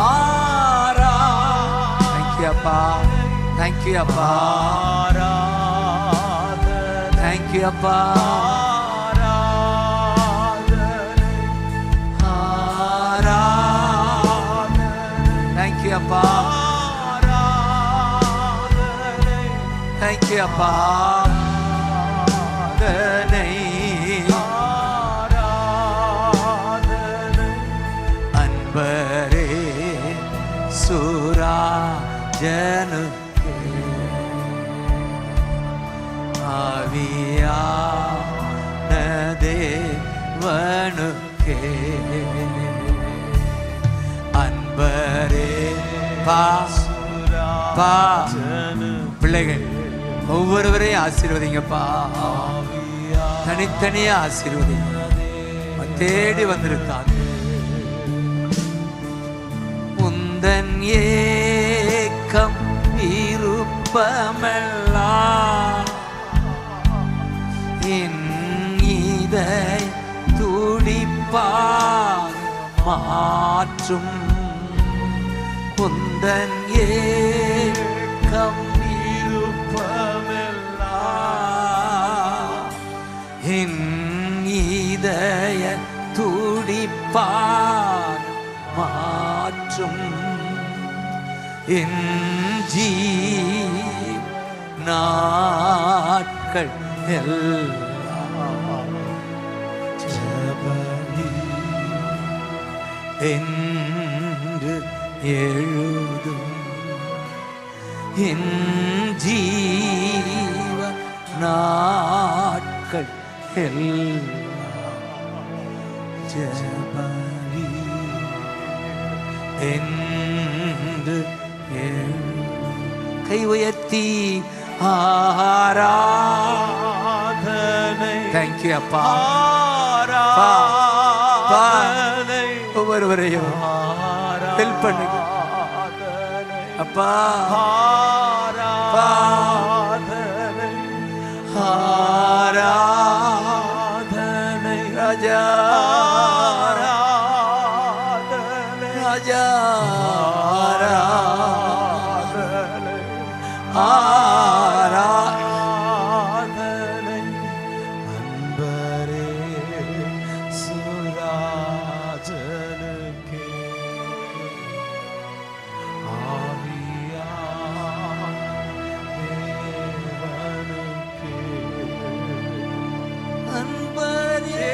[SPEAKER 1] ஆரா. தேங்க்யூ அப்பா, தேங்க்யூ அப்பா, தேங்க்யூ அப்பா. தேங்க்யூ அப்பா, தேங்க்யூ அப்பா. அன்பரே சுராஜனுக்கு ஆவியானதே அன்பரே பா பா பிள்ளைகள் ஒவ்வொருவரையும் ஆசீர்வதிங்கப்பா, தனித்தனியா ஆசீர்வதிங்க. தேடி வந்திருக்காங்க. உந்தன் ஏக்கம் இருப்பமெல்லாம் என் இதய துடிப்பாய் மாற்றும். உந்தன் ஏக்கம் இருப்பமெல்லாம் என் இதய துடிப்பாய் மாற்றும். என் நாட்கள் எல்லாம் ஜெபமி என்று எழுதும். என் ஜீவ நாட்கள் எல்லாம் ஜெபமி என்று கை உயர்த்தி ஆராதனை. தேங்க்யூ அப்பா. ஒவ்வொருவரையும் ஹெல்ப் பண்ணுங்க அப்பா. ஆராதனை ஆராதனை ராஜா, ராஜா ஆராதனை. அன்பரே சுராஜனுக்கே ஆவியான் தேவனுக்கே. அன்பரே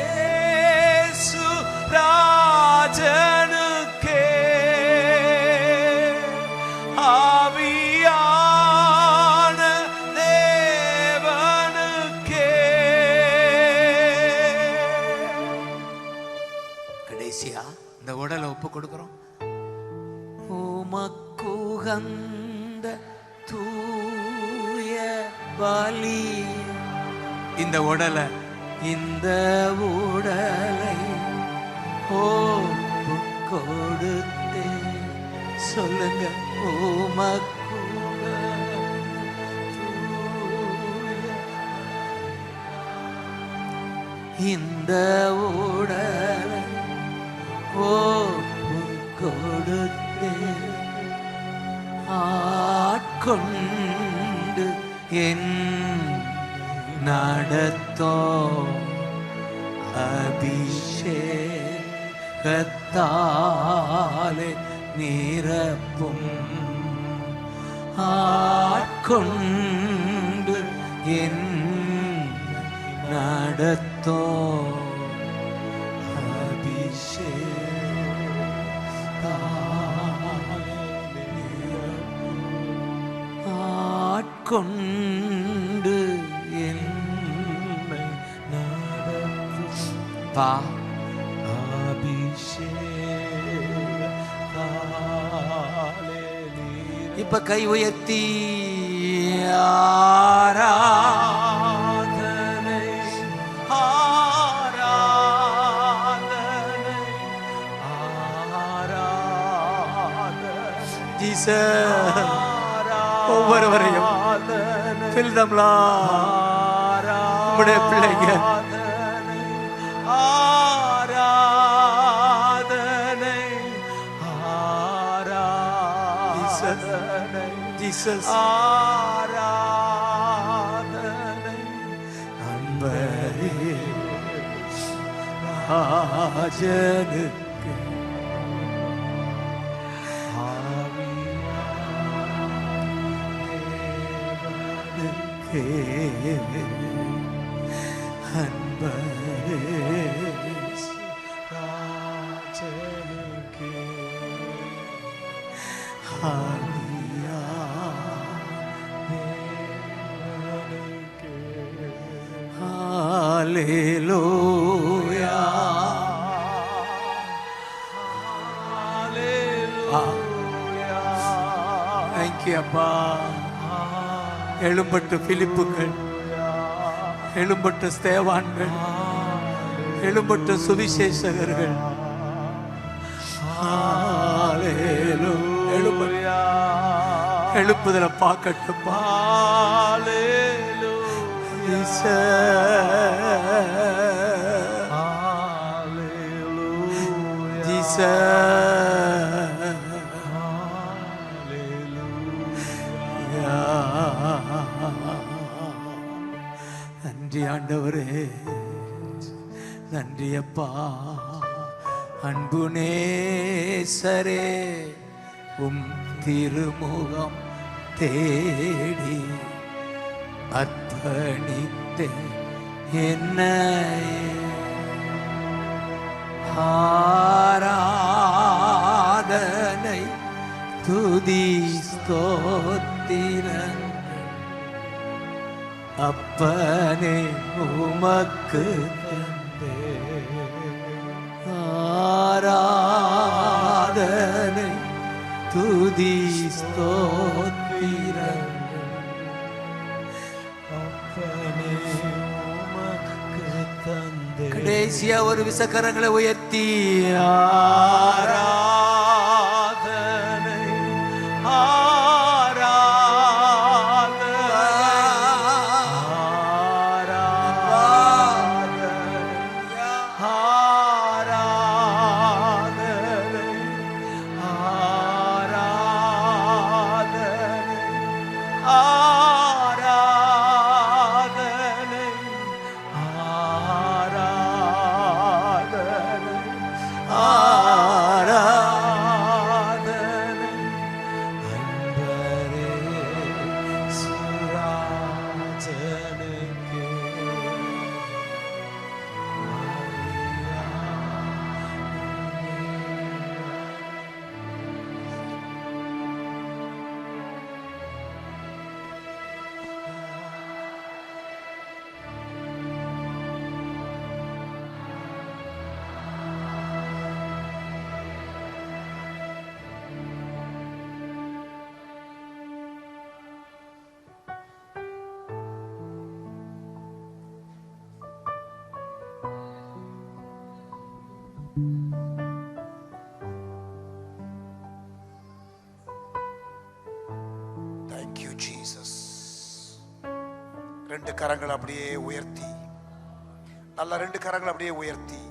[SPEAKER 1] சுராஜனுக்கே இந்த உடலை ஒப்பு கொடுக்கிறோம். உமக்குகந்த தூய பலி. இந்த உடலை ஒப்பு கொடுத்தே சொல்லுங்க. இந்த உடலை ஒப்பு கொடுத்தே ஆட்கொண்டு என் நடத்தோ அபிஷேகத்தாலே நிரப்பும். ஆட்கொண்டு என் நடத்தோ ஆட்கொண்டு என்னை நடத்துப்பா. இப்ப கை உயர்த்தி ஆராதனை ஆராதனை ஆராதனை. ஜீசஸ் ஒவ்வொருவரையும் fill them Lord. உம்முடைய பிள்ளைங்க ஆராதனை ஆராதனை ஜீசஸ் ஆராதனை. அன்பரே ராஜனுக்கு அன்பரே ராஜனுக்கு ஹalleluya தேங்க்யூ அப்பா. எழும்பட்டு பிலிப்புகள், எழும்பட்டு ஸ்தேவான்கள், எழும்பட்டு சுவிசேஷகர்கள். எழுப்புதல பார்க்கட்டுப்பா. நன்றி ஆண்டவரே, நன்றி அப்பா. அன்பு நேசரே, உம் திருமுகம் தேடி அர்ப்பணித்தே என்னையே. ஆராதனை துதி ஸ்தோத்திரம் அப்பனே உமக்கு தந்தே. ஆராதனை துதி ஸ்தோத்திரம் அப்பனே உமக்கு தந்தே. கடைசியா ஒரு விசக்கரங்களை உயர்த்தி ஆராதனை
[SPEAKER 4] தேங்க்யூ ஜீசஸ். ரெண்டு கரங்கள் அப்படியே உயர்த்தி, நல்ல ரெண்டு கரங்கள் அப்படியே உயர்த்தி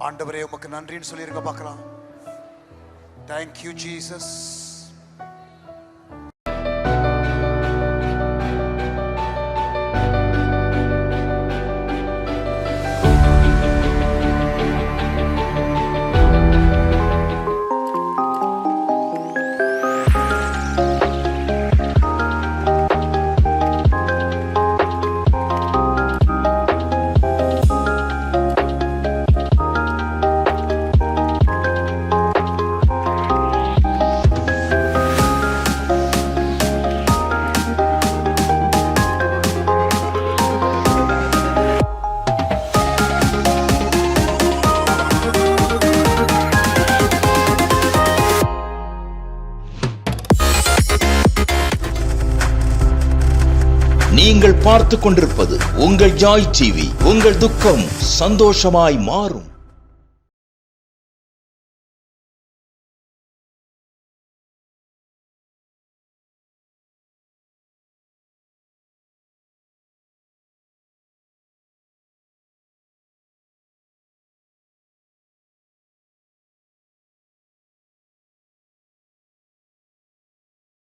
[SPEAKER 4] ஆண்டவரே உமக்கு நன்றின்னு சொல்லிருங்க பார்க்கலாம். Thank you Jesus.
[SPEAKER 5] நீங்கள் பார்த்துக் கொண்டிருப்பது உங்கள் ஜாய் டிவி. உங்கள் துக்கம் சந்தோஷமாய் மாறும்.